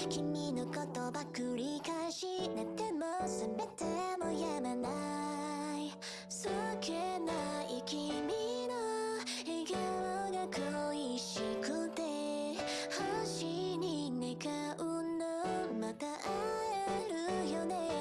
君のことば繰り返し寝ても覚めてもやまないそっけない君の笑顔が恋しくて星に願うのまた会えるよね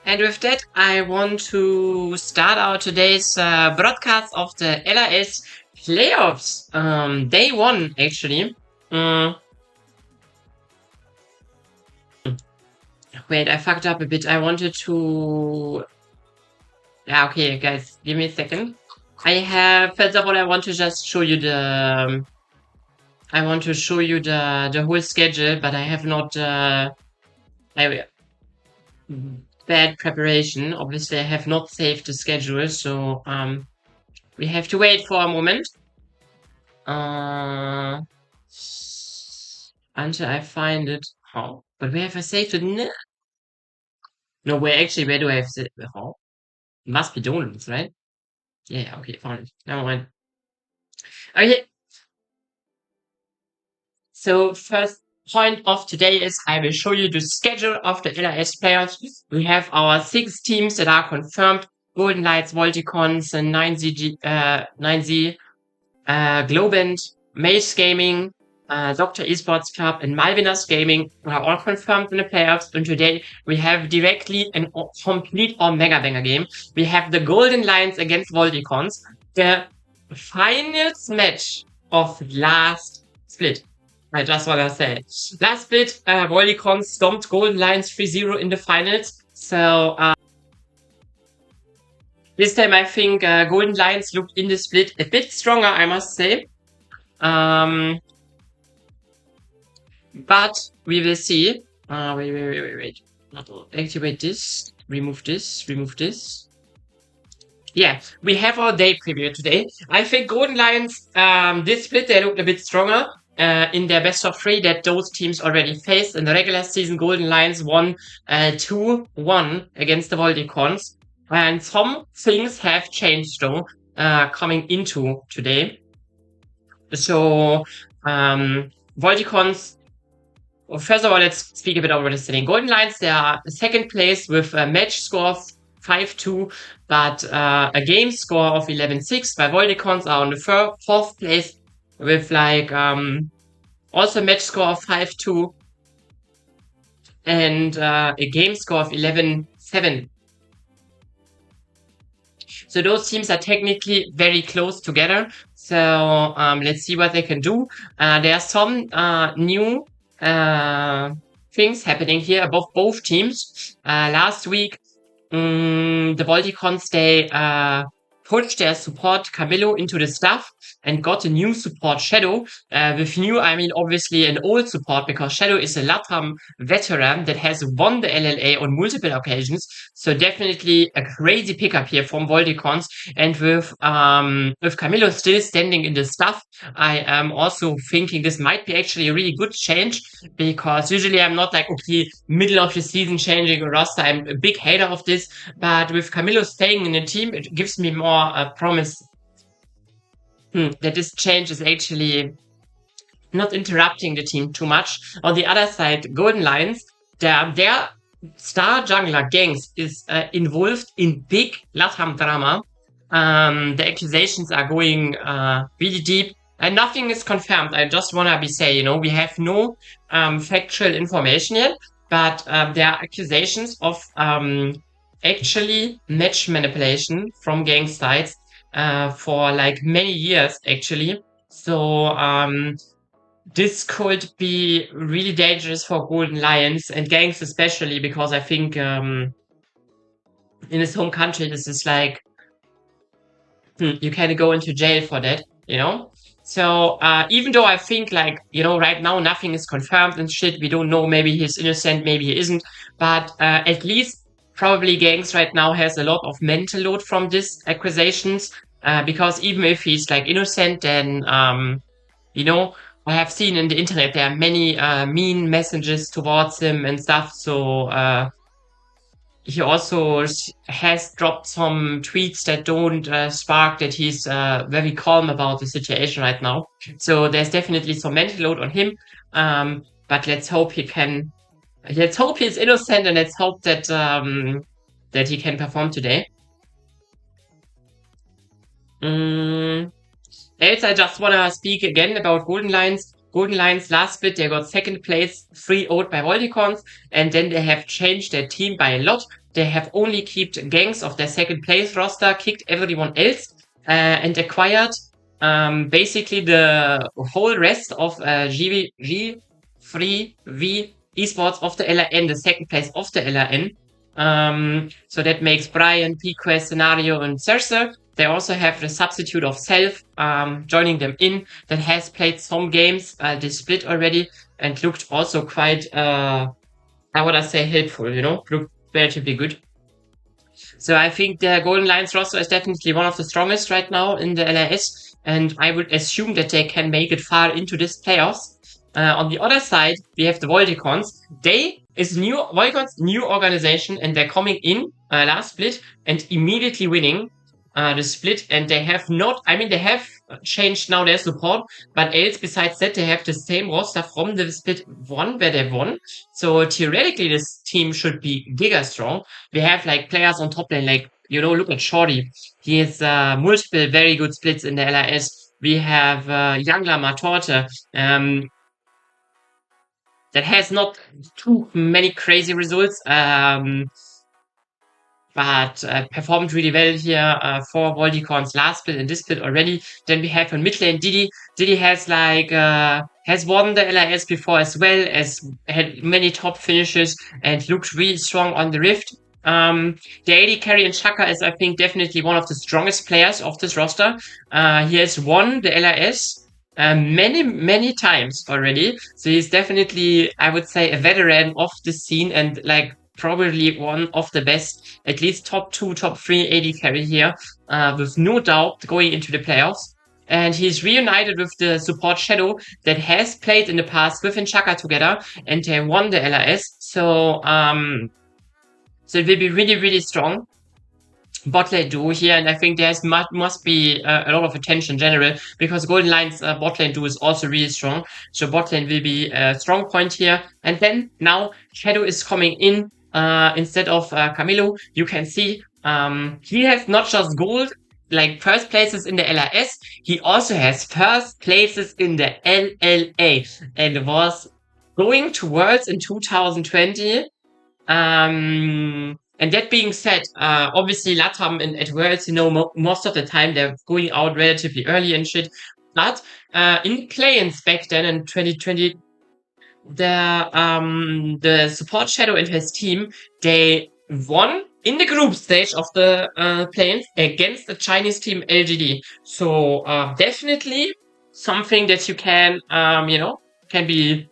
And with that, I want to start our today's broadcast of the LRS Playoffs. Day 1, actually. Wait, I fucked up a bit. I wanted to... Yeah, okay, guys, give me a second. First of all, I want to just show you the... I want to show you the whole schedule, but I have not... bad preparation. Obviously, I have not saved the schedule, so we have to wait for a moment until I find it. How? But where have I saved it? No, where do I have saved it? How? Must be downloads, right? Yeah, okay, found it. Never mind. Okay. So first point of today is I will show you the schedule of the LRS players. We have our 6 teams that are confirmed: Golden Lights, Volticons, and 9Z, Globant, Mace Gaming, Dr. Esports Club, and Malvinas Gaming are all confirmed in the playoffs. And today we have directly a complete or mega banger game. We have the Golden Lions against Volticons, the finals match of last split. I just want to say. Last split, Volticons stomped Golden Lions 3-0 in the finals. So, this time I think Golden Lions looked in the split a bit stronger, I must say. But we will see. Wait. Activate this. Remove this. Yeah, we have our day preview today. I think Golden Lions, this split, they looked a bit stronger in their best of 3 that those teams already faced. In the regular season, Golden Lions won 2-1 against the Volticons. And some things have changed, though, coming into today. So, Volticons... Well, first of all, let's speak a bit about the standing. Golden Lions, they are second place with a match score of 5-2, but a game score of 11-6. While Volticons are on the fourth place with also a match score of 5-2 and a game score of 11-7. So those teams are technically very close together. So let's see what they can do. There are some new things happening here above both teams. Last week, the Volticons, they pushed their support Camilo into the staff and got a new support Shadow. With new, I mean obviously an old support, because Shadow is a LATAM veteran that has won the LLA on multiple occasions. So definitely a crazy pickup here from Volticons. And with Camilo still standing in the staff, I am also thinking this might be actually a really good change, because usually I'm not like, okay, middle of the season changing a roster. I'm a big hater of this, but with Camilo staying in the team, it gives me more promise that this change is actually not interrupting the team too much. On the other side, Golden Lions, their star jungler Gangs is involved in big LATAM drama. The accusations are going really deep, and nothing is confirmed. I just want to say, we have no factual information yet, but there are accusations of actually match manipulation from gang sides for like many years, actually. So this could be really dangerous for Golden Lions and Gangs especially, because I think in his home country, this is like, you can go into jail for that, So even though I think like, right now nothing is confirmed and shit, we don't know, maybe he's innocent, maybe he isn't, but at least probably Gangs right now has a lot of mental load from these accusations, because even if he's like innocent, then I have seen in the internet there are many mean messages towards him and stuff. So he also has dropped some tweets that don't spark that he's very calm about the situation right now. So there's definitely some mental load on him. But let's hope let's hope he's innocent, and let's hope that that he can perform today. Else, I just want to speak again about Golden Lions. Golden Lions last split, they got second place, 3-0 by Volticons, and then they have changed their team by a lot. They have only kept Gangs of their second place roster, kicked everyone else, and acquired basically the whole rest of G3V esports of the LRN, the second place of the LRN. So that makes Brian, PQuest, Scenario, and Cersei. They also have the substitute of Self joining them in, that has played some games this split already, and looked also quite, I would say, helpful, looked relatively good. So I think the Golden Lions roster is definitely one of the strongest right now in the LRS, and I would assume that they can make it far into this playoffs. On the other side, we have the Volticons. Volticons' new organization, and they're coming in last split and immediately winning the split, and they have they have changed now their support, but else besides that, they have the same roster from the split 1 where they won. So theoretically, this team should be giga strong. We have like players on top lane, like, look at Shorty. He has multiple very good splits in the LRS. We have Youngler Matorte, that has not too many crazy results, but performed really well here for Volticons last split and this split already. Then we have on mid lane Didi. Didi has has won the LRS before, as well as had many top finishes and looked really strong on the Rift. The AD carry and Shaka is, I think, definitely one of the strongest players of this roster. He has won the LRS many times already. So he's definitely, I would say, a veteran of the scene, and like probably one of the best, at least top 2, top 3 AD carry here, with no doubt going into the playoffs. And he's reunited with the support Shadow that has played in the past with Chaka together, and they won the LRS. So it will be really, really strong bot lane duo here, and I think there must be a lot of attention in general, because Golden Lions bot lane duo is also really strong. So bot lane will be a strong point here. And then now Shadow is coming in instead of Camilo. You can see he has not just gold, like first places in the LRS, he also has first places in the LLA, and was going to Worlds in 2020. And that being said, obviously LATAM at Worlds, most of the time they're going out relatively early and shit. But in play-ins back then in 2020, the support Shadow and his team, they won in the group stage of the play-ins against the Chinese team LGD. So definitely something that you can, can be,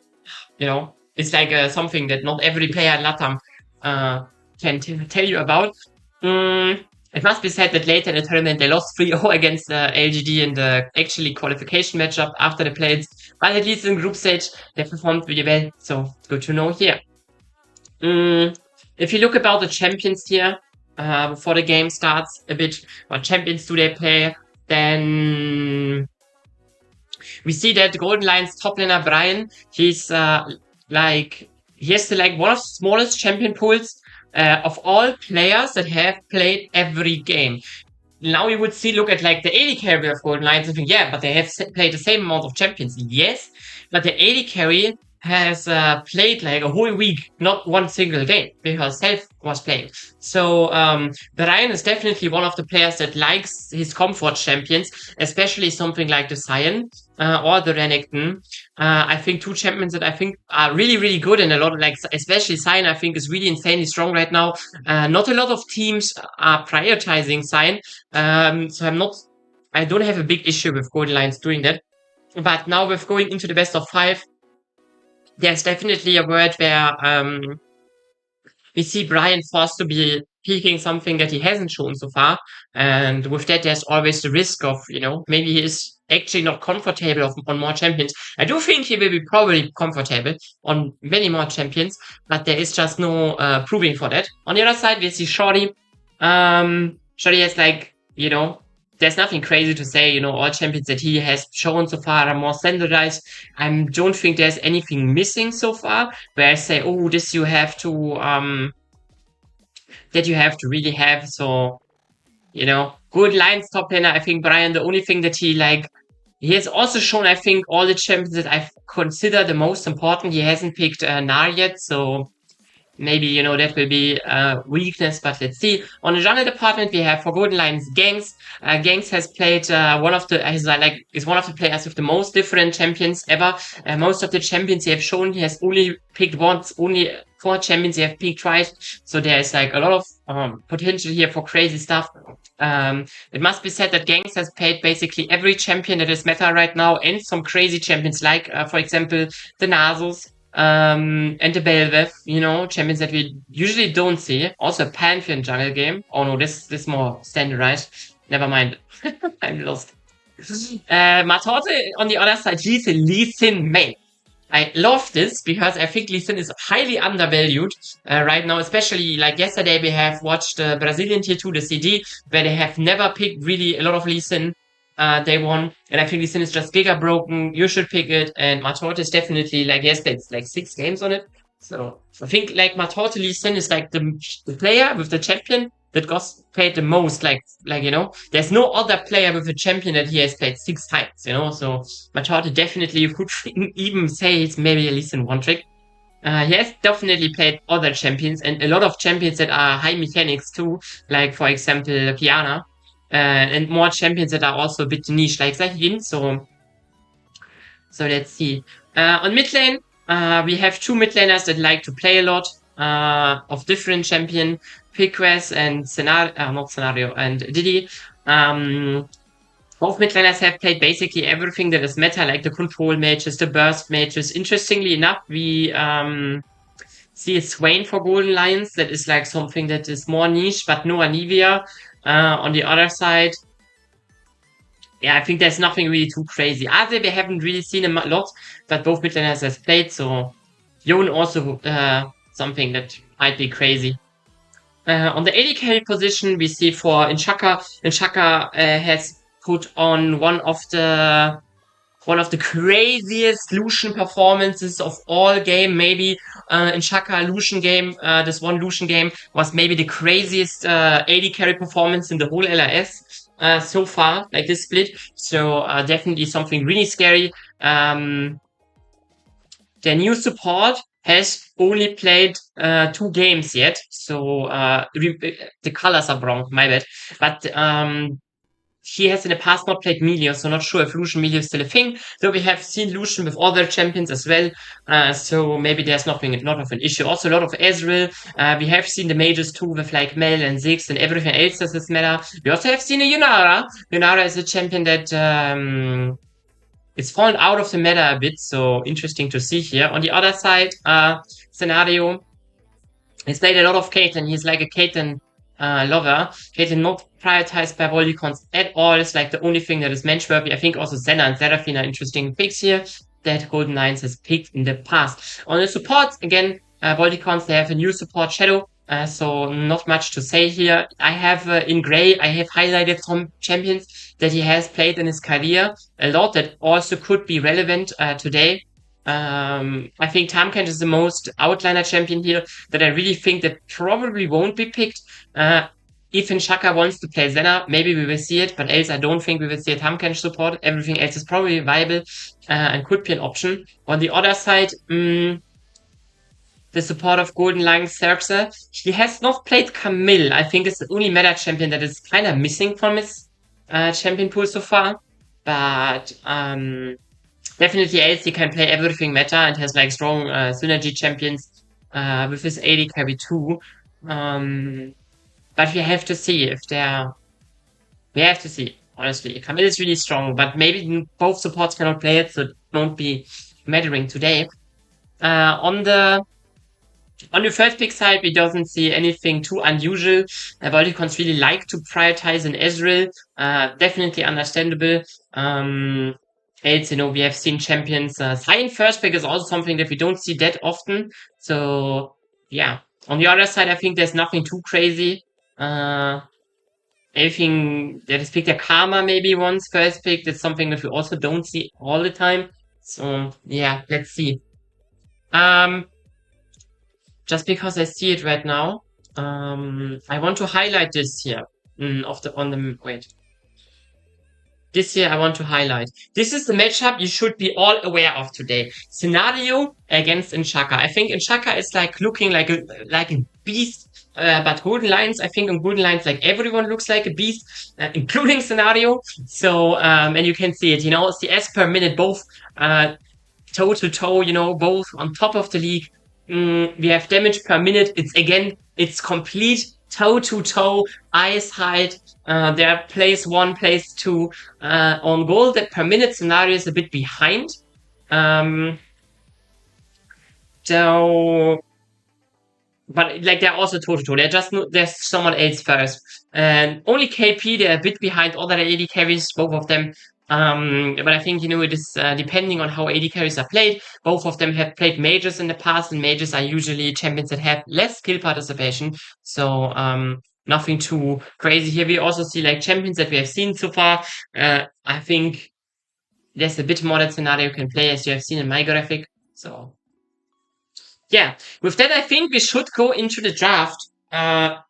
it's like something that not every player in LATAM can tell you about. It must be said that later in the tournament they lost 3-0 against LGD in the actually qualification matchup after the play-ins, but at least in group stage they performed really well. So good to know here. If you look about the champions here, before the game starts a bit, what champions do they play? Then we see that Golden Lions top laner Brian, he's he has one of the smallest champion pools of all players that have played every game. Now you would look at like the AD carry of Golden Lions and think, yeah, but they have played the same amount of champions. Yes, but the AD carry has played like a whole week, not one single game, because Self was playing. So Brian is definitely one of the players that likes his comfort champions, especially something like the Cyan or the Renekton. I think two champions that I think are really, really good, and a lot of especially Cyan, I think is really insanely strong right now. Not a lot of teams are prioritizing Cyan, so I don't have a big issue with Golden Lions doing that. But now with going into the best of 5, there's definitely a world where we see Brian forced to be peaking something that he hasn't shown so far. And with that, there's always the risk of, maybe he is actually not comfortable on more champions. I do think he will be probably comfortable on many more champions, but there is just no proving for that. On the other side, we see Shorty. Shorty has there's nothing crazy to say, all champions that he has shown so far are more standardized. I don't think there's anything missing so far where I say, oh, this you have to, that you have to really have. So, good Lions top laner. I think Brian, the only thing that he has also shown, I think, all the champions that I consider the most important. He hasn't picked Gnar yet, so maybe, that will be a weakness, but let's see. On the jungle department, we have for Golden Lions Gangs. Gangs has played is one of the players with the most different champions ever. Most of the champions he have shown, he has only picked once, only 4 champions he have picked twice. So there is a lot of potential here for crazy stuff. It must be said that Gangs has played basically every champion that is meta right now, and some crazy champions like, for example, the Nasus. And the Belveth, champions that we usually don't see. Also a Pantheon jungle game. Oh no, this is more standardized. Never mind. I'm lost. Matorte on the other side, he's a Lee Sin main. I love this because I think Lee Sin is highly undervalued right now, especially yesterday we have watched the Brazilian Tier 2, the CD, where they have never picked really a lot of Lee Sin. Day 1, and I think Lee Sin is just giga broken. You should pick it, and Matorte is definitely it's 6 games on it. So I think Matorte Lee Sin is the player with the champion that got played the most. There's no other player with a champion that he has played 6 times. So Matorte definitely, you could even say it's maybe a Lee Sin one trick. He has definitely played other champions, and a lot of champions that are high mechanics too, like for example Piana. And more champions that are also a bit niche, like Zahin. So let's see. On mid lane, we have 2 mid laners that like to play a lot of different champion, Piquez and Scenario and Diddy. Both mid laners have played basically everything that is meta, like the control mages, the burst mages. Interestingly enough, we see a Swain for Golden Lions that is something that is more niche, but no Anivia. On the other side, yeah, I think there's nothing really too crazy. Aze, we haven't really seen a lot, but both mid laners have played, so Yon also something that might be crazy. On the AD carry position, we see for Inshaka. Inshaka has put on one of the craziest Lucian performances of all game. Maybe in Shaka Lucian game, this one Lucian game was maybe the craziest AD carry performance in the whole LRS so far, this split. So definitely something really scary. Their new support has only played 2 games yet, so the colors are wrong, my bad. But he has in the past not played Melio, so not sure if Lucian Melio is still a thing. Though we have seen Lucian with other champions as well, so maybe there's not of an issue. Also, a lot of Ezreal. We have seen the mages too with like Mel and Ziggs and everything else that's this meta. We also have seen a Yunara. Yunara is a champion that it's fallen out of the meta a bit, so interesting to see here. On the other side, scenario, he's played a lot of Caitlyn. He's like a Caitlyn lover. Caitlyn not prioritized by Volticons at all. It's like the only thing that is mentioned. I think also Senna and Seraphine are interesting picks here that Golden Lions has picked in the past. On the support, again, Volticons, they have a new support Shadow. So not much to say here. I have in gray, I have highlighted some champions that he has played in his career a lot that also could be relevant today. I think Tamkench is the most outliner champion here that I really think that probably won't be picked. If Shaka wants to play Senna, maybe we will see it, but else I don't think we will see a Tamkench support. Everything else is probably viable and could be an option. On the other side, the support of Golden Lions Xerxes, he has not played Camille. I think it's the only meta champion that is kind of missing from his champion pool so far. But definitely else he can play everything meta and has like strong synergy champions with his AD carry too. But we have to see if they're... We have to see, honestly. Camille is really strong, but maybe both supports cannot play it, so it won't be mattering today. On the first pick side, we don't see anything too unusual. Volticons really like to prioritize an Ezreal. Definitely understandable. Else, we have seen champions. Cyan first pick is also something that we don't see that often. So, yeah. On the other side, I think there's nothing too crazy. Anything that is picked a Karma maybe once first pick. That's something that we also don't see all the time. So, yeah, let's see. Just because I see it right now, I want to highlight this here. This here I want to highlight. This is the matchup you should be all aware of today. Scenario against Inshaka. I think Inshaka is like looking like a beast. But Golden Lions, I think on Golden Lions, like everyone looks like a beast, including Scenario. So, and you can see it, CS per minute, both toe to toe, both on top of the league. We have damage per minute. It's complete toe to toe, ice height. There place 1, place 2 on goal. That per minute scenario is a bit behind. So, but like they're also toe to toe. There's someone else first, and only KP they're a bit behind other AD carries, both of them. But I think, it is depending on how AD carries are played. Both of them have played mages in the past, and mages are usually champions that have less skill participation. So, nothing too crazy here. We also see like champions that we have seen so far. I think there's a bit more that Scenario can play, as you have seen in my graphic. So, yeah. With that, I think we should go into the draft. Any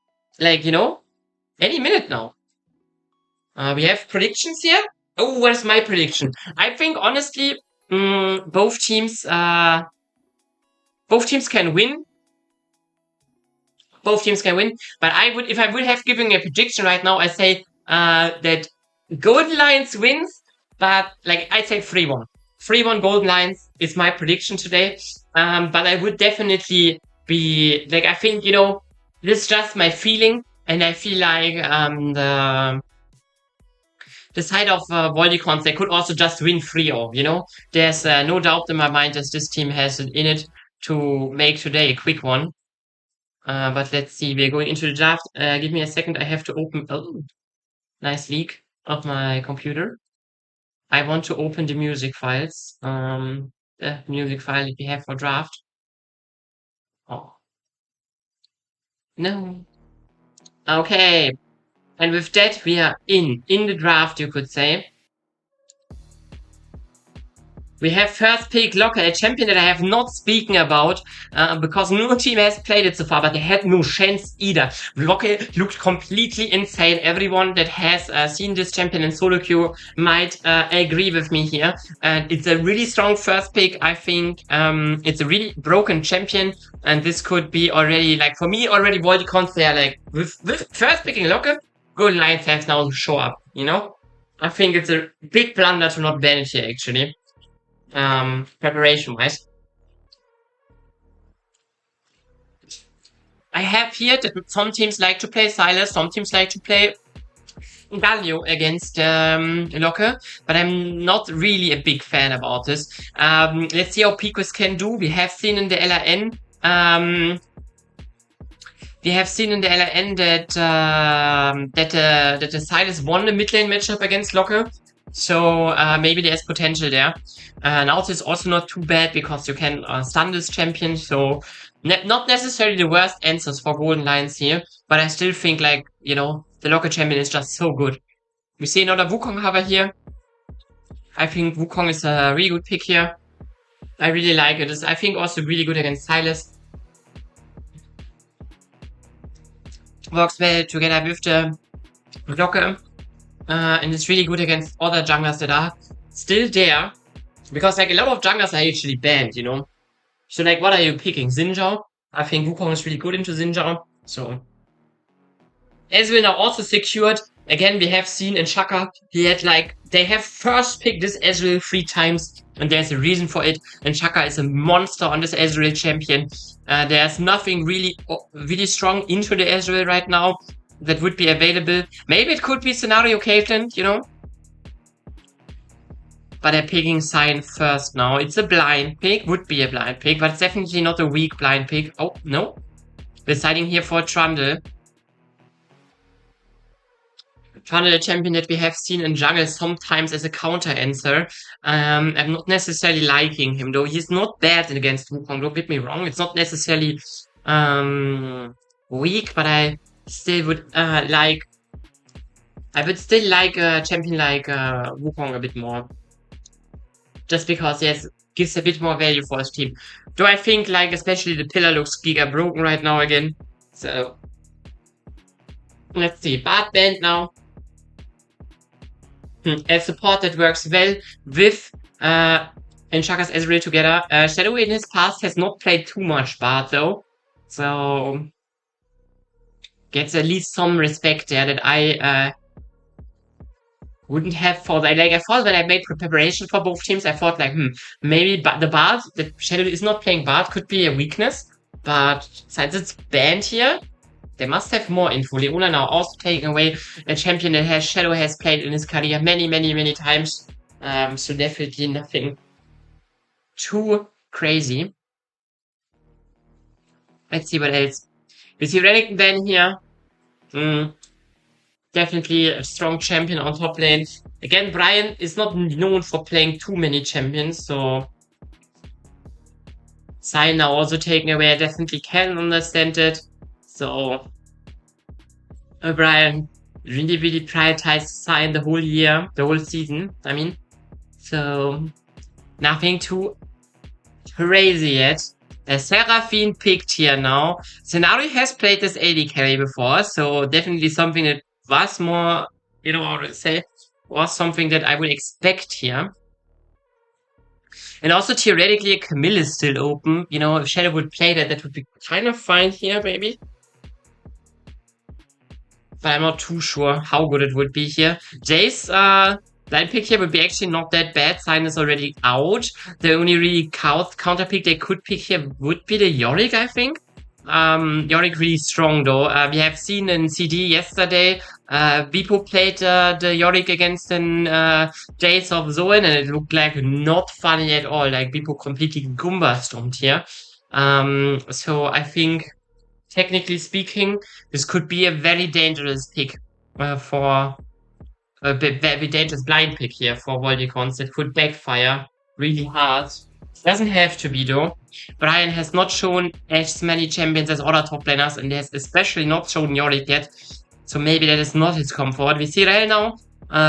minute now. We have predictions here. Oh, where's my prediction? I think honestly, both teams can win. Both teams can win. But if I would have given a prediction right now, I say that Golden Lions wins. But I'd say 3-1. 3-1 Golden Lions is my prediction today. But I would definitely be I think this is just my feeling, and I feel like the side of Volticons, they could also just win 3-0, There's no doubt in my mind that this team has it in it to make today a quick one. But let's see, we're going into the draft. Give me a second, I have to open... Oh, nice leak of my computer. I want to open the music files. The music file that we have for draft. Oh. No. Okay. And with that, we are in the draft, you could say. We have first pick Locker, a champion that I have not spoken about because no team has played it so far, but they had no chance either. Locker looked completely insane. Everyone that has seen this champion in solo queue might agree with me here. And it's a really strong first pick, I think. It's a really broken champion, and this could be already, for me, already Volticons, they are with first picking Locker, Golden Lions have now to show up, I think it's a big blunder to not ban it here, actually. Preparation-wise. I have here that some teams like to play Silas, some teams like to play Galio against Locke, but I'm not really a big fan about this. Let's see how Picos can do. We have seen in the LRN that the Silas won the mid lane matchup against Locke, so maybe there's potential there. Now it's also not too bad because you can stun this champion, so not necessarily the worst answers for Golden Lions here, but I still think, like, you know, the Locke champion is just so good. We see another Wukong hover here. I think Wukong is a really good pick here. I really like it. It's, I think, also really good against Silas. Works well together with the Locke. And it's really good against other junglers that are still there. Because, like, a lot of junglers are actually banned, you know? So, like, what are you picking? Xin Zhao? I think Wukong is really good into Xin Zhao. So, Ezreal now also secured. Again, we have seen in Shaka, he had, like, they have first picked this Ezreal 3 times, and there's a reason for it. And Shaka is a monster on this Ezreal champion. There's nothing really strong into the Ezreal right now that would be available. Maybe it could be scenario Caitlyn, you know? But they're picking Sion first now. It's a blind pick, would be a blind pick, but it's definitely not a weak blind pick. Oh, no. Deciding here for Trundle. Trundle, a champion that we have seen in jungle sometimes as a counter answer. I'm not necessarily liking him, though. He's not bad against Wukong, don't get me wrong. It's not necessarily weak, but I still would like... I would still like a champion like Wukong a bit more. Just because, yes, gives a bit more value for his team. Though I think, like, especially the pillar looks giga broken right now again. So, let's see. Bard banned now. A support that works well with and Shaka's Ezreal together. Shadow in his past has not played too much Bard, though. So, gets at least some respect there that I wouldn't have thought. Like, I thought when I made preparation for both teams, I thought, like, maybe the Bard, that Shadow is not playing Bard, could be a weakness. But since it's banned here, they must have more info. Leona now also taking away a champion that Shadow has played in his career many times. So definitely nothing too crazy. Let's see what else. We see Renekton ban here. Definitely a strong champion on top lane. Again, Brian is not known for playing too many champions, so Sion now also taking away. I definitely can understand it. So Brian really prioritized Sion the whole year, the whole season, I mean. So nothing too crazy yet. Seraphine picked here now. Scenario has played this AD carry before, so definitely something that was more, you know, how to say, was something that I would expect here. And also theoretically, Camille is still open. You know, if Shadow would play that, that would be kind of fine here, maybe. But I'm not too sure how good it would be here. Jace, blind pick here would be actually not that bad. Sign is already out. The only really counter pick they could pick here would be the Yorick, I think. Yorick really strong though. We have seen in CD yesterday, Vipo played the Yorick against an Jace of Zoan, and it looked like not funny at all. Like Vipo completely Goomba stomped here. So I think, technically speaking, this could be a very dangerous pick for a very dangerous blind pick here for Volticons that could backfire really hard. Doesn't have to be though. Brian has not shown as many champions as other top laners, and he has especially not shown Yorick yet. So maybe that is not his comfort. We see Rel now,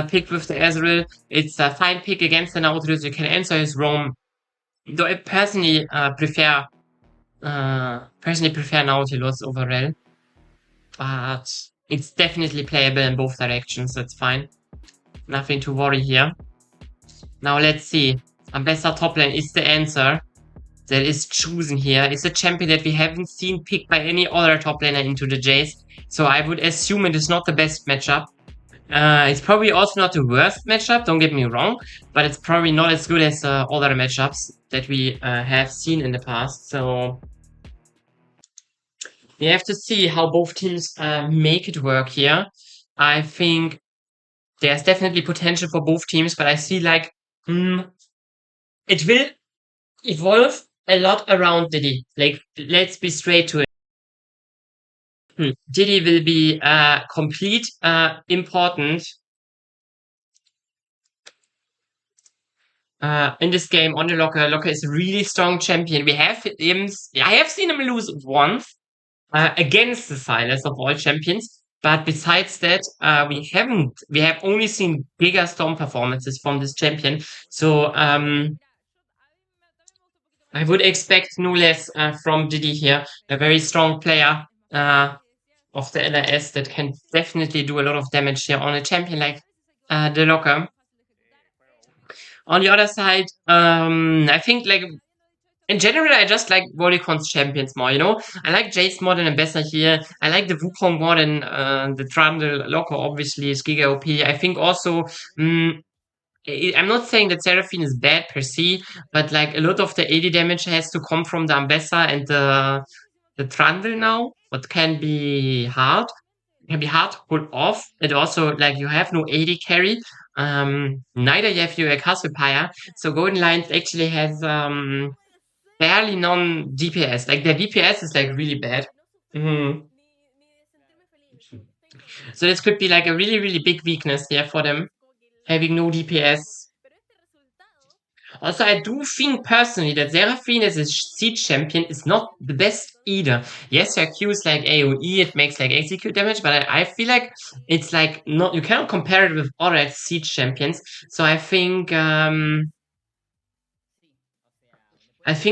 picked with the Ezreal. It's a fine pick against the Nautilus. You can answer his roam. Though I personally prefer Nautilus over Rel. But it's definitely playable in both directions. That's fine. Nothing to worry here. Now let's see. Ambessa top lane is the answer that is chosen here. It's a champion that we haven't seen picked by any other top laner into the Jace. So I would assume it is not the best matchup. It's probably also not the worst matchup, don't get me wrong, but it's probably not as good as all other matchups that we have seen in the past. So we have to see how both teams make it work here. I think there's definitely potential for both teams, but I see like it will evolve a lot around Diddy. Like, let's be straight to it. Diddy will be complete important in this game on the Locker. Locker is a really strong champion. We have him. I have seen him lose once against the silence of all champions. But besides that, we haven't. We have only seen bigger Storm performances from this champion. So I would expect no less from Diddy here. A very strong player of the LRS that can definitely do a lot of damage here on a champion like the Locker. On the other side, I think like in general, I just like Volticon's champions more, you know? I like Jace more than Ambassador here. I like the Wukong more than the Trundle. Locker obviously is Giga OP. I think also, I'm not saying that Seraphine is bad per se, but like a lot of the 80 damage has to come from the Ambassador and the Trundle now, what can be hard. Can be hard to pull off. And also, like, you have no 80 carry. Neither you have your Cassiopeia. So Golden Lions actually has barely non DPS. Like their DPS is like really bad. Mhm. So this could be like a really, really big weakness here for them, having no DPS. Also, I do think personally that Seraphine as a siege champion is not the best either. Yes, her Q is like AoE, it makes like execute damage, but I feel like it's like not, you cannot compare it with other siege champions. So I think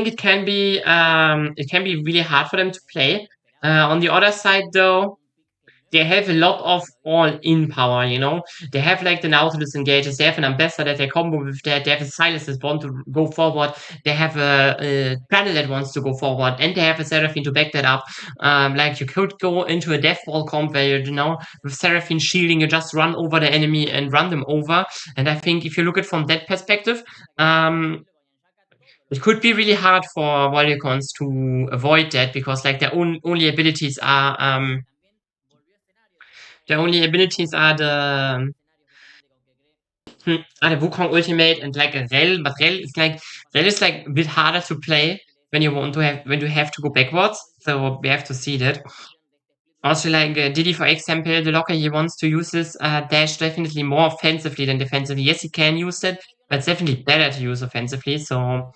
it can be really hard for them to play. On the other side though, they have a lot of all-in power, you know? They have like the Nautilus engages, they have an Ambassador that they combo with that, they have a Silas that want to go forward, they have a Planet that wants to go forward, and they have a Seraphine to back that up. Like you could go into a Death Wall comp where you know, with Seraphine shielding, you just run over the enemy and run them over. And I think if you look at it from that perspective, it could be really hard for Volticons to avoid that because like their only abilities are the Wukong ultimate and like a Rel, but Rel is like a bit harder to play when you have to go backwards. So we have to see that. Also, like Diddy, for example, the Locker he wants to use this dash definitely more offensively than defensively. Yes, he can use it, but it's definitely better to use offensively. So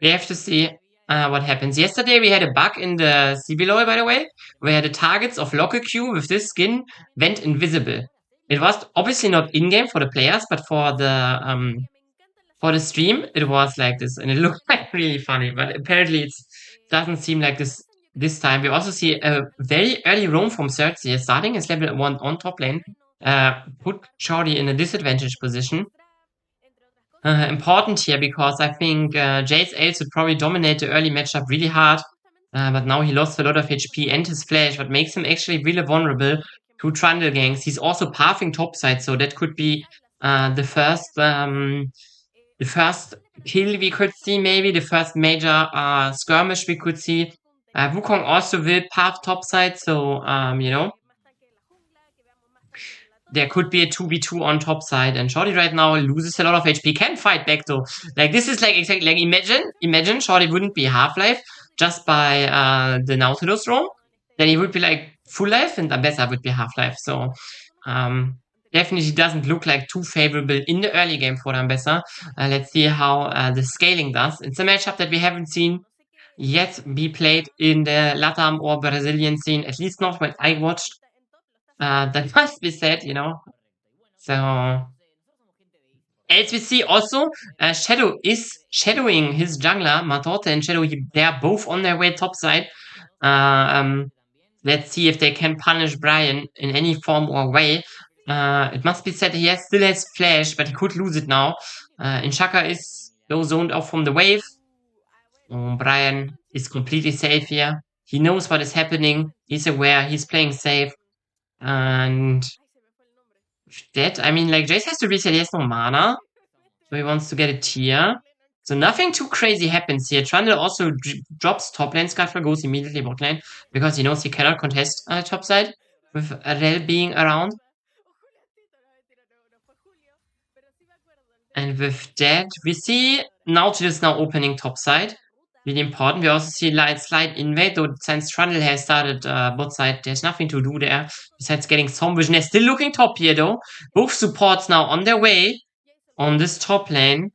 we have to see what happens. Yesterday we had a bug in the CBLOL, by the way, where the targets of Locker Q with this skin went invisible. It was obviously not in-game for the players, but for the stream, it was like this, and it looked like really funny. But apparently, it doesn't seem like this time. We also see a very early roam from Xerxes, starting his level 1 on top lane, put Shorty in a disadvantaged position. Important here because I think Jace Ace would probably dominate the early matchup really hard, but now he lost a lot of HP and his flash, what makes him actually really vulnerable to Trundle ganks. He's also pathing topside, so that could be the first kill we could see, maybe the first major skirmish we could see. Wukong also will path topside, so you know, there could be a 2v2 on top side, and Shorty right now loses a lot of HP, can fight back though. Like this is like exactly like imagine Shorty wouldn't be half-life just by the Nautilus roam, then he would be like full life and Ambessa would be half-life. So definitely doesn't look like too favorable in the early game for Ambessa. Let's see how the scaling does. It's a matchup that we haven't seen yet be played in the Latam or Brazilian scene, at least not when I watched. That must be said, you know. So, as we see also, Shadow is shadowing his jungler, Matote and Shadow, they're both on their way topside. Let's see if they can punish Brian in any form or way. It must be said he still has flash, but he could lose it now. Inshaka is low zoned off from the wave. Brian is completely safe here. He knows what is happening. He's aware. He's playing safe. And That, I mean, like, Jace has to reset, he has no mana. So he wants to get a tier. So nothing too crazy happens here. Trundle also drops top lane. Scuffle goes immediately bot lane because he knows he cannot contest top side with Rel being around. And with that, we see Nautilus now opening top side. Really important. We also see light slight invade, though since Trundle has started bot side, there's nothing to do there besides getting some vision. They're still looking top here though. Both supports now on their way on this top lane.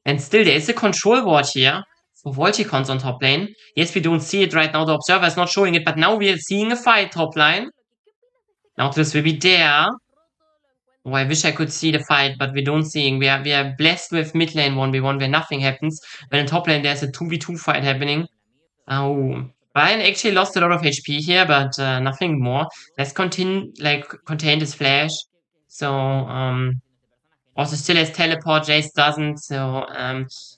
And still, there is a control ward here for Volticons on top lane. Yes, we don't see it right now. The observer is not showing it, but now we are seeing a fight top line. Nautilus will be there. Oh, I wish I could see the fight, but we don't see. We are blessed with mid lane 1v1 where nothing happens. But in top lane, there's a 2v2 fight happening. Oh, Brian actually lost a lot of HP here, but nothing more. Let's contain his flash. So, also still has teleport, Jace doesn't, so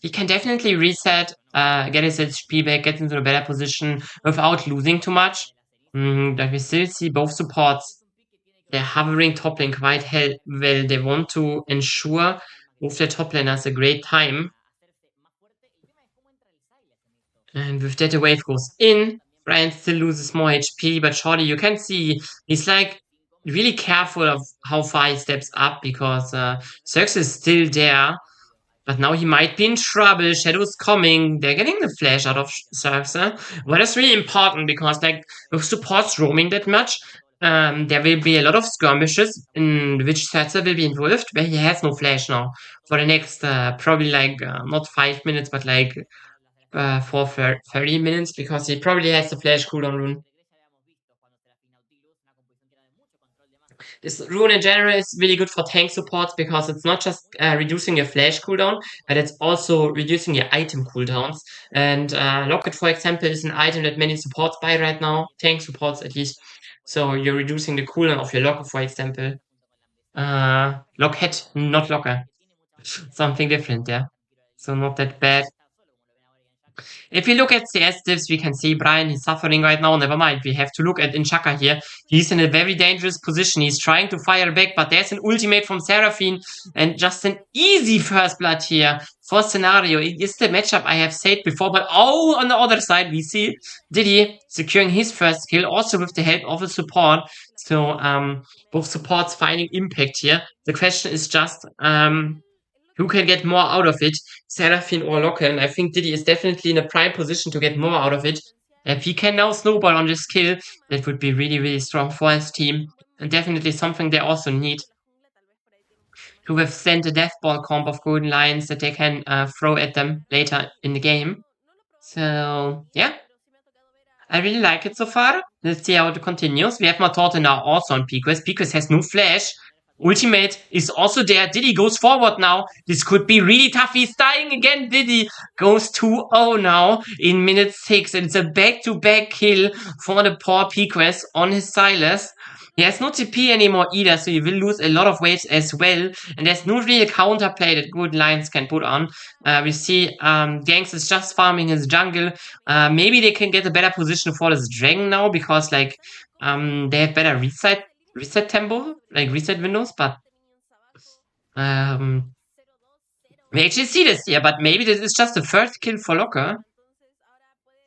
he can definitely reset, get his HP back, get into a better position without losing too much. But we still see both supports. They're hovering top lane quite well. They want to ensure both their top laners a great time. And with that, the wave goes in. Brian still loses more HP, but Shorty, you can see he's like really careful of how far he steps up because Zerx is still there. But now he might be in trouble. Shadow's coming. They're getting the flash out of Zerx. Well, that's really important because like with supports roaming that much, there will be a lot of skirmishes in which Zerx will be involved where he has no flash now for the next probably like not 5 minutes but like for 30 minutes because he probably has the flash cooldown rune. This rune in general is really good for tank supports because it's not just reducing your flash cooldown, but it's also reducing your item cooldowns. And Locket, for example, is an item that many supports buy right now, tank supports at least. So you're reducing the cooldown of your Locker, for example. Lockhead, not Locker. Something different, yeah. So not that bad. If we look at CS diffs, we can see Brian, he's suffering right now. Never mind, we have to look at Inchaka here. He's in a very dangerous position. He's trying to fire back, but there's an ultimate from Seraphine and just an easy first blood here for Scenario. It is the matchup I have said before, but oh, on the other side, we see Diddy securing his first kill, also with the help of a support. So, both supports finding impact here. The question is just, who can get more out of it, Seraphine or Locken? I think Diddy is definitely in a prime position to get more out of it. If he can now snowball on this kill, that would be really, really strong for his team. And definitely something they also need to withstand the death ball comp of Golden Lions that they can throw at them later in the game. So, yeah. I really like it so far. Let's see how it continues. We have Matorte now also on PQuest. PQuest has no flash. Ultimate is also there. Diddy goes forward now. This could be really tough. He's dying again. Diddy goes 2-0 now in minute 6. And it's a back-to-back kill for the poor PQuest on his Silas. He has no TP anymore either, so he will lose a lot of waves as well. And there's no real counterplay that good Lions can put on. We see Gangs is just farming his jungle. Maybe they can get a better position for this dragon now because like they have better reset tempo, like reset windows, but we actually see this here, but maybe this is just the first kill for Locker.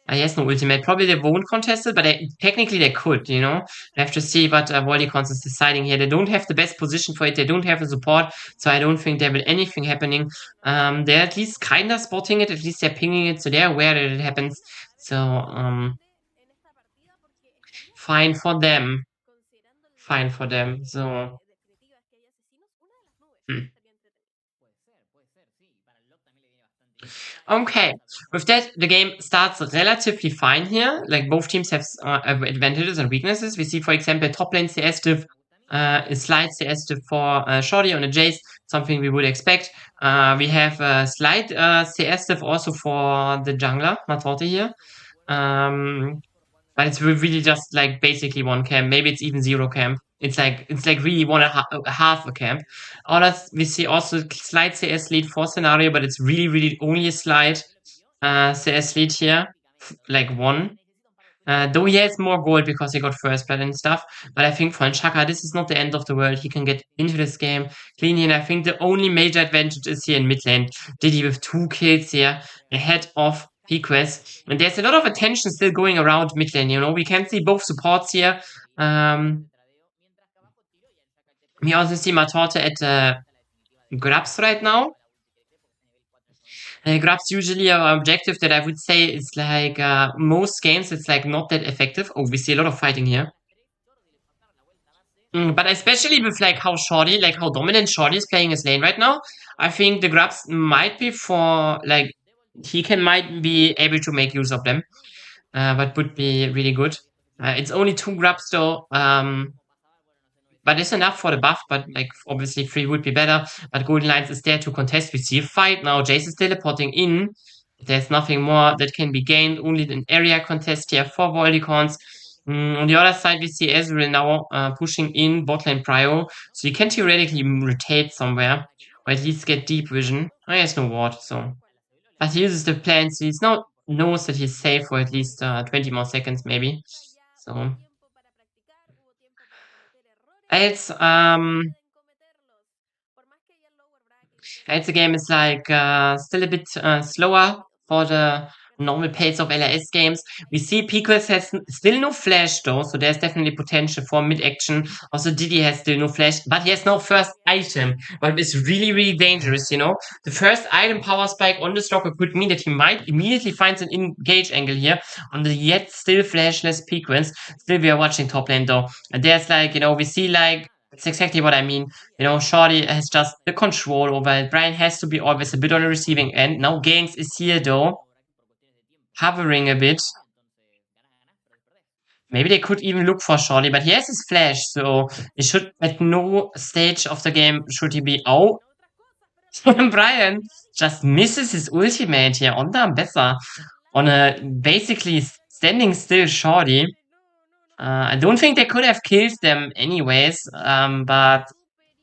He has no ultimate. Probably they won't contest it, but technically they could, you know? We have to see what Volticons is deciding here. They don't have the best position for it. They don't have the support, so I don't think there will anything happening. They're at least kind of spotting it. At least they're pinging it, so they're aware that it happens. So, fine for them. Fine for them. So, Okay, with that, the game starts relatively fine here. Like, both teams have advantages and weaknesses. We see, for example, top lane CS diff, slight CS diff for Shorty on a Jace, something we would expect. We have a slight CS diff also for the jungler, Matorte here. But it's really just like basically one camp. Maybe it's even zero camp. It's like really half a camp. Others we see also slight CS lead for Scenario, but it's really only a slight CS lead here, like one. Though he has more gold because he got first blood and stuff. But I think for Nchaka, this is not the end of the world. He can get into this game cleanly. And I think the only major advantage is here in mid lane. Diddy with 2 kills here ahead of Pequest. And there's a lot of attention still going around mid lane. You know, we can see both supports here. We also see Matorte at Grabs right now. Grabs usually an objective that I would say is like most games it's like not that effective. Oh, we see a lot of fighting here. But especially with like how Shorty, like how dominant Shorty is playing his lane right now, I think the Grabs might be for like might be able to make use of them. But would be really good. It's only 2 Grabs though. But it's enough for the buff, but like obviously 3 would be better. But Golden Lions is there to contest. We see a fight now. Jace is teleporting in. There's nothing more that can be gained. Only an area contest here for Volticons. On the other side, we see Ezreal now pushing in bot lane prio. So you can theoretically rotate somewhere. Or at least get deep vision. Oh, he has no ward, so. But he uses the plan, so he's now knows that he's safe for at least 20 more seconds, maybe. So. It's the game is like still a bit slower for the normal pace of LRS games. We see Pickles has still no flash though, so there's definitely potential for mid-action. Also Diddy has still no flash, but he has no first item, but it's really, really dangerous, you know? The first item power spike on the stalker could mean that he might immediately finds an engage angle here on the yet still flashless Pickles. Still we are watching top lane though. And there's like, you know, we see like that's exactly what I mean. You know, Shorty has just the control over it. Brian has to be always a bit on the receiving end. Now Gangs is here though. Hovering a bit. Maybe they could even look for Shorty, but he has his flash, so it should at no stage of the game should he be out. Brian just misses his ultimate here on the Ambessa on a basically standing still Shorty. I don't think they could have killed them anyways, but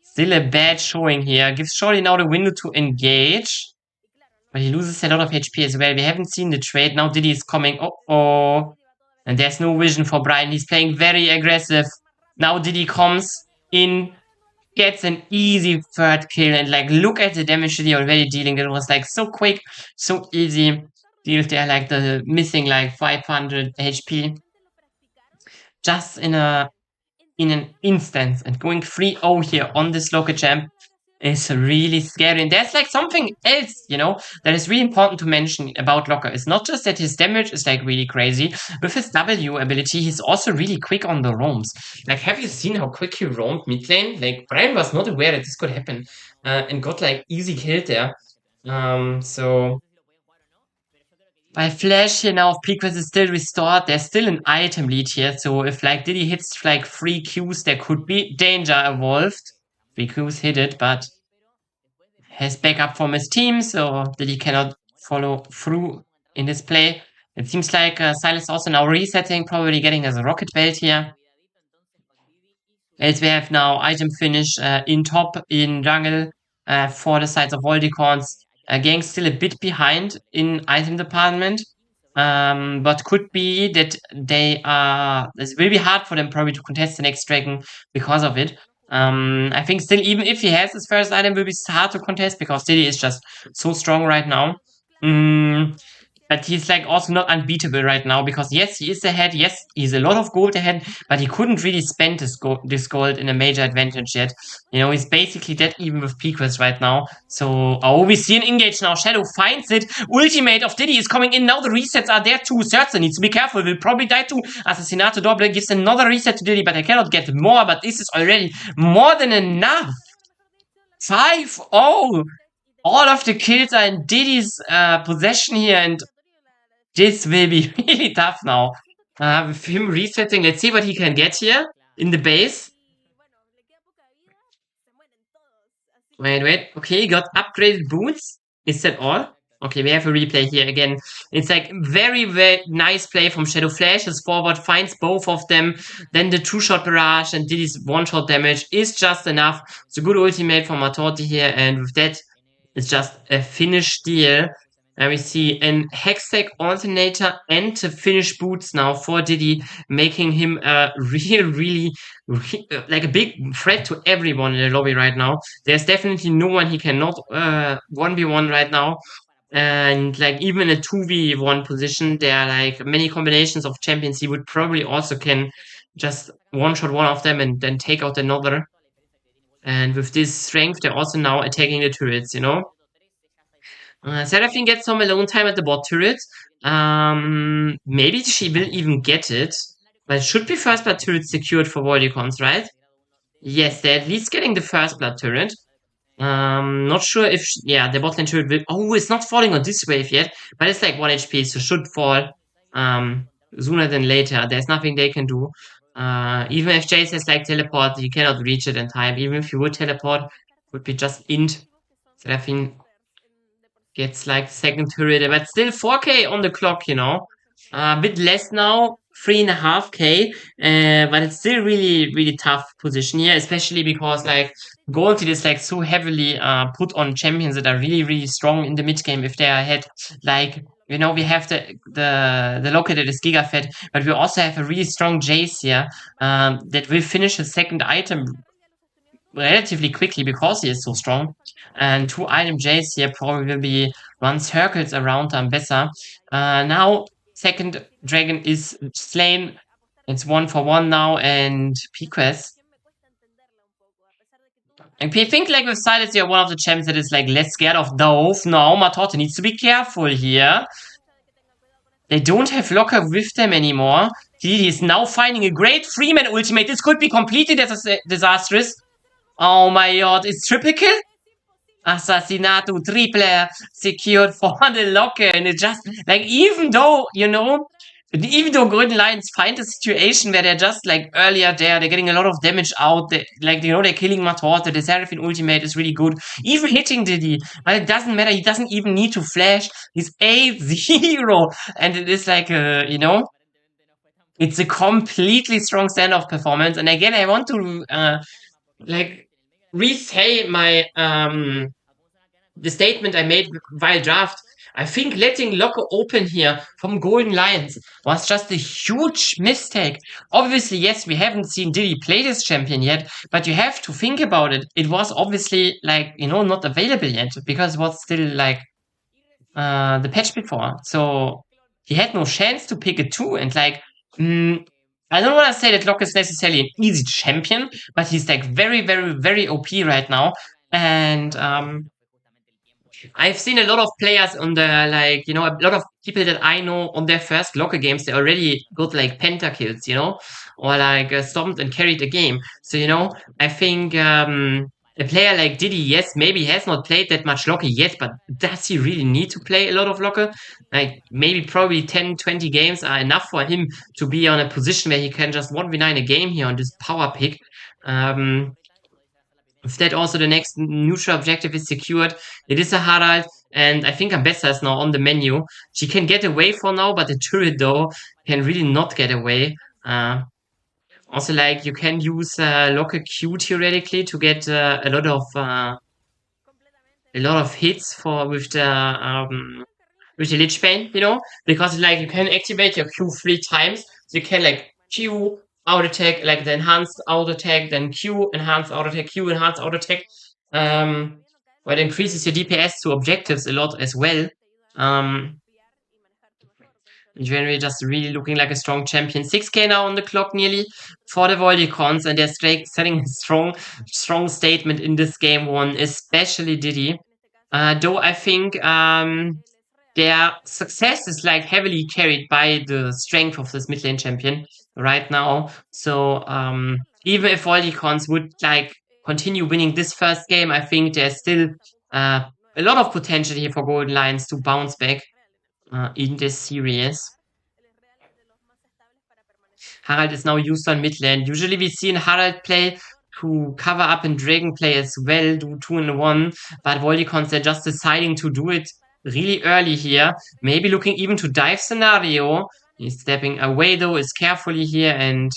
still a bad showing here. Gives Shorty now the window to engage. But he loses a lot of HP as well. We haven't seen the trade. Now Diddy is coming. Oh. And there's no vision for Brian. He's playing very aggressive. Now Diddy comes in, gets an easy 3rd kill. And like, look at the damage that he already dealing. It was like so quick, so easy. Deals there like the missing like 500 HP. Just in an instant. And going 3-0 here on this local champ is really scary. And there's like something else, you know, that is really important to mention about Locker. It's not just that his damage is like really crazy. With his W ability, he's also really quick on the roams. Like, have you seen how quick he roamed mid lane? Like, Brian was not aware that this could happen and got like easy killed there. So by flash here now, if Pequest is still restored, there's still an item lead here. So if like Diddy hits like 3 Qs, there could be danger evolved. 3 Qs hit it, but has backup from his team, so Diddy cannot follow through in this play. It seems like Silas also now resetting, probably getting as a rocket belt here. As we have now item finish in top in jungle for the sides of Voldicons. Gang still a bit behind in item department. But could be that this will be hard for them probably to contest the next dragon because of it. I think still, even if he has his first item, will be hard to contest because Diddy is just so strong right now. But he's like also not unbeatable right now because yes, he is ahead. Yes, he's a lot of gold ahead, but he couldn't really spend this gold in a major advantage yet. You know, he's basically dead even with Pequest right now. So, oh, we see an engage now. Shadow finds it. Ultimate of Diddy is coming in. Now the resets are there too. Surtzer needs to be careful. Will probably die too. Assassinato Double gives another reset to Diddy, but I cannot get more. But this is already more than enough. 5-0. All of the kills are in Diddy's possession here, and this will be really tough now. With him resetting, let's see what he can get here in the base. Wait. Okay, he got upgraded boots. Is that all? Okay, we have a replay here again. It's like very, very nice play from Shadow Flash. His forward finds both of them. Then the 2-shot barrage and Diddy's 1-shot damage is just enough. It's a good ultimate from Matorti here. And with that, it's just a finished deal. And we see an Hextech alternator and the Finnish boots now for Diddy, making him really, like a big threat to everyone in the lobby right now. There's definitely no one he cannot 1v1 right now. And like even a 2v1 position, there are like many combinations of champions he would probably also can just one-shot one of them and then take out another. And with this strength, they're also now attacking the turrets, you know? Seraphine gets some alone time at the bot turret. Maybe she will even get it. But it should be first blood turret secured for Volticons, right? Yes, they're at least getting the first blood turret. Not sure if, yeah, the bot lane turret will, oh, it's not falling on this wave yet, but it's like 1 HP, so should fall, sooner than later. There's nothing they can do. Even if Jace has like teleport, you cannot reach it in time. Even if you would teleport, would be just int. Seraphine gets like second turret, but still 4k on the clock, you know. A bit less now, 3.5k, but it's still really tough position here, especially because like Gold is like so heavily put on champions that are really strong in the mid game if they are ahead. Like, you know, we have the Loki that is Giga Fed, but we also have a really strong Jace here that will finish a second item relatively quickly because he is so strong. And 2 item Jace here probably will be run circles around Ambessa. Now second dragon is slain. It's 1-for-1 now, and Piquest. And I think like with Silas, you're one of the champs that is like less scared of Dove. No, Matote needs to be careful here. They don't have Locker with them anymore. He is now finding a great Freeman ultimate. This could be completely disastrous. Oh my god, it's triple kill? Assassinato triple secured for the locker, and it just like even though Golden Lions find a situation where they're just like earlier there, they're getting a lot of damage out. They're killing Matorte. The Seraphine ultimate is really good, even hitting Diddy, but it doesn't matter. He doesn't even need to flash. He's A0, and it is like it's a completely strong standoff performance. And again, I want to like re-say my the statement I made while draft. I think letting Locker open here from Golden Lions was just a huge mistake. Obviously, yes, we haven't seen Diddy play this champion yet, but you have to think about it. It was obviously like, not available yet because it was still like the patch before. So he had no chance to pick a 2 and like I don't want to say that Locke is necessarily an easy champion, but he's like very OP right now. And I've seen a lot of players on the a lot of people that I know on their first Locker games, they already got like pentakills, or like stomped and carried a game. So, I think a player like Diddy, yes, maybe has not played that much Locker yet, but does he really need to play a lot of Locker? Like maybe probably 10, 20 games are enough for him to be on a position where he can just 1v9 a game here on this power pick. If that also the next neutral objective is secured, it is a Harald, and I think Ambessa is now on the menu. She can get away for now, but the turret though can really not get away. Also, like you can use Locker Q theoretically to get a lot of hits with the Lich Bane, because like you can activate your Q 3 times. So you can like Q auto attack, like the enhanced auto attack, then Q enhanced auto attack, Q enhanced auto attack. It increases your DPS to objectives a lot as well. Generally just really looking like a strong champion. 6k now on the clock nearly for the Volticons, and they're setting a strong statement in this game one, especially Diddy. Though I think their success is like heavily carried by the strength of this mid lane champion right now. So even if Volticons would like continue winning this first game, I think there's still a lot of potential here for Golden Lions to bounce back in this series. Harald is now used on mid lane. Usually we see Harald play to cover up in Dragon play as well, do 2-in-1, but Volticons are just deciding to do it really early here. Maybe looking even to dive scenario. He's stepping away though, is carefully here, and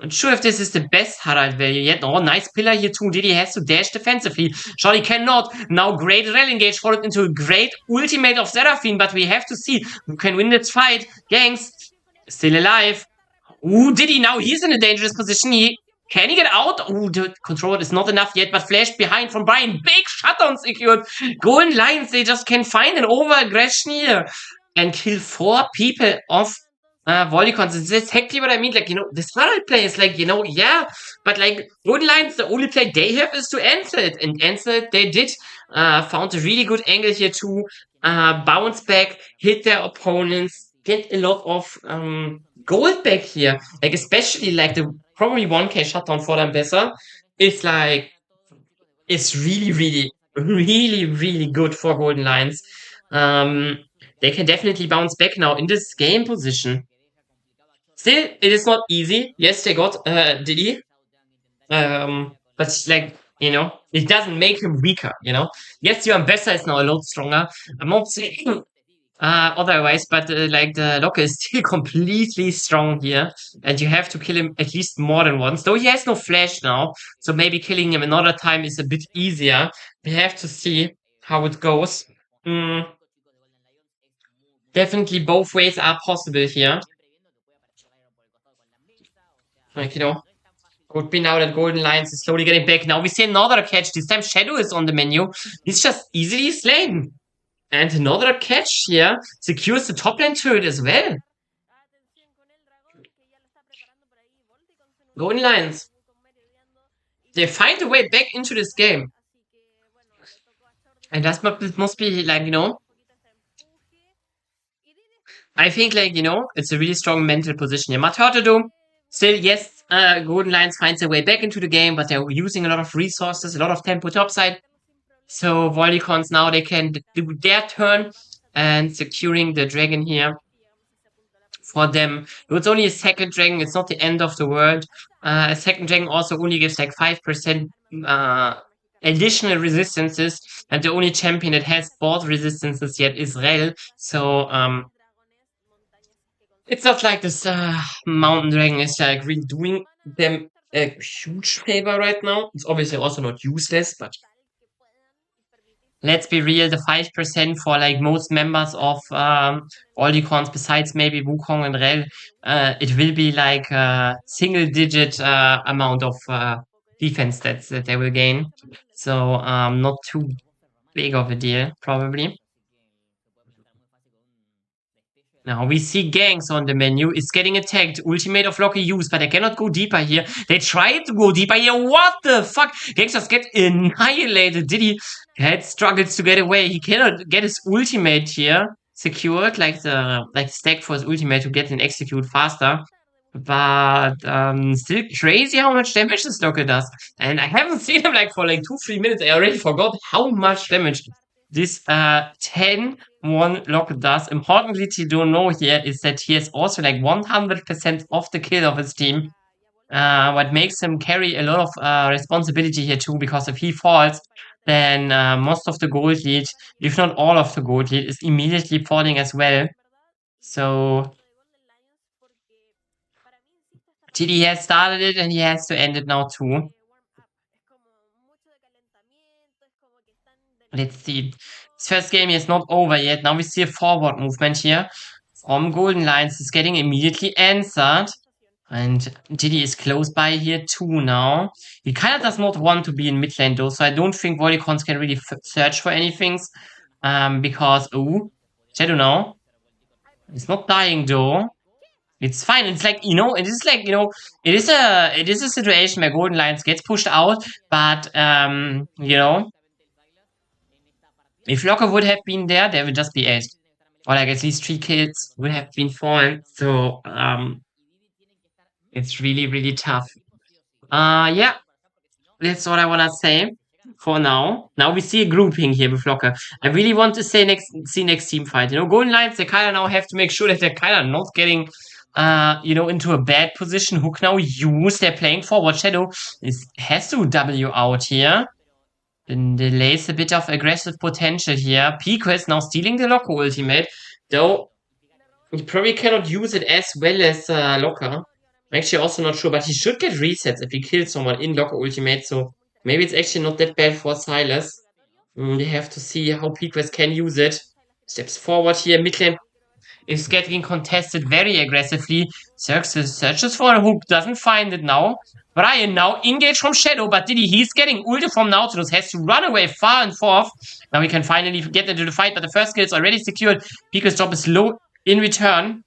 Not sure if this is the best Harald value yet. Oh, nice pillar here too. Diddy has to dash defensively. Shorty cannot. Now great rel engage followed into a great ultimate of Seraphine, but we have to see who can win this fight. Gangs still alive. Ooh, Diddy now he's in a dangerous position. Can he get out? Ooh, the control is not enough yet, but flash behind from Brian. Big shutdown secured. Golden Lions, they just can find an over aggression here and kill 4 people off Volticons. It's exactly what I mean. Like, this Harald play is like, yeah, but like, Golden Lions, the only play they have is to answer it. And answer it, they did. Found a really good angle here to bounce back, hit their opponents, get a lot of gold back here. Like, especially like the probably 1k shutdown for them better. It's like, it's really, really, really, really good for Golden Lions. They can definitely bounce back now in this game position. Still, it is not easy. Yes, they got Diddy. But like, it doesn't make him weaker, Yes, your Ambassador is now a lot stronger. I'm not saying otherwise, but like the Locker is still completely strong here, and you have to kill him at least more than once. Though he has no flash now, so maybe killing him another time is a bit easier. We have to see how it goes. Definitely both ways are possible here. Like, would be now that Golden Lions is slowly getting back. Now we see another catch. This time Shadow is on the menu. He's just easily slain. And another catch here secures the top lane turret as well. Golden Lions. They find a way back into this game. And that must be like, I think like, it's a really strong mental position here. Maturtado, still, yes, Golden Lions finds their way back into the game, but they're using a lot of resources, a lot of tempo topside. So Volticons now, they can do their turn and securing the dragon here for them. It's only a second dragon. It's not the end of the world. A second dragon also only gives like 5% additional resistances. And the only champion that has both resistances yet is Rel. So it's not like this mountain dragon is like really doing them a huge favor right now. It's obviously also not useless, but let's be real, the 5% for like most members of Volticons besides maybe Wukong and Rel, it will be like a single digit amount of defense stats that they will gain. So not too big of a deal, probably. Now we see Gangs on the menu. It's getting attacked. Ultimate of Loki used, but they cannot go deeper here. They tried to go deeper here. What the fuck? Gangs just get annihilated. Diddy had struggles to get away. He cannot get his ultimate here secured, like the stack for his ultimate to get an execute faster. But still crazy how much damage this Loki does. And I haven't seen him like for like 2-3 minutes. I already forgot how much damage this 10-1 Lock does. Importantly to do know here is that he has also like 100% of the kill of his team. What makes him carry a lot of responsibility here too, because if he falls, then most of the gold lead, if not all of the gold lead, is immediately falling as well. So TD has started it and he has to end it now too. Let's see. This first game is not over yet. Now we see a forward movement here from Golden Lions. It's getting immediately answered. And Diddy is close by here too now. He kind of does not want to be in mid lane though, so I don't think Volticons can really search for anything. Because, Shadow now. It's not dying though. It's fine. It's like, it is like, it is a situation where Golden Lions gets pushed out, but, if Locker would have been there, they would just be aced. Or like at least 3 kills would have been fallen. So, it's really, really tough. Yeah. That's what I wanna say for now. Now we see a grouping here with Locker. I really want to see next team fight. Golden Lions, they kinda now have to make sure that they're kinda not getting into a bad position. Hook now use. They're playing forward. Shadow has to W out here. Then delays a bit of aggressive potential here. Pico is now stealing the Locker ultimate, though he probably cannot use it as well as Locker. I'm actually also not sure, but he should get resets if he kills someone in Locker Ultimate, so maybe it's actually not that bad for Silas. They have to see how Pequest can use it. Steps forward here, mid lane is getting contested very aggressively. Searches for a hook, doesn't find it now. Brian now engage from Shadow, but Diddy, he's getting ulted from Nautilus, has to run away far and forth. Now we can finally get into the fight, but the first kill is already secured. Pika's job is low in return.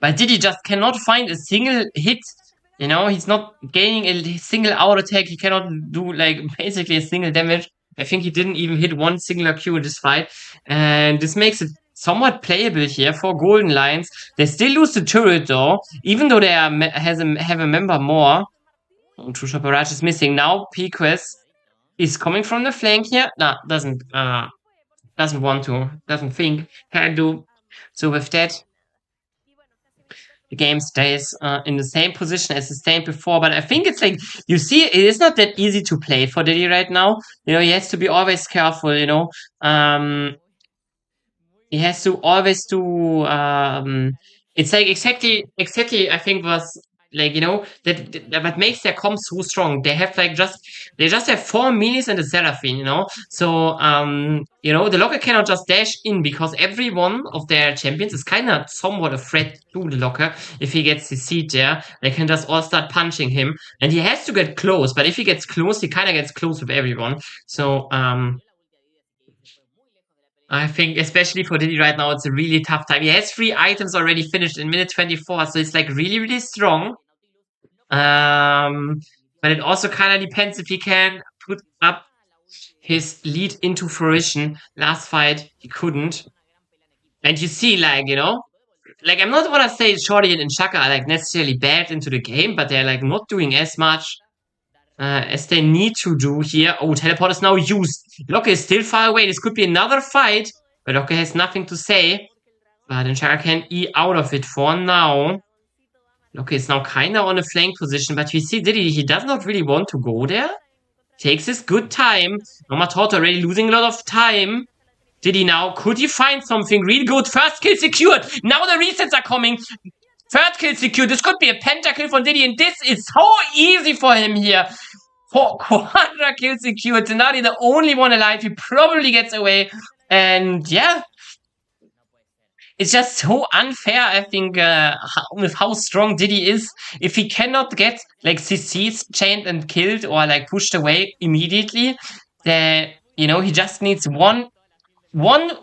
But Diddy just cannot find a single hit. You know, he's not gaining a single out attack. He cannot do, like, basically a single damage. I think he didn't even hit one singular Q in this fight. And this makes it somewhat playable here for Golden Lions. They still lose the turret, though, even though they have a member more. True Shot Barrage is missing. Now Pequest is coming from the flank here. Nah, doesn't want to. Doesn't think. Can do. So with that, the game stays in the same position as it stayed before. But I think it's like, you see, it is not that easy to play for Diddy right now. You know, he has to be always careful, you know. He has to always do, it's like exactly, I think was, like, you know, that what makes their comp so strong. They have like they just have 4 minis and a Seraphine, you know. So, you know, the Locker cannot just dash in because every one of their champions is kind of somewhat a threat to the Locker. If he gets the seat there, they can just all start punching him. And he has to get close, but if he gets close, he kind of gets close with everyone. So, I think especially for Diddy right now, it's a really tough time. He has 3 items already finished in minute 24, so it's like really, really strong. But it also kind of depends if he can put up his lead into fruition. Last fight, he couldn't. And you see, like, you know, like, I'm not gonna say Shorty and Shaka are like necessarily bad into the game, but they're like not doing as much as they need to do here. Oh, teleport is now used. Locke is still far away. This could be another fight, but Locke has nothing to say. But then Shaka can E out of it for now. Locke is now kind of on a flank position, but we see Diddy, he does not really want to go there. Takes his good time. Nomatot already losing a lot of time. Diddy now, could he find something really good? First kill secured. Now the resets are coming. Third kill secured. This could be a pentakill from Diddy, and this is so easy for him here. For quadra kill secured. Tenari, the only one alive. He probably gets away. And yeah, it's just so unfair, I think, with how strong Diddy is. If he cannot get, like, CC's chained and killed or, like, pushed away immediately, then, you know, he just needs one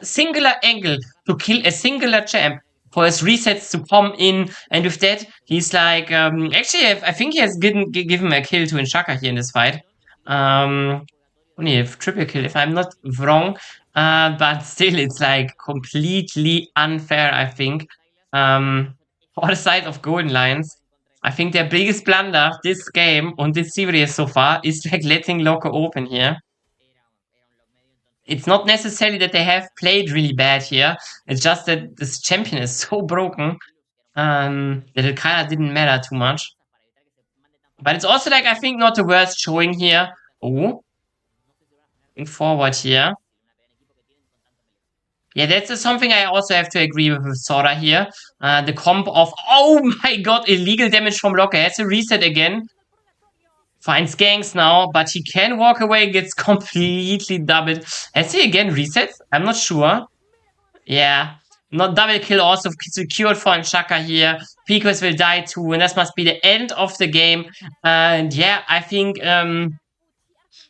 singular angle to kill a singular champ for his resets to come in. And with that, he's like, actually, I think he has given a kill to Inshaka here in this fight. Only a triple kill, if I'm not wrong. But still, it's like completely unfair, I think. For the side of Golden Lions, I think their biggest blunder this game on this series so far is like letting Loco open here. It's not necessarily that they have played really bad here. It's just that this champion is so broken that it kind of didn't matter too much. But it's also like, I think, not the worst showing here. Oh, forward here. Yeah, that's something I also have to agree with Sora here. The comp of, oh my god, illegal damage from Locker. Has to reset again. Finds ganks now, but he can walk away, gets completely doubled. Has he again resets? I'm not sure. Yeah. Not double kill also secured for Shaka here. Picos will die too, and this must be the end of the game. And yeah, I think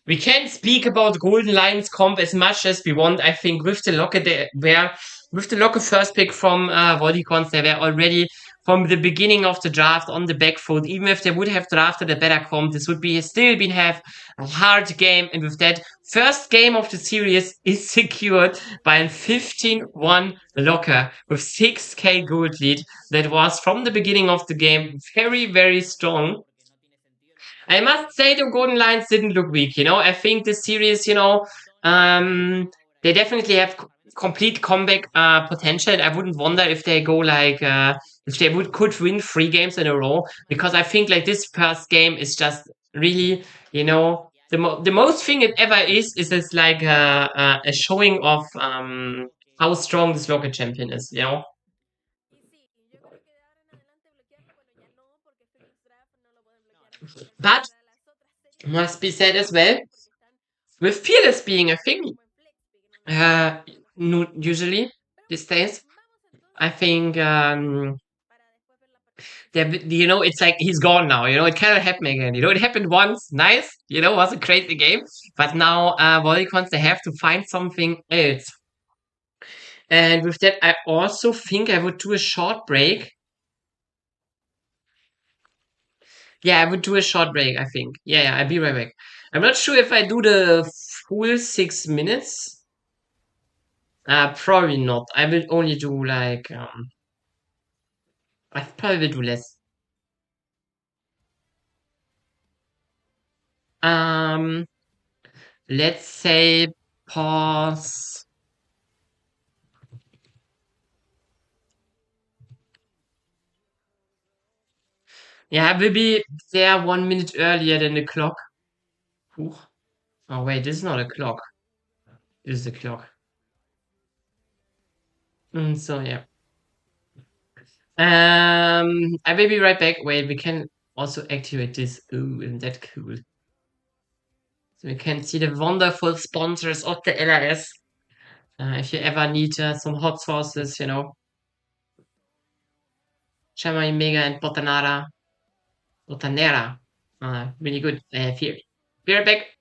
we can speak about Golden Lions comp as much as we want. I think with the Locker first pick from Volticons, they were already from the beginning of the draft on the back foot. Even if they would have drafted a better comp, this would be still been have a hard game. And with that, first game of the series is secured by a 15-1 Locker with 6k gold lead. That was from the beginning of the game very, very strong. I must say the Golden Lions didn't look weak, you know. I think this series, you know, they definitely have complete comeback potential. I wouldn't wonder if they go like if they could win 3 games in a row, because I think like this first game is just really, you know, the most thing it ever is it's like a showing of how strong this local champion is, you know. But must be said as well, with fearless being a thing, uh, usually these days, I think it's like he's gone now. It cannot happen again. It happened once, nice. Was a crazy game, but now Volticons they have to find something else. And with that, I also think I would do a short break. Yeah, I would do a short break. I think. Yeah, I'll be right back. I'm not sure if I do the full 6 minutes. Probably not. I will only do like I probably will do less. Um, let's say pause. Yeah, I will be there 1 minute earlier than the clock. Ooh. Oh wait, this is not a clock. This is a clock. So yeah. I will be right back. Wait, we can also activate this. Ooh, isn't that cool? So we can see the wonderful sponsors of the LRS. If you ever need some hot sauces, Chamay Mega and Botanera. Really good. Here. Be right back.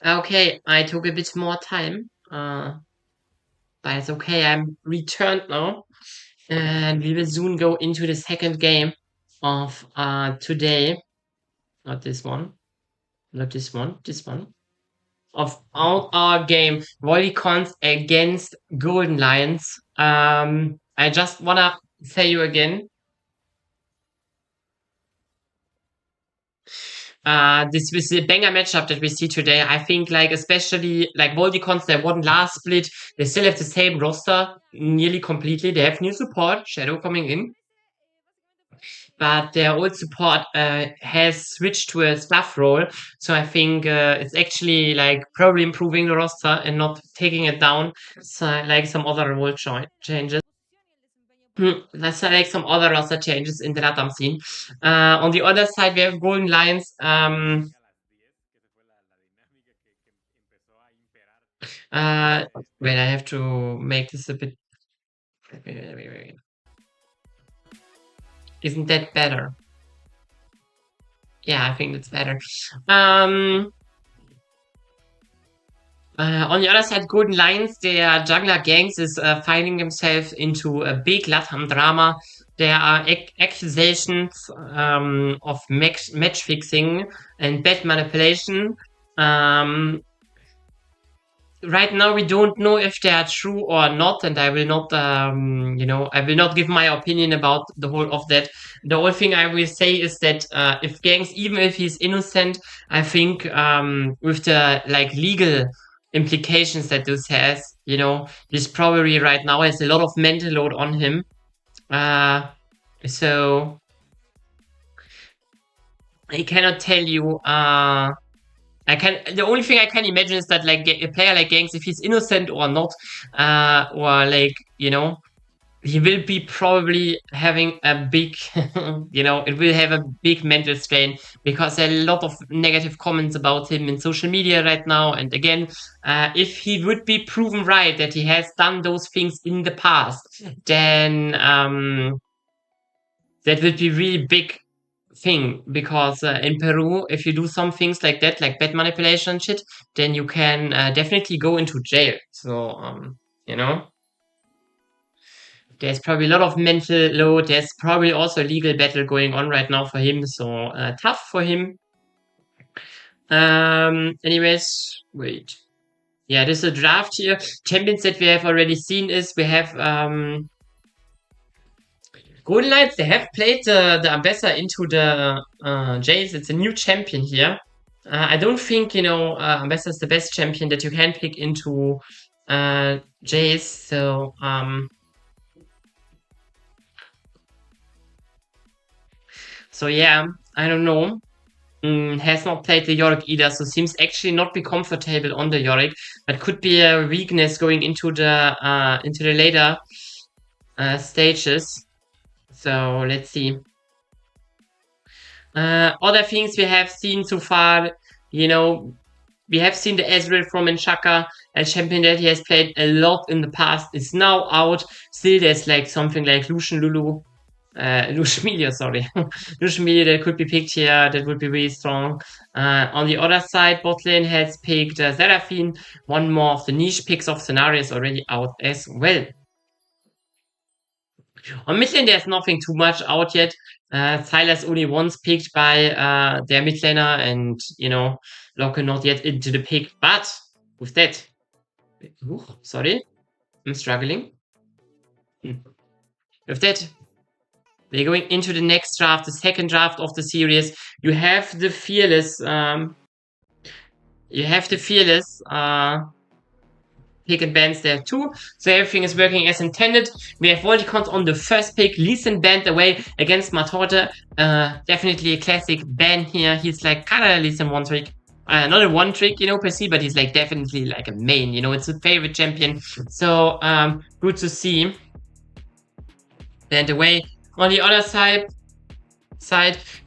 Okay, I took a bit more time. But it's okay. I'm returned now, and we will soon go into the second game of today. Not this one. Not this one. This one. Of our game, Volticons against Golden Lions. I just wanna say you again. This was a banger matchup that we see today. I think, like, especially like Volticons, they won last split. They still have the same roster nearly completely. They have new support, Shadow coming in, but their old support has switched to a staff role. So I think it's actually like probably improving the roster and not taking it down. So, like some other role changes. That's like some other roster changes in the LATAM scene. On the other side, we have Golden Lions. Uh, Wait, I have to make this a bit. Wait. Isn't that better? Yeah, I think that's better. On the other side, Golden Lions, their juggler gangs is finding themselves into a big LATAM drama. There are accusations of match fixing and bad manipulation. Um, right now we don't know if they are true or not, and I will not I will not give my opinion about the whole of that. The only thing I will say is that if gangs, even if he's innocent, I think with the like legal implications that this has, this probably right now has a lot of mental load on him. So I cannot tell you the only thing I can imagine is that like a player like Gangs, if he's innocent or not, or like, he will be probably having a big, it will have a big mental strain because there are a lot of negative comments about him in social media right now. And again, if he would be proven right that he has done those things in the past, then that would be really big thing because in Peru, if you do some things like that, like bet manipulation and shit, then you can definitely go into jail. So, you know, there's probably a lot of mental load. There's probably also a legal battle going on right now for him. So, tough for him. Anyways, wait. Yeah, this is a draft here. Champions that we have already seen is we have Golden Knights, they have played the Ambassador into the Jays. It's a new champion here. I don't think, Ambassador is the best champion that you can pick into Jays. So yeah, I don't know. Has not played the Yorick either, so seems actually not be comfortable on the Yorick. That could be a weakness going into the later stages. So let's see. Other things we have seen so far, we have seen the Ezreal from Nshaka, a champion that he has played a lot in the past, is now out. Still, there's like something like Lucian Melia, sorry. Lucian Melia that could be picked here, that would be really strong. On the other side, botlane has picked Seraphine. One more of the niche picks of scenarios already out as well. On mid lane, there's nothing too much out yet. Sylas only once picked by their mid laner, and Locke not yet into the pick. But with that, sorry, I'm struggling. With that, we're going into the next draft, the second draft of the series. You have the fearless. Pick and bans there too. So everything is working as intended. We have Volticons on the first pick. Lee Sin banned away against Matorte. Definitely a classic ban here. He's like kind of Lee Sin one trick. Not a one trick, per se, but he's like definitely like a main, it's a favorite champion. So good to see. Banned away. On the other side,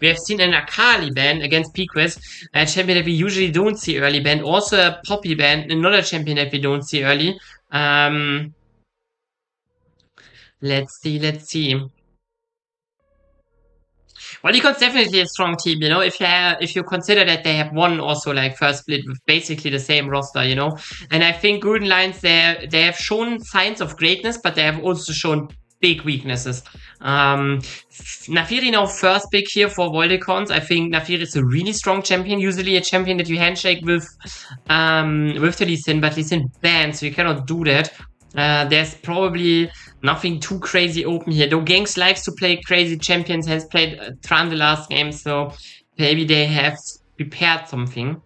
we have seen an Akali ban against Pequest, a champion that we usually don't see early ban. Also a Poppy ban, another champion that we don't see early. Let's see. Volticon's definitely a strong team, you know. If you consider that they have won also like first split with basically the same roster, you know. And I think Golden Lions they have shown signs of greatness, but they have also shown big weaknesses. Nafiri now first pick here for Volticons. I think Nafiri is a really strong champion, usually a champion that you handshake with the Lee Sin, but Lee Sin banned, so you cannot do that. There's probably nothing too crazy open here. Though Gangs likes to play crazy champions, has played Tran the last game, so maybe they have prepared something.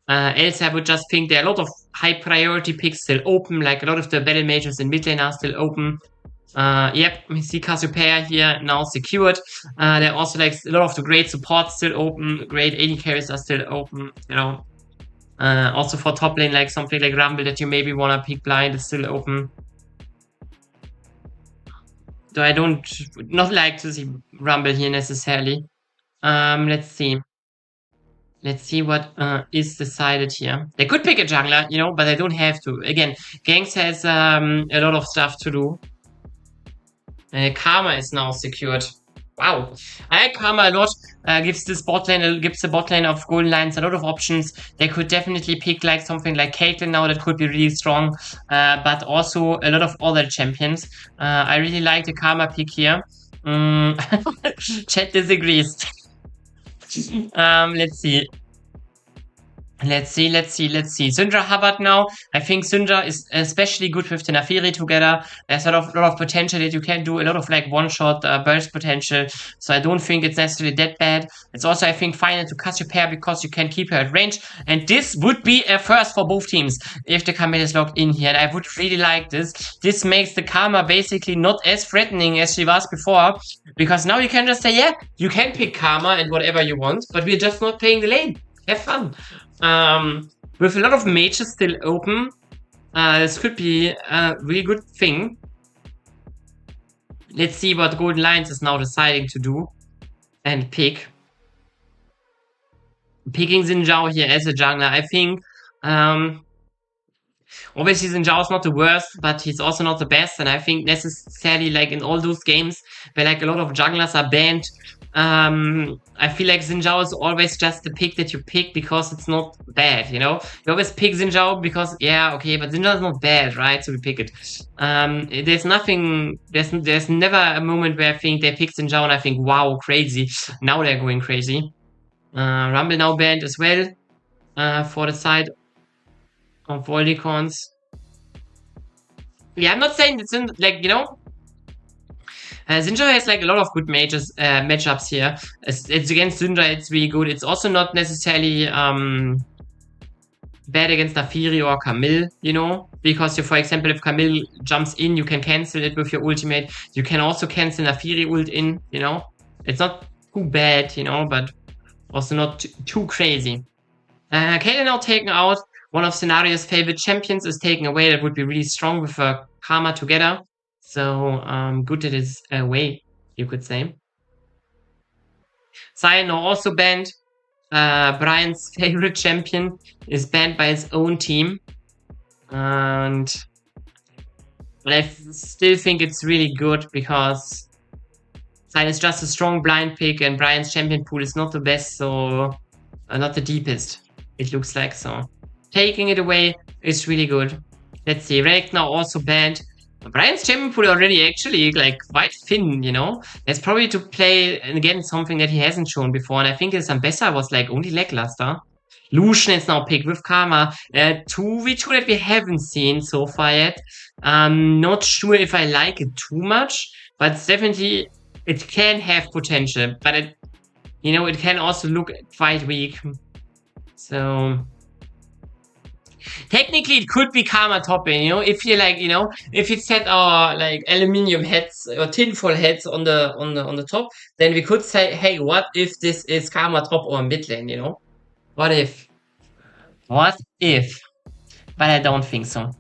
Else I would just think there are a lot of high priority picks still open, like a lot of the battle mages in mid lane are still open. Yep, we see Cassiopeia here now secured. There are also like a lot of the great supports still open, great AD carries are still open, you know. Also for top lane, like something like Rumble that you maybe wanna pick blind is still open. Though I not like to see Rumble here necessarily. Let's see. Let's see what is decided here. They could pick a jungler, you know, but they don't have to. Again, Gangs has a lot of stuff to do. Karma is now secured. Wow, I like Karma a lot. Gives the bot lane of Golden Lions a lot of options. They could definitely pick like something like Caitlyn now that could be really strong, but also a lot of other champions. I really like the Karma pick here. Chat disagrees. Let's see. Let's see. Syndra Hubbard now. I think Syndra is especially good with the Nafiri together. There's a lot of potential that you can do, a lot of like one-shot burst potential. So I don't think it's necessarily that bad. It's also, I think, fine to Cassiopeia because you can keep her at range. And this would be a first for both teams if the Karma is locked in here. And I would really like this. This makes the Karma basically not as threatening as she was before. Because now you can just say, yeah, you can pick Karma and whatever you want, but we're just not playing the lane. Have fun. With a lot of mages still open, this could be a really good thing. Let's see what Golden Lions is now deciding to do and pick. Picking Xin Zhao here as a jungler, I think. Obviously, Xin Zhao is not the worst, but he's also not the best. And I think necessarily, like in all those games where like a lot of junglers are banned, I feel like Xin Zhao is always just the pick that you pick because it's not bad, you know? You always pick Xin Zhao because, yeah, okay, but Xin Zhao is not bad, right? So we pick it. There's never a moment where I think they pick Xin Zhao and I think, wow, crazy. Now they're going crazy. Rumble now banned as well, for the side of Volticons. Yeah, I'm not saying it's in, like, you know, Syndra has like a lot of good matchups here. It's against Syndra, it's really good. It's also not necessarily bad against Nafiri or Camille, you know, because for example, if Camille jumps in, you can cancel it with your ultimate. You can also cancel Nafiri ult in, you know. It's not too bad, you know, but also not too crazy. Caitlyn now taken out. One of Scenario's favorite champions is taken away. That would be really strong with Karma together. So, good that it's away, you could say. Cyano also banned. Brian's favorite champion is banned by his own team. And I still think it's really good because Cyano is just a strong blind pick and Brian's champion pool is not the best, so not the deepest, it looks like. So taking it away is really good. Let's see, Relic now also banned. Brian's champion pool already actually like quite thin, you know. That's probably to play again something that he hasn't shown before, and I think his Ambessa was like only lackluster. Lucian is now picked with Karma. Two that we haven't seen so far yet. Not sure if I like it too much, but it's definitely it can have potential, but it, you know, it can also look quite weak. So technically, it could be Karma topping, you know, if you like, you know, if it set our like aluminium heads or tinfoil heads on the top, then we could say, hey, what if this is Karma top or mid lane, you know? What if? What if? But I don't think so.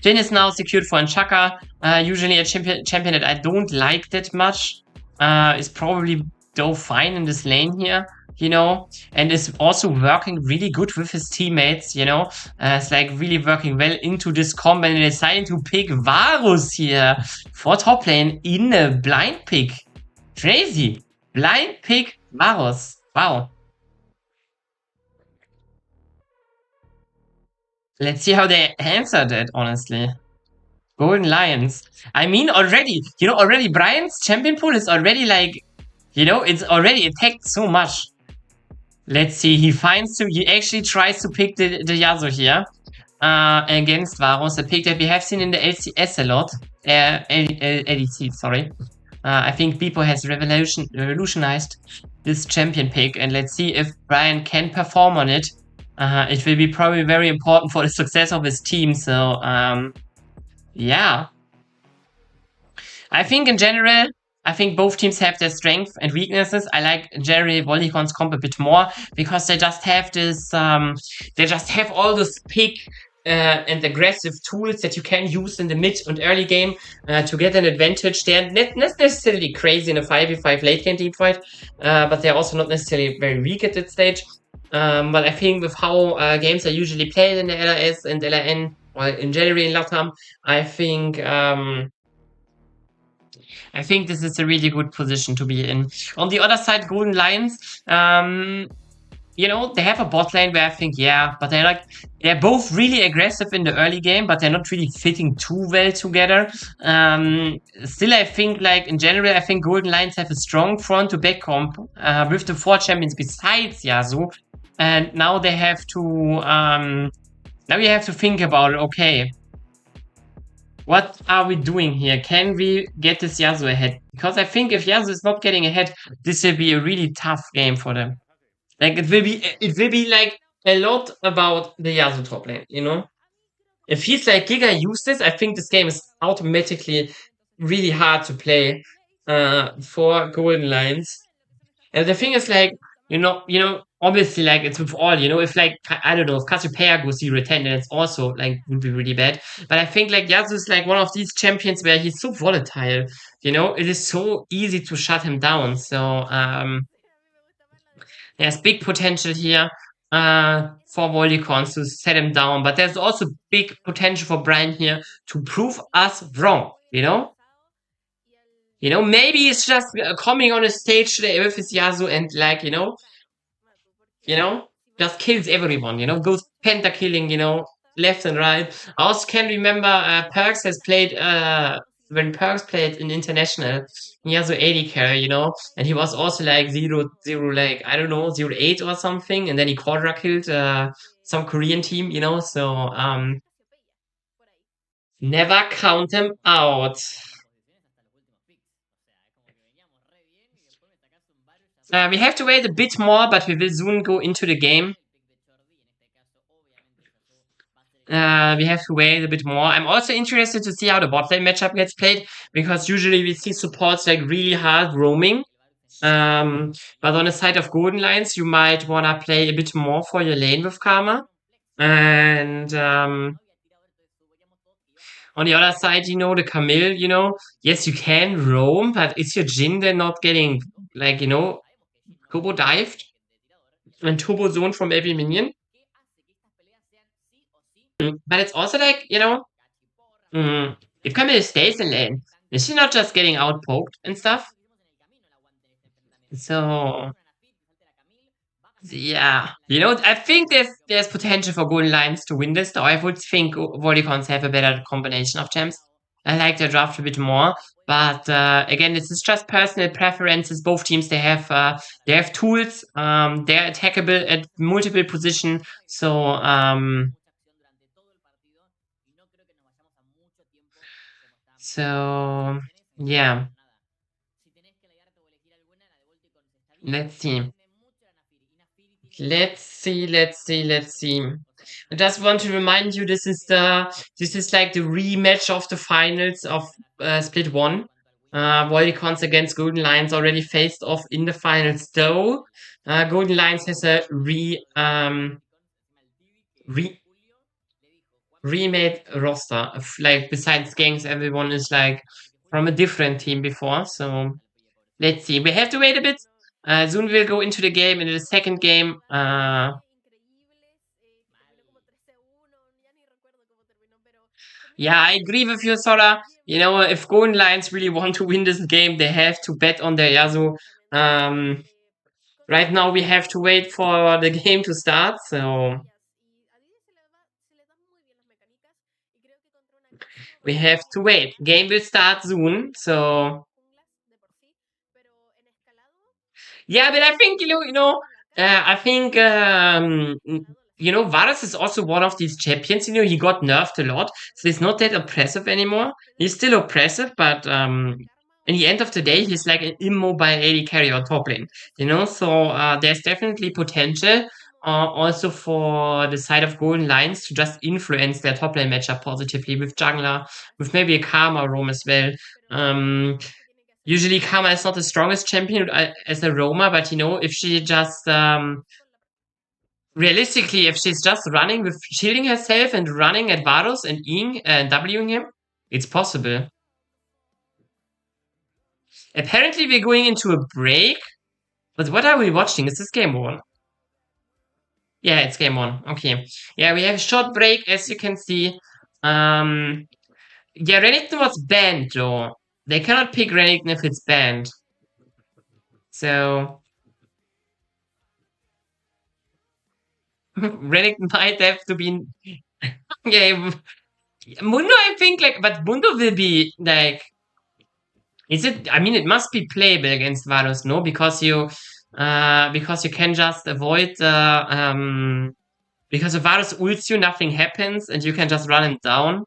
Jin is now secured for Anchaka. Usually a champion that I don't like that much. Is probably though fine in this lane here. and is also working really good with his teammates. It's like really working well into this combo and deciding to pick Varus here for top lane in a blind pick. Crazy. Blind pick Varus. Wow. Let's see how they answer that, honestly. Golden Lions. I mean, already Brian's champion pool is already like, it's already attacked so much. Let's see, he actually tries to pick the Yasuo here against Varus, a pick that we have seen in the LCS a lot. LEC, sorry. I think Beepo has revolutionized this champion pick, and let's see if Brian can perform on it. It will be probably very important for the success of his team, so yeah. I think in general, both teams have their strengths and weaknesses. I like generally Volticon's comp a bit more because they just have this, they just have all those pick and aggressive tools that you can use in the mid and early game to get an advantage. They're not necessarily crazy in a 5v5 late game team fight, but they're also not necessarily very weak at that stage. But I think with how games are usually played in the LRS and LRN, or in general in LATAM, I think this is a really good position to be in. On the other side, Golden Lions, they have a bot lane where I think, yeah, but they're both really aggressive in the early game, but they're not really fitting too well together. Still, I think, in general, I think Golden Lions have a strong front to back comp with the 4 champions besides Yasuo. And now they have to, now you have to think about it, okay. What are we doing here? Can we get this Yasuo ahead? Because I think if Yasuo is not getting ahead, this will be a really tough game for them. It will be like a lot about the Yasuo top lane, If he's like Giga useless, I think this game is automatically really hard to play for Golden Lions. And the thing is obviously it's with all, if I don't know, if Cassiopeia goes 0-10, then it's also would be really bad. But I think Yasuo is one of these champions where he's so volatile, it is so easy to shut him down. So there's big potential here for Volticons to set him down, but there's also big potential for Brian here to prove us wrong, maybe it's just coming on a stage today with his Yasuo and just kills everyone, goes penta killing, left and right. I also can remember Perks has played when Perks played in international, Yasuo AD carry, and he was also 0-0, I don't know, 0-8 or something, and then he quadra killed some Korean team, so never count him out. We have to wait a bit more, but we will soon go into the game. We have to wait a bit more. I'm also interested to see how the bot lane matchup gets played, because usually we see supports really hard roaming. But on the side of Golden Lions, you might want to play a bit more for your lane with Karma. And on the other side, the Camille, yes, you can roam, but is your Jhin then not getting, turbo dived and turbo zoned from every minion? But it's also if Camille stays in lane, is she not just getting out poked and stuff? So yeah, I think there's potential for Golden Lions to win this, though I would think Volticons have a better combination of champs. I like their draft a bit more, but again, this is just personal preferences. Both teams they have tools, they're attackable at multiple positions, so yeah. Let's see. I just want to remind you, this is the rematch of the finals of Split 1. Volticons against Golden Lions already faced off in the finals, though. Golden Lions has a remade roster. Besides gangs, everyone is from a different team before. So let's see. We have to wait a bit. Soon we'll go into the game, into the second game. Yeah, I agree with you, Sora. You know, if Golden Lions really want to win this game, they have to bet on their Yasuo. Um, right now we have to wait for the game to start, so we have to wait. Game will start soon, so yeah, but I think I think Varus is also one of these champions. You know, he got nerfed a lot, so he's not that oppressive anymore. He's still oppressive, but in the end of the day, he's like an immobile AD carry or top lane. You know, so there's definitely potential. Also for the side of Golden Lions to just influence their top lane matchup positively with jungler, with maybe a Karma roam as well. Um, Usually Karma is not the strongest champion as a roamer, but if she just realistically, if she's just running with shielding herself and running at Varus and Eing and Wing him, it's possible. Apparently we're going into a break, but what are we watching? Is this game one? Yeah, it's game one. Okay. Yeah, we have a short break, as you can see. Yeah, Renekton was banned though. They cannot pick Renekton if it's banned. So Renekton might have to be yeah, Mundo, I think, but Mundo will be is it? I mean, it must be playable against Varus, no? Because you can just avoid because if Varus ults you, nothing happens, and you can just run him down.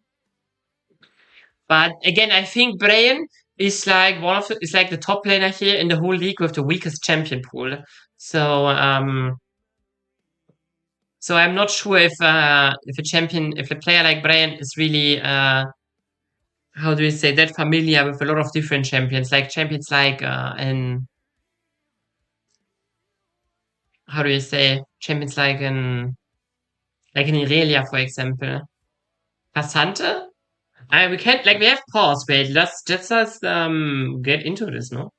But again, I think Brain is like is like the top laner here in the whole league with the weakest champion pool. So so I'm not sure if a player like Brain is really how do you say that familiar with a lot of different champions, like champions in how do you say champions like in Irelia, for example. Passante? We can't we have pause. Wait, let's get into this, no?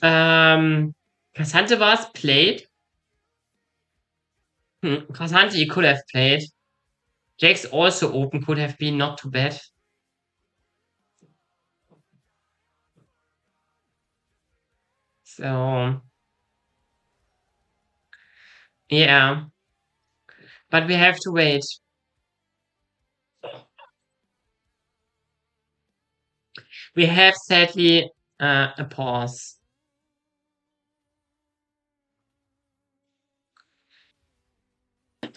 Passante was played. Passante he could have played. Jax also open could have been not too bad. So yeah. But we have to wait. We have sadly a pause.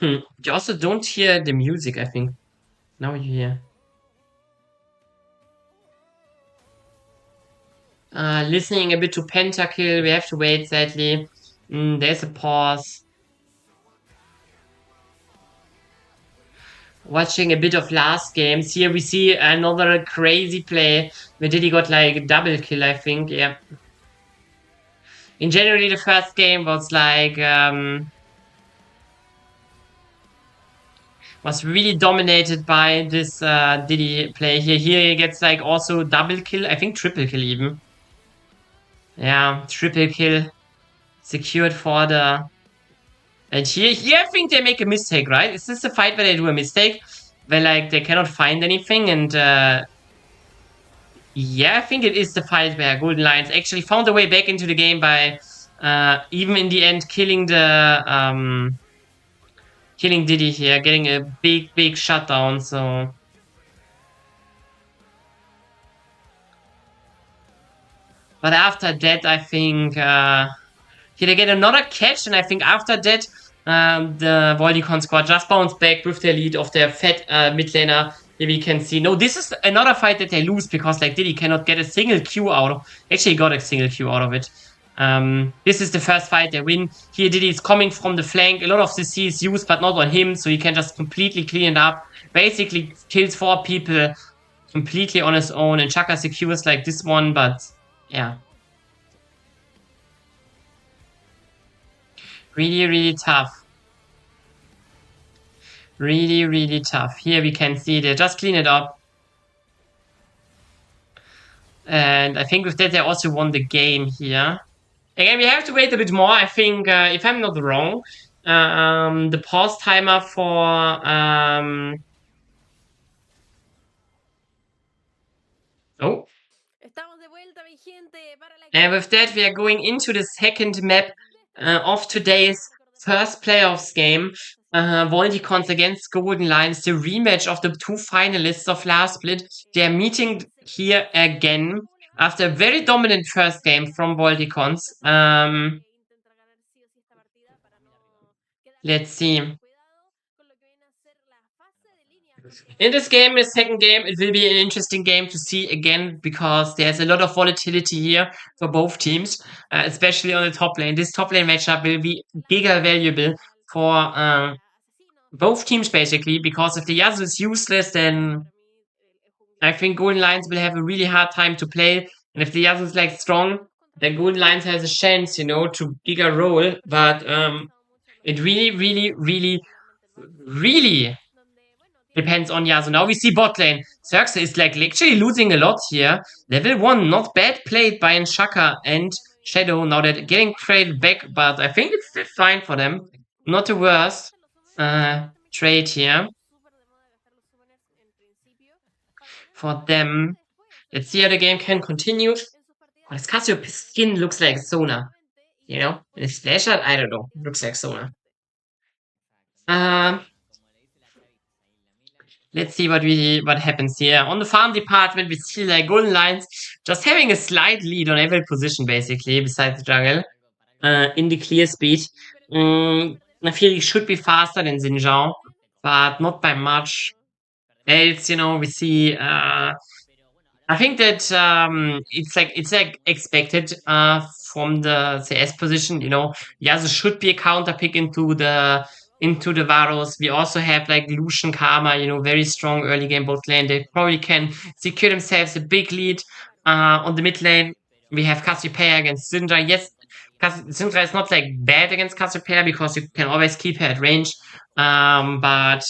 You also don't hear the music, I think. Now you hear. Listening a bit to Pentakill, we have to wait, sadly. There's a pause. Watching a bit of last games. Here we see another crazy play where Diddy got like a double kill, I think. Yeah. In January, the first game was was really dominated by this Diddy play here. Here he gets like also double kill, I think triple kill even. Yeah, triple kill secured for the. And here I think they make a mistake, right? Is this a fight where they do a mistake? Where they cannot find anything and yeah, I think it is the fight where Golden Lions actually found a way back into the game by even in the end killing killing Diddy here, getting a big shutdown, so but after that I think here they get another catch, and I think after that the Volticon squad just bounced back with their lead of their fat mid laner. Here we can see. No, this is another fight that they lose because Diddy cannot get a single Q out of. Actually, got a single Q out of it. This is the first fight they win. Here Diddy is coming from the flank. A lot of CC is used, but not on him, so he can just completely clean it up. Basically kills 4 people completely on his own, and Chaka secures like this one, but yeah. Really tough. Really tough. Here we can see they just clean it up. And I think with that they also won the game here. Again, we have to wait a bit more. I think, if I'm not wrong, the pause timer for oh, and with that, we are going into the second map of today's first playoffs game. Volticons against Golden Lions, the rematch of the two finalists of last split. They are meeting here again after a very dominant first game from Volticons. Let's see. In this game, the second game, it will be an interesting game to see again because there's a lot of volatility here for both teams, especially on the top lane. This top lane matchup will be giga valuable for both teams basically because if the Yasuo is useless, then I think Golden Lions will have a really hard time to play. And if the Yasuo is like strong, then Golden Lions has a chance, to giga roll. But it really depends on Yasuo. Now we see bot lane. Xerxes is like literally losing a lot here. Level 1, not bad played by Nshaka and Shadow. Now they're getting traded back, but I think it's still fine for them. Not the worst trade here for them. Let's see how the game can continue. Oh, this Casio skin looks like Sona. And it's flash out, I don't know. Looks like Sona. Let's see what happens here. On the farm department, we see like Golden Lions just having a slight lead on every position, basically, besides the jungle, in the clear speed. I feel he should be faster than Xinjiao, but not by much. Else, we see I think that it's like expected from the CS position. Yasuo should be a counter pick into the Varus. We also have like Lucian Karma, very strong early game bot lane. They probably can secure themselves a big lead. On the mid lane, we have Cassiopeia against Syndra. Yes, Syndra is not like bad against Cassiopeia because you can always keep her at range. But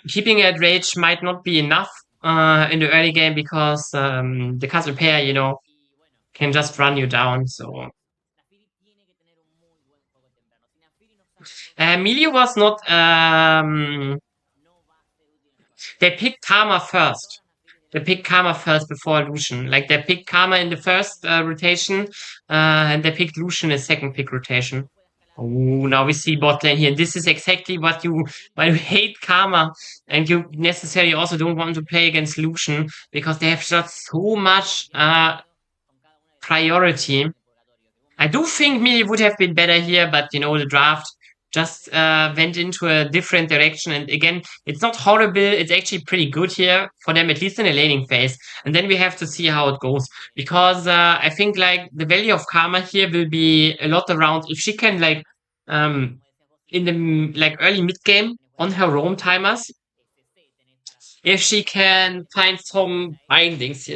keeping at rage might not be enough in the early game because the castle pair, can just run you down. So Melee was not. They picked Karma first. They picked Karma first before Lucian. Like they picked Karma in the first rotation, and they picked Lucian in the second pick rotation. Oh, now we see bot lane here. This is exactly why you hate Karma, and you necessarily also don't want to play against Lucian because they have just so much priority. I do think Melee would have been better here, but the draft just went into a different direction. And again, it's not horrible. It's actually pretty good here for them, at least in the laning phase. And then we have to see how it goes because I think like the value of Karma here will be a lot around if she can like in the like early mid game on her roam timers. If she can find some bindings,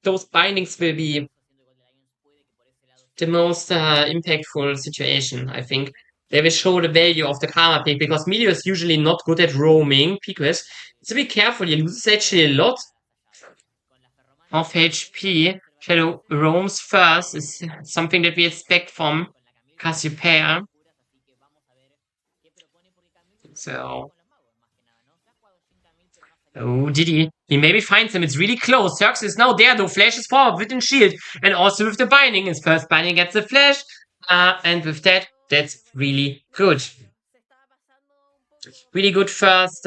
those bindings will be the most impactful situation, I think. They will show the value of the Karma pick because Meteor is usually not good at roaming. Piquet, so be careful, he loses actually a lot of HP. Shadow roams first is something that we expect from Cassiopeia. So. Oh, did he? He maybe finds him. It's really close. Xerxes is now there, though. Flash is forward with the shield. And also with the binding. His first binding gets the flash. And with that, that's really good. Really good first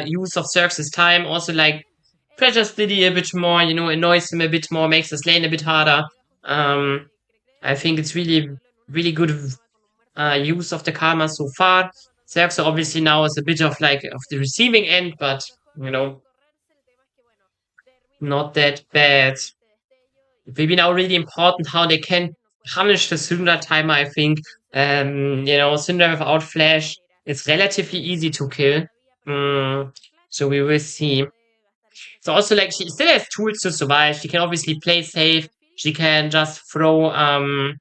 use of Xerxes' time. Also, like, pressures Diddy a bit more, annoys him a bit more, makes his lane a bit harder. I think it's really, really good use of the Karma so far. Xerxes obviously now is a bit of like of the receiving end, but not that bad. It will be now really important how they can punish the Syndra timer, I think. Syndra without flash is relatively easy to kill. So we will see. So also like she still has tools to survive. She can obviously play safe. She can just throw a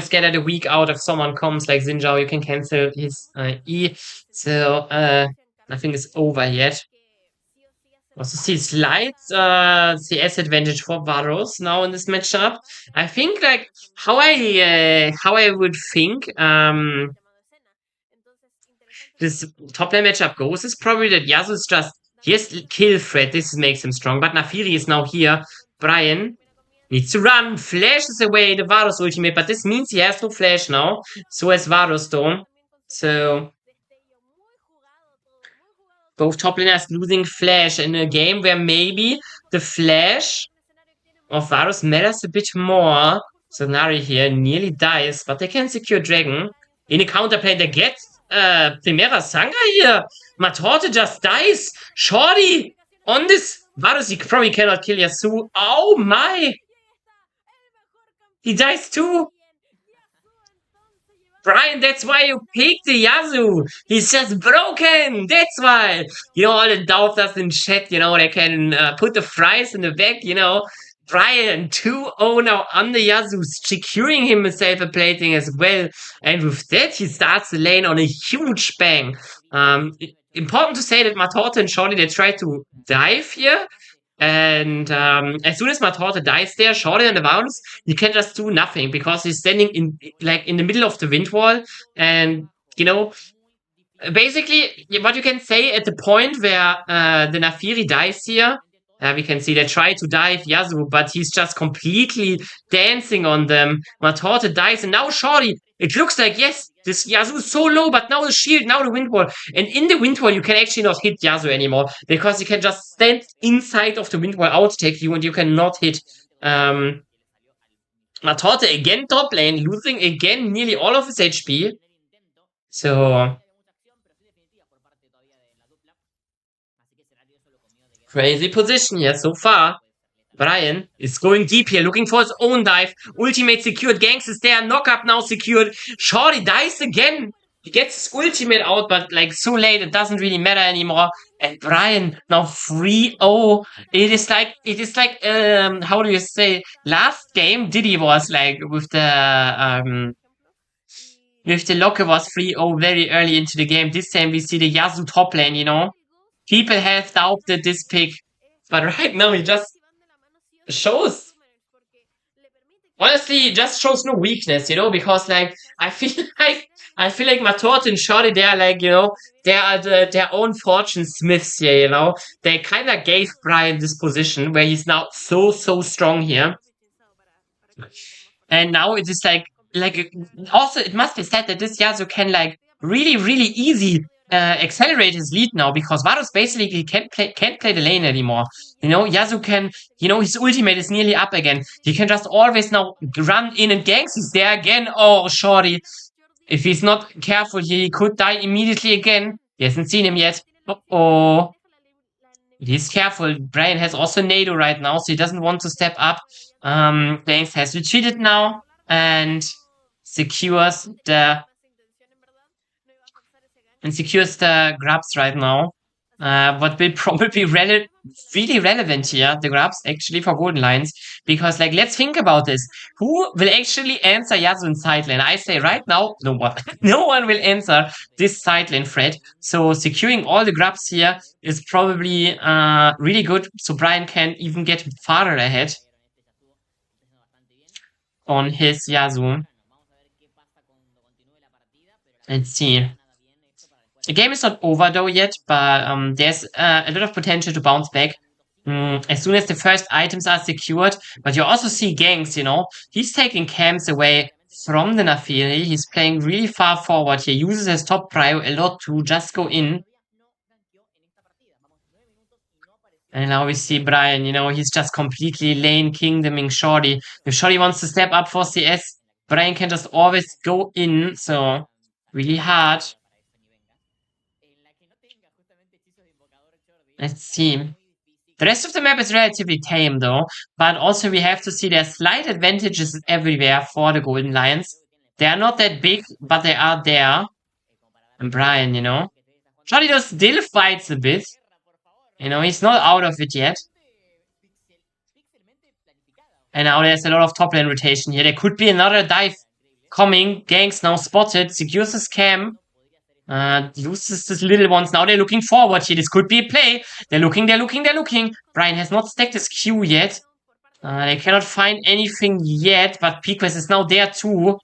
scatter the weak out if someone comes like Xinjiao, you can cancel his E. So nothing is over yet. Also see slight CS advantage for Varus now in this matchup. I think like how I would think this top lane matchup goes is probably that Yasuo is just here's kill threat. This makes him strong, but Naafiri is now here. Brian needs to run, flashes away the Varus ultimate, but this means he has no flash now. So has Varus though. So both top laners losing flash in a game where maybe the flash of Varus matters a bit more. So Nari here nearly dies, but they can secure Dragon. In a counterplay, they get Primera Sangha here. Matorte just dies. Shorty on this. Varus, he probably cannot kill Yasuo. Oh my! He dies too. Brian, that's why you picked the Yasuo. He's just broken. That's why. All the doubters in chat, they can put the fries in the back. Brian, 2-0 now on the Yasuo, securing himself a plating as well. And with that, he starts the lane on a huge bang. Important to say that Matorte and Shorty, they try to dive here. And as soon as Matorte dies there, Shorty on the Varus, he can just do nothing because he's standing in the middle of the wind wall. And basically what you can say at the point where the Naafiri dies here, we can see they try to dive Yasuo, but he's just completely dancing on them. Matorte dies, and now Shorty. It looks like, yes, this Yasuo is so low, but now the shield, now the wind wall. And in the wind wall, you can actually not hit Yasuo anymore, because you can just stand inside of the wind wall, out-take you, and you cannot hit. Matorte again top lane, losing again nearly all of his HP. So crazy position here so far. Brian is going deep here, looking for his own dive. Ultimate secured. Ganks is there. Knock-up now secured. Shorty dies again. He gets his ultimate out, but like so late, it doesn't really matter anymore. And Brian now 3-0. It is like how do you say? Last game Diddy was like with the Locker was 3-0 very early into the game. This time we see the Yasuo top lane, People have doubted this pick, but right now he just shows, honestly, just shows no weakness, because like I feel like Matorte and Shorty, they are like, they are their own fortune smiths here, They kind of gave Brian this position where he's now so strong here, and now it is like also it must be said that this Yasuo can like really easy accelerate his lead now, because Varus basically can't play the lane anymore. Yasuo can, his ultimate is nearly up again. He can just always now run in and ganks. He's there again. Oh, Shorty. If he's not careful here, he could die immediately again. He hasn't seen him yet. Uh-oh. He's careful. Brian has also Nado right now, so he doesn't want to step up. Banks has retreated now and secures the grabs right now. What will probably be really relevant here, the grabs actually for Golden Lions, because like let's think about this. Who will actually answer Yasuo in side lane? I say right now, no one. No one will answer this side lane threat. So securing all the grabs here is probably really good, so Brian can even get farther ahead on his Yasuo. Let's see. The game is not over though yet, but there's a lot of potential to bounce back as soon as the first items are secured. But you also see ganks, He's taking camps away from the Naafiri. He's playing really far forward here. Uses his top prio a lot to just go in. And now we see Brian, he's just completely lane kingdoming Shorty. If Shorty wants to step up for CS, Brian can just always go in. So really hard. Let's see. The rest of the map is relatively tame though, but also we have to see there's slight advantages everywhere for the Golden Lions. They are not that big, but they are there. And Brian, Shorty still fights a bit. He's not out of it yet. And now there's a lot of top lane rotation here. There could be another dive coming. Ganks now spotted, secures his cam. Loses these little ones. Now they're looking forward here. This could be a play. They're looking. Brian has not stacked his Q yet. They cannot find anything yet, but Pequest is now there too.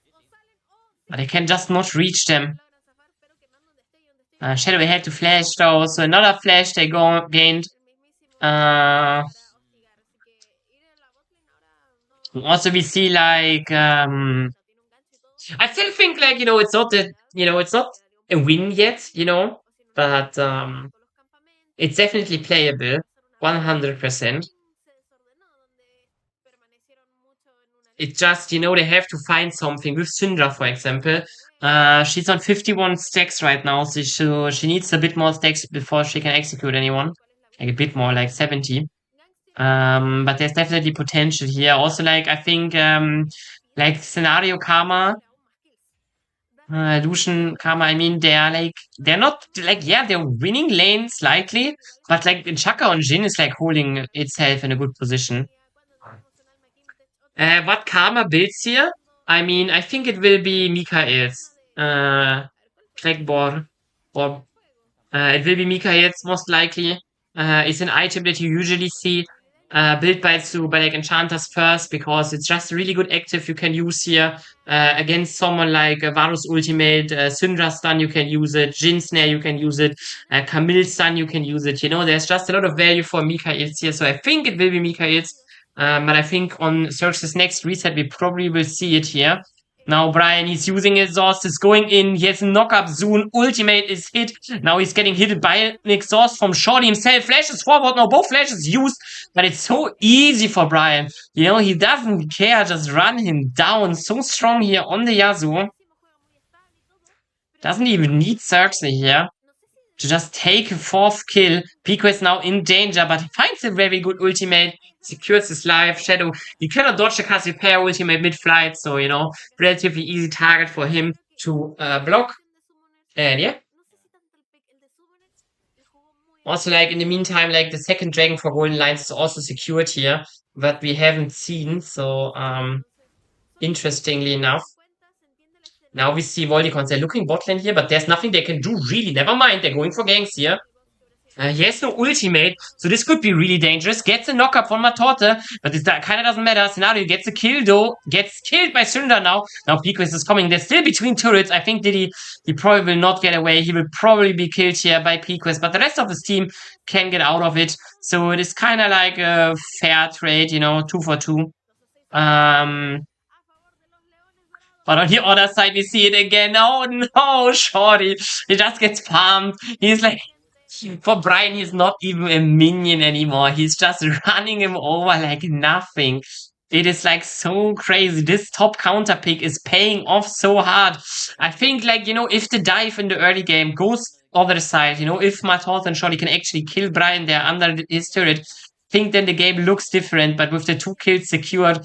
But they can just not reach them. Shadow ahead to flash though, so another flash they gained. Also we see like I still think like it's not that it's not a win yet, but it's definitely playable, 100%. It's just they have to find something with Syndra, for example. She's on 51 stacks right now, so she needs a bit more stacks before she can execute anyone. Like a bit more, like 70. But there's definitely potential here. Also, like I think like Scenario Karma, Lucian Karma, I mean they're not like they're winning lanes slightly, but like Chaka on Jin is like holding itself in a good position. What Karma builds here? I mean, I think it will be Mikael's. Trackball. Or it will be Mikael's most likely. It's an item that you usually see built by like enchanters first because it's just a really good active you can use here against someone like Varus Ultimate, Syndra Stun you can use it, Jin Snare you can use it, Camille Stun you can use it. There's just a lot of value for Mikael's here, so I think it will be Mikael's. But I think on Xerxes' next reset we probably will see it here. Now Brian, he's using exhaust, is going in, he has a knock-up soon, ultimate is hit, now he's getting hit by an exhaust from Shorty himself, flashes forward, now both flashes used, but it's so easy for Brian, he doesn't care, just run him down, so strong here on the Yasuo, doesn't even need Xerxes here, to just take a 4th kill, Pico is now in danger, but he finds a very good ultimate, secures his life. Shadow, he cannot dodge the Cassiopeia ultimate mid-flight, so, relatively easy target for him to block. And yeah. Also, like, in the meantime, like, the second Dragon for Golden Lions is also secured here, but we haven't seen, so, interestingly enough. Now we see Volticons, they're looking bot lane here, but there's nothing they can do, really. Never mind, they're going for ganks here. He has no ultimate, so this could be really dangerous. Gets a knock-up from Matorte, but this kind of doesn't matter. Scenario gets a kill, though. Gets killed by Syndra now. Now Pequest is coming. They're still between turrets. I think Diddy, he probably will not get away. He will probably be killed here by Pequest, but the rest of his team can get out of it. So it is kind of like a fair trade, 2 for 2. But on the other side, we see it again. Oh no, Shorty. He just gets palmed. He's like, for Brian, he's not even a minion anymore. He's just running him over like nothing. It is like so crazy. This top counter pick is paying off so hard. I think like, if the dive in the early game goes over the side, if Matot and Shorty can actually kill Brian there under his turret, I think then the game looks different. But with the 2 kills secured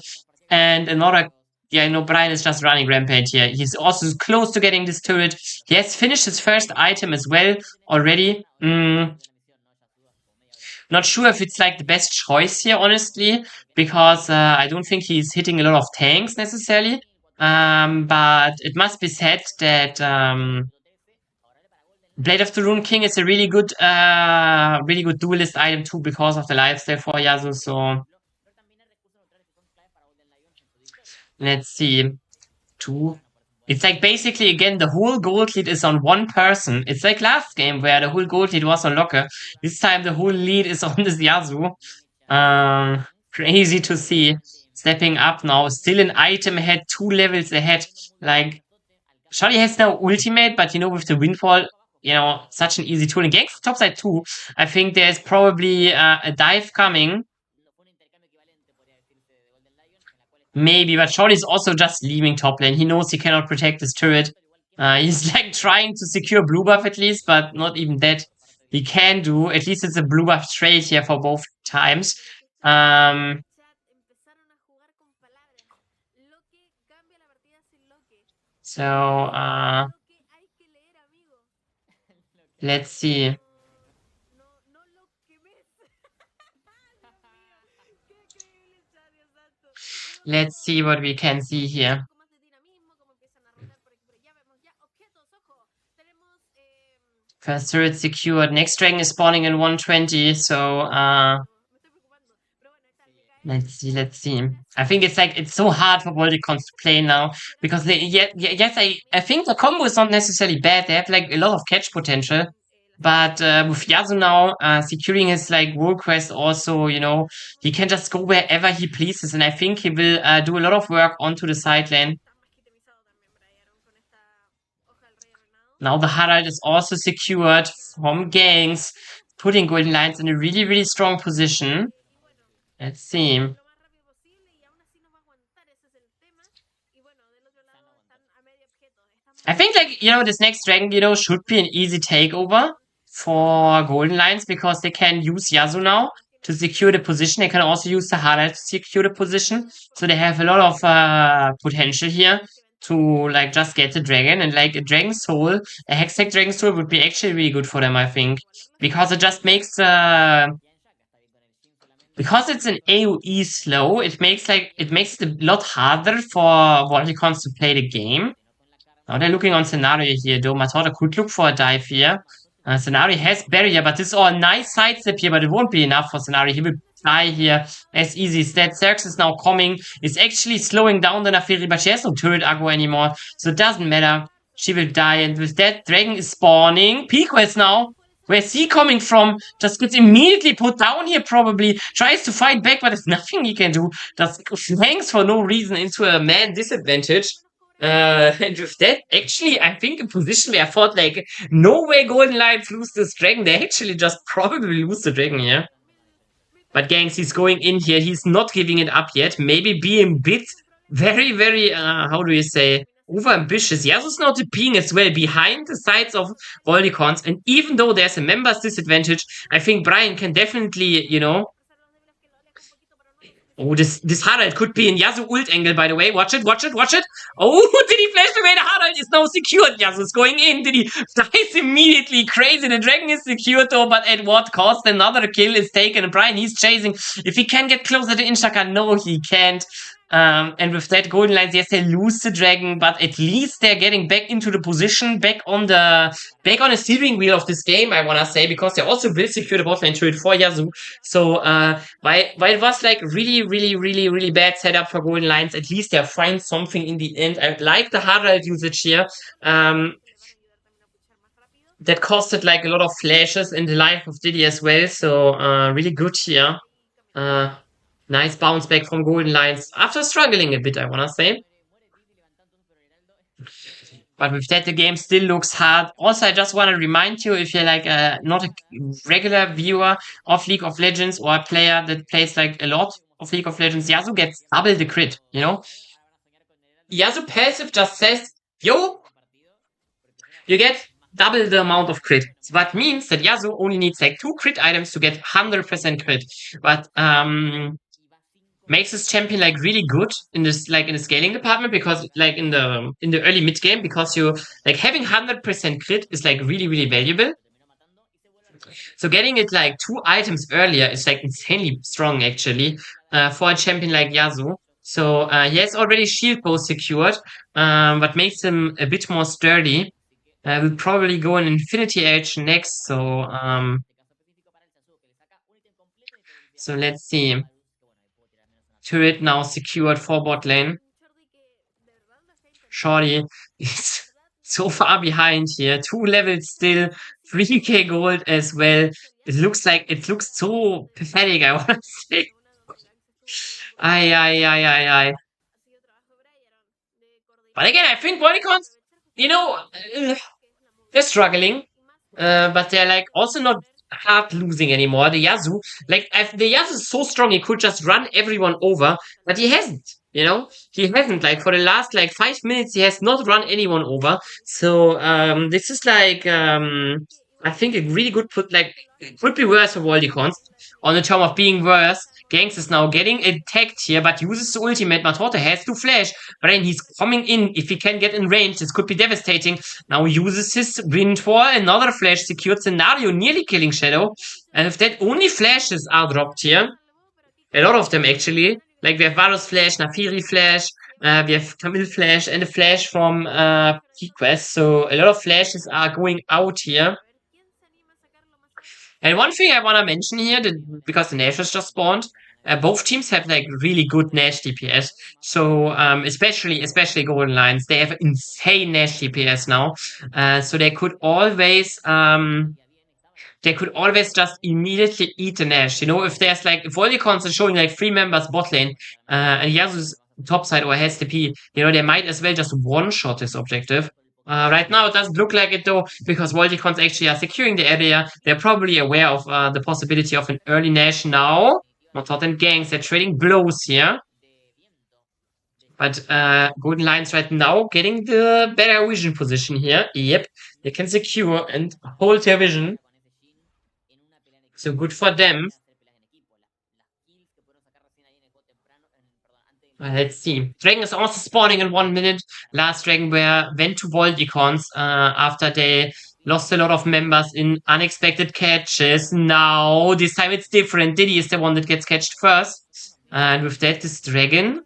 and another Brian is just running rampage here. He's also close to getting this turret. He has finished his first item as well already. Not sure if it's like the best choice here, honestly, because I don't think he's hitting a lot of tanks necessarily. But it must be said that Blade of the Rune King is a really good duelist item too because of the lifestyle for Yasuo. So let's see. 2. It's like basically again the whole gold lead is on one person. It's like last game where the whole gold lead was on Locker. This time the whole lead is on this Yasuo. Crazy to see. Stepping up now, still an item ahead, 2 levels ahead. Like Shorty has no ultimate, but with the windfall, such an easy tool. And Gangs topside 2, I think there's probably a dive coming. Maybe, but Shorty's also just leaving top lane. He knows he cannot protect his turret. He's like trying to secure blue buff at least, but not even that he can do. At least it's a blue buff trade here for both times. So, let's see. Let's see what we can see here. First turret secured. Next dragon is spawning in 120, so let's see. I think it's so hard for Volticons to play now because yes, I think the combo is not necessarily bad. They have like a lot of catch potential, but with Yasuo now securing his like world quest also, he can just go wherever he pleases, and I think he will do a lot of work onto the side lane. Now the Harald is also secured from ganks, putting Golden Lions in a really, really strong position. Let's see. I think, this next dragon, should be an easy takeover for Golden Lions because they can use Yasuo now to secure the position. They can also use the Harald to secure the position. So they have a lot of potential here to, just get the dragon. And, a Dragon Soul, a Hextech Dragon Soul would be actually really good for them, I think. Because it just makes because it's an AoE slow, it makes it a lot harder for Volticons to play the game. Now they're looking on Scenario here, though. Matota could look for a dive here. Scenario has barrier, but this is all a nice sidestep here, but it won't be enough for Scenario. He will die here as easy as that. Xerx is now coming. It's actually slowing down the Nafiri, but she has no turret aggro anymore, so it doesn't matter. She will die, and with that, Dragon is spawning. P-Quest now. Where's he coming from? Just gets immediately put down here, probably. Tries to fight back, but there's nothing he can do. Just flanks for no reason into a man disadvantage. And with that, actually, I think a position where I thought, no way Golden Lions lose this dragon. They actually just probably lose the dragon here. But gangs, he's going in here. He's not giving it up yet. Maybe being a bit very, very, how do you say, over-ambitious. Yasuo's now being as well behind the sides of Volticons. And even though there's a members disadvantage, I think Brian can definitely, Oh, this Harald could be in Yasuo ult angle, by the way. Watch it. Oh, did he flash away? The Harald is now secured. Yasuo's going in. Did he dies immediately? Crazy. The dragon is secured though, but at what cost? Another kill is taken. And Brian, he's chasing. If he can get closer to Inshaka, no, he can't. And with that, Golden Lions, yes, they lose the dragon, but at least they're getting back into the position, back on the steering wheel of this game, I wanna say, because they also will secure the bot lane turret for Yasuo. So, while it was really, really, really, really bad setup for Golden Lions, at least they find something in the end. I like the Harald usage here. That costed a lot of flashes in the life of Diddy as well, so really good here. Nice bounce back from Golden Lions after struggling a bit, I wanna say. But with that, the game still looks hard. Also, I just want to remind you, if you're not a regular viewer of League of Legends or a player that plays a lot of League of Legends, Yasuo gets double the crit, Yasuo passive just says, yo, you get double the amount of crit. So that means that Yasuo only needs 2 crit items to get 100% crit. But makes this champion really good in this in the scaling department, because in the early mid game, because you having 100% crit is really, really valuable. So getting it 2 items earlier is insanely strong actually for a champion like Yasuo. So he has already shield bow secured, but makes him a bit more sturdy. We'll probably go in Infinity Edge next. So let's see. Turret now secured for bot lane. Shorty is so far behind here. 2 levels still. 3k gold as well. It looks so pathetic, I want to say. Ay. But again, I think Volticons, they're struggling. But they're also not hard losing anymore. The Yasuo, the Yasuo is so strong, he could just run everyone over, but he hasn't. He hasn't. For the last 5 minutes, he has not run anyone over. So this is I think a really good it could be worse for Volticons. On the term of being worse, Ganks is now getting attacked here, but uses the ultimate. Matota has to flash, but then he's coming in. If he can get in range, this could be devastating. Now uses his wind wall, another flash secured. Scenario nearly killing Shadow. And if that, only flashes are dropped here. A lot of them actually. We have Varus flash, Nafiri flash, we have Camille flash, and a flash from P-Quest. So a lot of flashes are going out here. And one thing I want to mention here, because the Nashers just spawned, both teams have like really good Nash DPS. So especially Golden Lions, they have insane Nash DPS now. So they could always just immediately eat the Nash. You know, if there's like, if Volticons is showing like 3 members bot lane, and Yasu's top side or has TP, you know, they might as well just one-shot this objective. Right now, it doesn't look like it though, because Volticons actually are securing the area. They're probably aware of the possibility of an early Nash now. Not hot and gangs, they're trading blows here. But Golden Lions right now getting the better vision position here. Yep, they can secure and hold their vision. So good for them. Let's see. Dragon is also spawning in 1 minute. Last Dragon went to Volticons after they lost a lot of members in unexpected catches. Now, this time it's different. Diddy is the one that gets catched first. And with that, this Dragon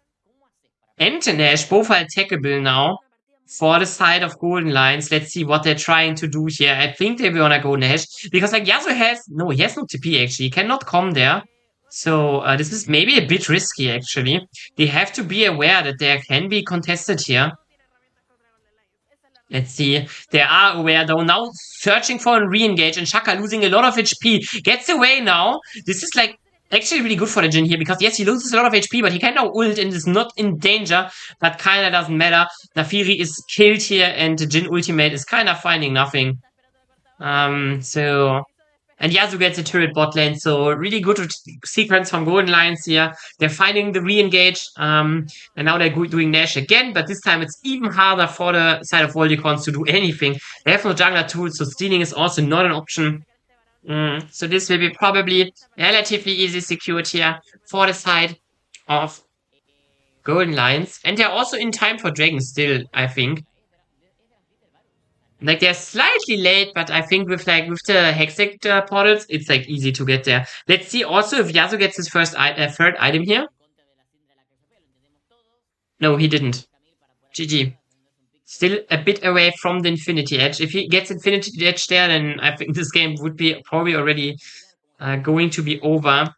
and the Nash both are attackable now for the side of Golden Lions. Let's see what they're trying to do here. I think they wanna go Nash because like Yasuo he has no TP actually. He cannot come there. So this is maybe a bit risky actually. They have to be aware that there can be contested here. Let's see. They are aware though. Now searching for a re-engage and Shaka losing a lot of HP. Gets away now. This is like actually really good for the Jhin here because yes, he loses a lot of HP, but he can now ult and is not in danger. But kinda doesn't matter. Nafiri is killed here and the Jhin ultimate is kinda finding nothing. And Yasuo gets a turret bot lane, so really good sequence from Golden Lions here. They're finding the re-engage, and now they're doing Nash again, but this time it's even harder for the side of Volticons to do anything. They have no jungler tools, so stealing is also not an option. So this will be probably relatively easy secured here for the side of Golden Lions. And they're also in time for Dragon still, I think. Like they're slightly late, but I think with the Hextech portals, it's like easy to get there. Let's see also if Yasuo gets his third item here. No, he didn't. GG. Still a bit away from the Infinity Edge. If he gets Infinity Edge there, then I think this game would be probably already going to be over.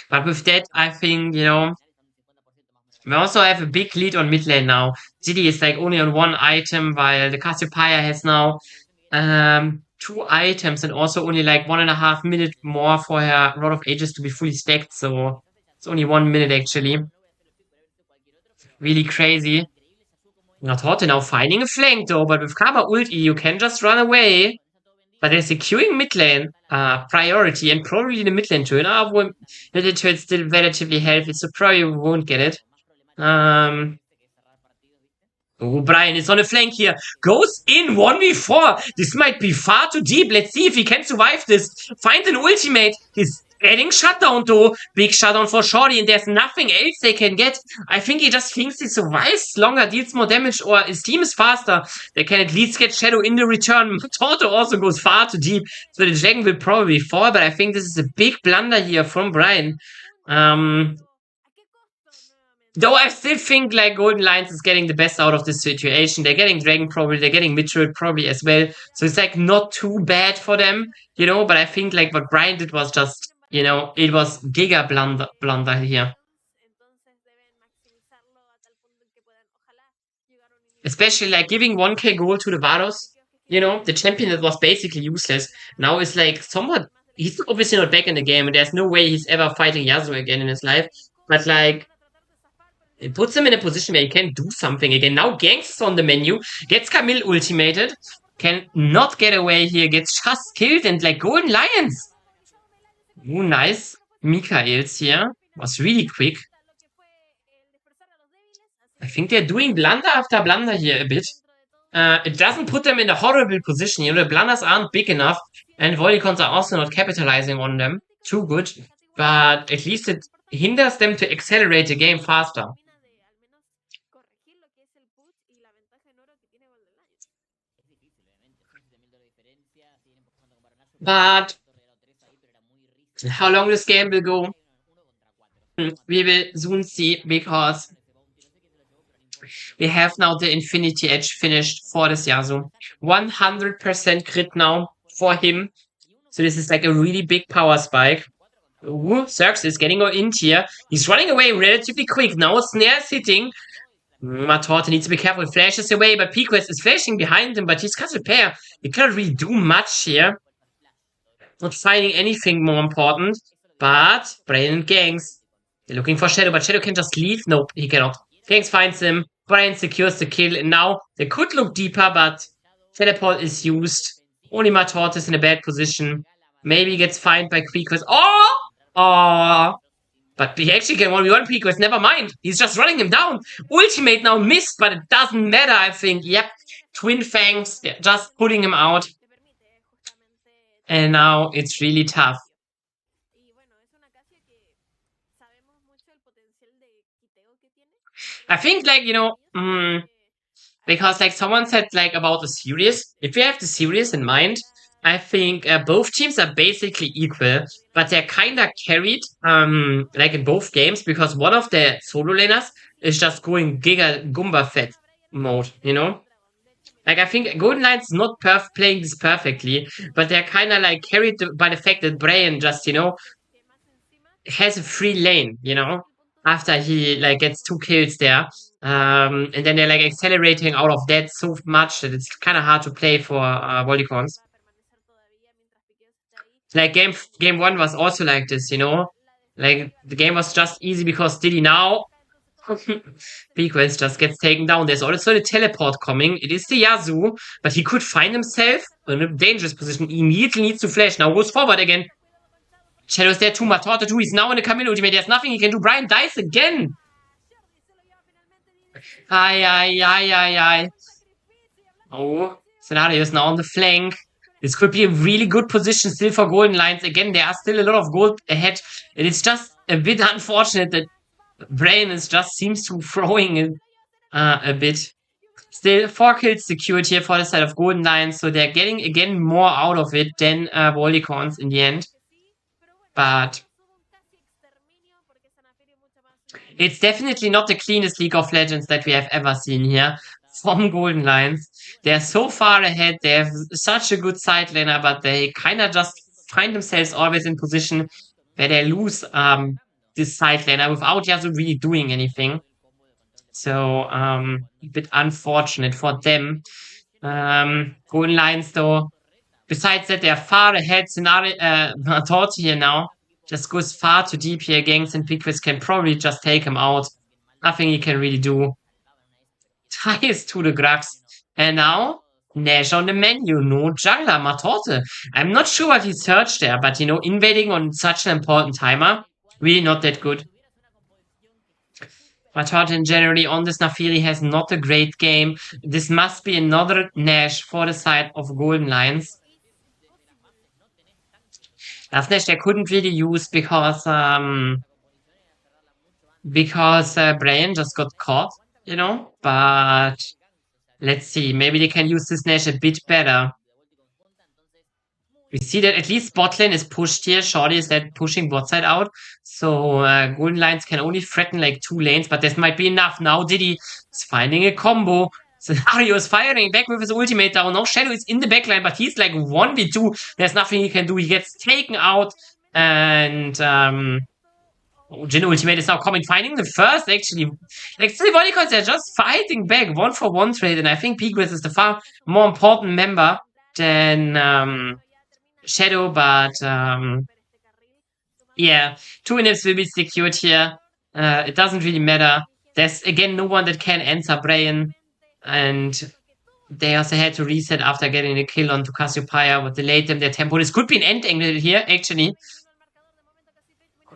But with that, I think, you know, we also have a big lead on mid lane now. GD is like only on 1 item, while the Cassiopeia has now 2 items and also only like 1.5 minutes more for her Rod of Ages to be fully stacked. So it's only 1 minute actually. Really crazy. Not hot now finding a flank though, but with Karma ulti, you can just run away. But they're securing mid lane priority and probably the mid lane turn. Mid lane turn still relatively healthy, so probably won't get it. Oh, Brian is on a flank here. Goes in 1v4. This might be far too deep. Let's see if he can survive this. Find an ultimate. He's adding shutdown though. Big shutdown for Shorty, and there's nothing else they can get. I think he just thinks he survives longer, deals more damage, or his team is faster. They can at least get Shadow in the return. Toto also goes far too deep. So the dragon will probably fall, but I think this is a big blunder here from Brian. Though I still think like Golden Lions is getting the best out of this situation. They're getting Dragon probably, they're getting Midfield probably as well. So it's like not too bad for them, you know, but I think like what Brian did was just, you know, it was giga blunder here. Especially like giving 1k gold to the Vados, you know, the champion that was basically useless. Now is like somewhat, he's obviously not back in the game and there's no way he's ever fighting Yasuo again in his life. But like, it puts him in a position where he can do something again. Now Ganks is on the menu. Gets Camille ultimated. Can not get away here. Gets just killed and like Golden Lions. Oh, nice. Mikaels here. Was really quick. I think they're doing blunder after blunder here a bit. It doesn't put them in a horrible position. You know, the blunders aren't big enough. And Volticons are also not capitalizing on them. Too good. But at least it hinders them to accelerate the game faster. But how long this game will go, we will soon see, because we have now the Infinity Edge finished for this Yasuo. 100% crit now for him. So this is like a really big power spike. Ooh, Zerx is getting in here. He's running away relatively quick now. Snare's hitting. Matorte needs to be careful. Flashes away, but Piquest is flashing behind him, but he's got repair. He cannot really do much here. Not finding anything more important. But Brian and Gangs, they're looking for Shadow, but Shadow can just leave. Nope, he cannot. Gangs finds him. Brian secures the kill, and now they could look deeper, but Teleport is used. Only Matorte is in a bad position. Maybe he gets fined by Piquest. Oh! Oh! But he actually can 1v1 Piquest, never mind. He's just running him down. Ultimate now missed, but it doesn't matter, I think. Yep. Twin Fangs, just putting him out. And now it's really tough. I think, like, because, like, someone said, like, about the series. If you have the series in mind, I think both teams are basically equal, but they're kind of carried, like in both games, because one of the solo laners is just going Giga Goomba Fett mode, Like, I think Golden Knight's not playing this perfectly, but they're kind of like carried by the fact that Brian just, has a free lane, after he like gets 2 kills there. And then they're like accelerating out of that so much that it's kind of hard to play for Volticons. Like game 1 was also like this, Like the game was just easy because Diddy now Piquest just gets taken down. There's also the teleport coming. It is the Yasuo, but he could find himself in a dangerous position. He immediately needs to flash. Now goes forward again. Shadow's there too. Matorte too. He's now in the Camille ultimate. There's nothing he can do. Brian dies again. Ay. Oh, Scenario is now on the flank. This could be a really good position still for Golden Lions. Again, there are still a lot of gold ahead. It is just a bit unfortunate that Brain is just seems to throwing it a bit. Still, 4 kills secured here for the side of Golden Lions, so they're getting again more out of it than Volticons in the end. But it's definitely not the cleanest League of Legends that we have ever seen here from Golden Lions. They're so far ahead. They have such a good side laner, but they kind of just find themselves always in position where they lose this side laner without Yasuo really doing anything. So a bit unfortunate for them. Golden Lions, though, besides that, they're far ahead. Matorte here now just goes far too deep here. Gangs and Piquest can probably just take him out. Nothing he can really do. Ties to the Grax. And now, Nash on the menu. No jungler, Matorte. I'm not sure what he searched there, but, invading on such an important timer, really not that good. Matorte generally on this Naafiri has not a great game. This must be another Nash for the side of Golden Lions. That's Nash they couldn't really use because Brian just got caught, But let's see. Maybe they can use this Nash a bit better. We see that at least bot lane is pushed here. Shorty is that pushing bot side out. So Golden Lions can only threaten like 2 lanes, but this might be enough. Now Diddy is finding a combo. Scenario is firing back with his ultimate down. Now Shadow is in the backline, but he's like 1v2. There's nothing he can do. He gets taken out. And Jin ultimate is now coming, finding the first actually. Like still Volticons, they're just fighting back 1-for-1 trade. And I think Piquest is the far more important member than Shadow, but yeah, 2 inhibs will be secured here. It doesn't really matter. There's again no one that can answer Brian, and they also had to reset after getting a kill onto Cassiopeia, but delayed them their tempo. This could be an end angle here, actually.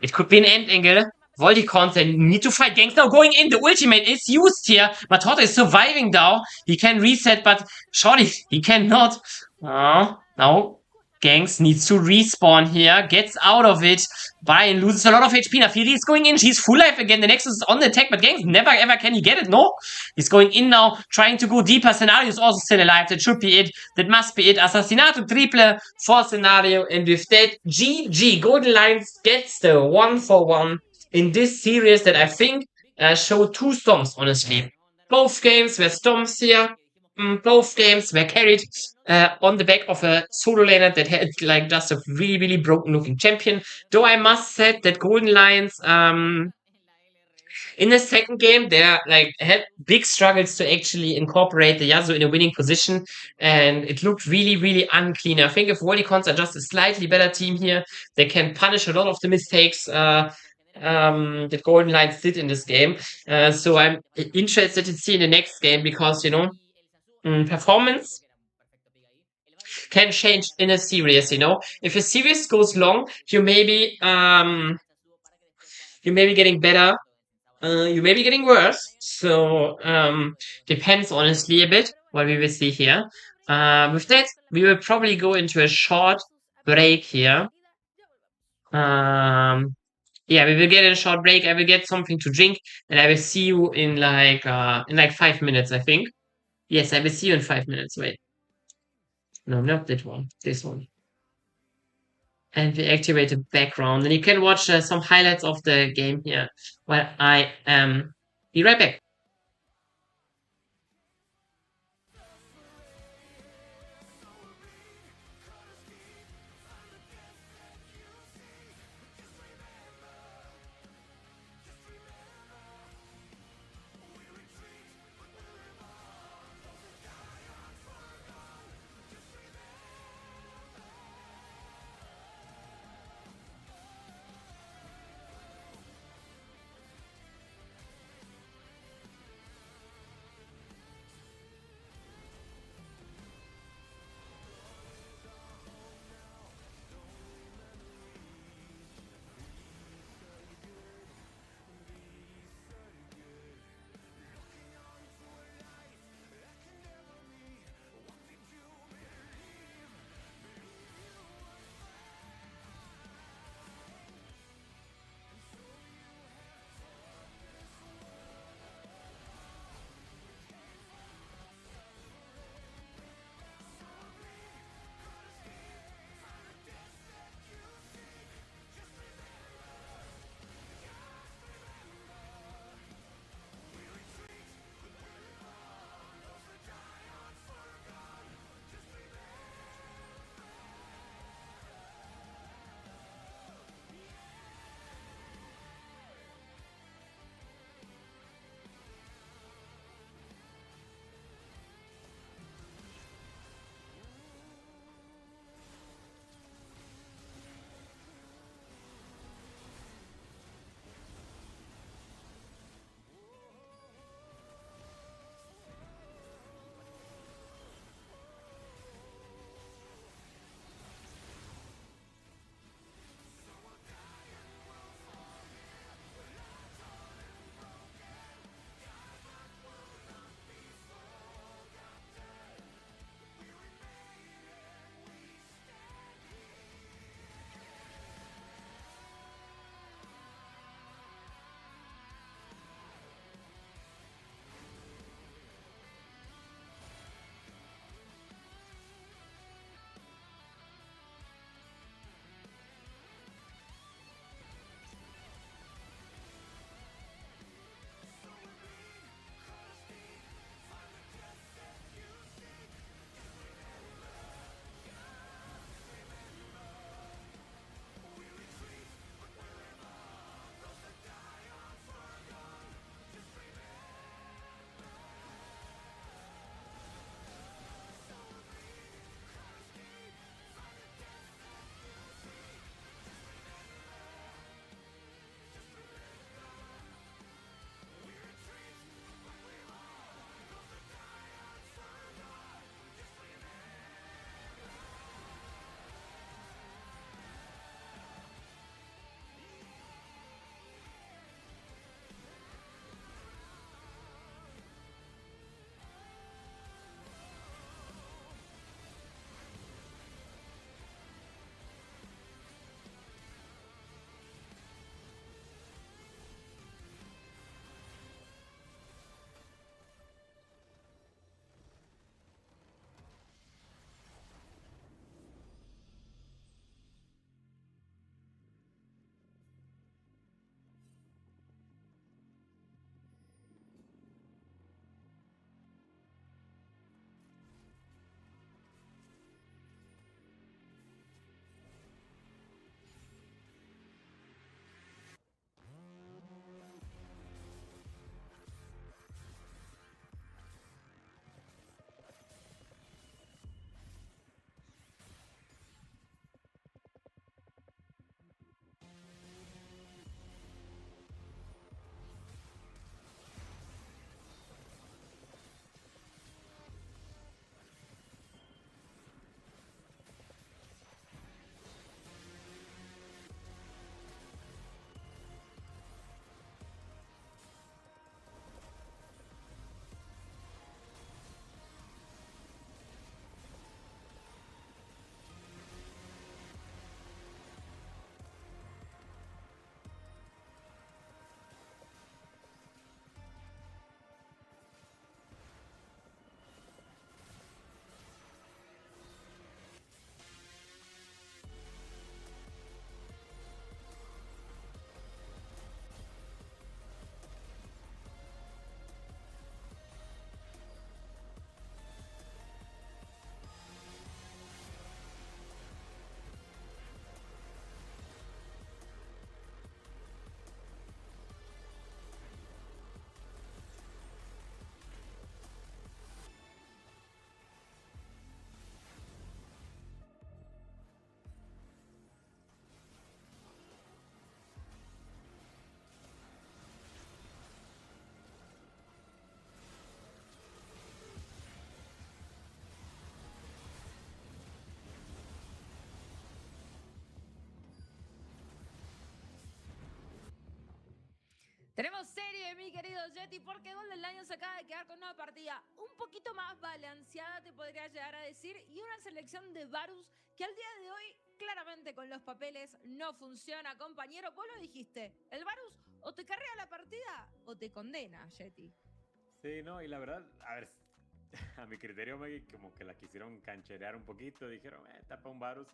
It could be an end angle. Volticons, they need to fight Gangs now going in. The ultimate is used here. Matorte is surviving now. He can reset, but surely he cannot. Now Gangs needs to respawn here, gets out of it. Brian loses a lot of HP. Naafiri is going in. She's full life again. The Nexus is on the attack, but Gangs never ever can he get it. No. He's going in now, trying to go deeper. Scenario is also still alive. That should be it. That must be it. Assassinato triple for Scenario. And with that, GG. Golden Lions gets the 1-for-1 in this series that I think showed 2 storms, honestly. Both games were storms here. both games were carried on the back of a solo laner that had like just a really, really broken looking champion. Though I must say that Golden Lions, in the second game, they like had big struggles to actually incorporate the Yasuo in a winning position, and it looked really, really unclean. I think if Volticons are just a slightly better team here, they can punish a lot of the mistakes that Golden Lions did in this game. So I'm interested to see in the next game because performance can change in a series. If a series goes long, you may be getting better, you may be getting worse. So depends honestly a bit what we will see here. With that, we will probably go into a short break here. Yeah, we will get a short break. I will get something to drink, and I will see you in like 5 minutes, I think. Yes, I will see you in 5 minutes. Wait, no, not that one. This one. And we activate the background, and you can watch some highlights of the game here while I be right back. Tenemos serie, mi querido Yeti, porque Golden Lions acaba de quedar con una partida un poquito más balanceada, te podría llegar a decir, y una selección de Varus que al día de hoy claramente con los papeles no funciona, compañero. Vos lo dijiste, el Varus o te carrea la partida o te condena, Yeti. Sí, no, y la verdad, a ver, a mi criterio como que la quisieron cancherear un poquito, dijeron, tapa un Varus,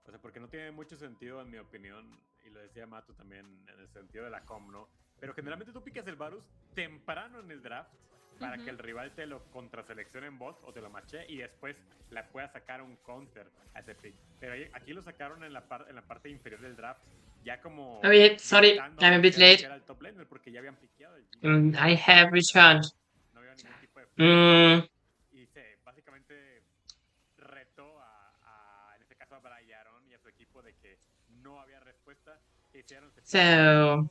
o sea, porque no tiene mucho sentido en mi opinión, y lo decía Mato también en el sentido de la com, ¿no? Pero generalmente tú picas el Varus temprano en el draft para que el rival te lo contraseleccione en bot o te lo mache y después la pueda sacar un counter a ese pick. Pero aquí lo sacaron en la parte inferior del draft, ya como... Oh yeah, sorry, I'm a bit late. Era el top laner porque ya habían piqueado el I have returned. no había ningún tipo de y básicamente retó en este caso a Brian y a su equipo de que no había respuesta, que hicieron So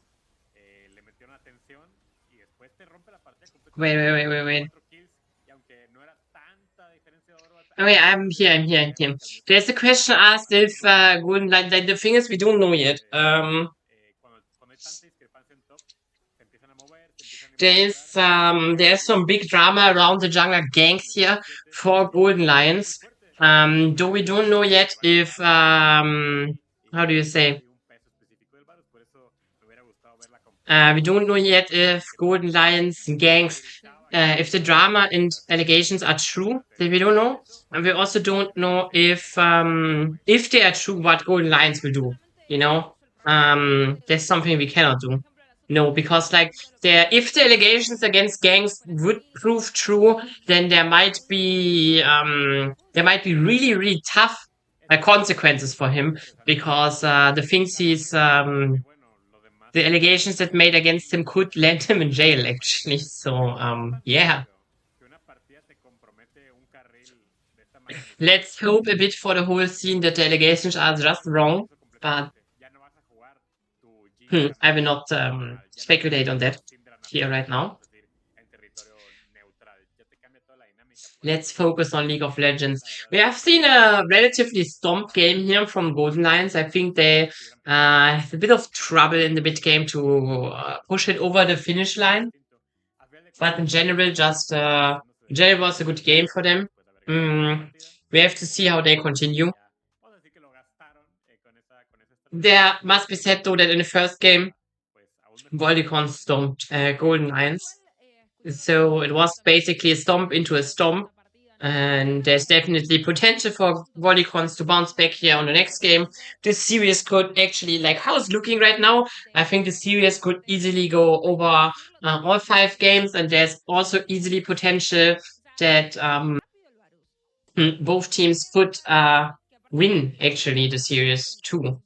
le metieron atención y después te rompe la partida completamente. wait. 4 kills y aunque no era tanta diferencia de oro. Okay, I'm here. There's a question asked if Golden Light. The thing is, we don't know yet. Cuando hay tanta discrepancia en top, se empiezan a mover, There's some big drama around the jungler ganks here for Golden Lions. Though we don't know yet if how do you say? We don't know yet if Golden Lions ganks, if the drama and allegations are true. That we don't know, and we also don't know if they are true, what Golden Lions will do. You know, that's something we cannot do. No, because like if the allegations against gangs would prove true, then there might be really really tough consequences for him because the things the allegations that made against him could land him in jail actually. So yeah. Let's hope a bit for the whole scene that the allegations are just wrong, but I will not speculate on that here right now. Let's focus on League of Legends. We have seen a relatively stomp game here from Golden Lions. I think they had a bit of trouble in the mid game to push it over the finish line. But in general, general was a good game for them. We have to see how they continue. There must be said though that in the first game, Volticons stomped Golden Lions. So it was basically a stomp into a stomp. And there's definitely potential for Volticons to bounce back here on the next game. This series could actually, like how it's looking right now, I think the series could easily go over all 5 games. And there's also easily potential that both teams could win actually the series too.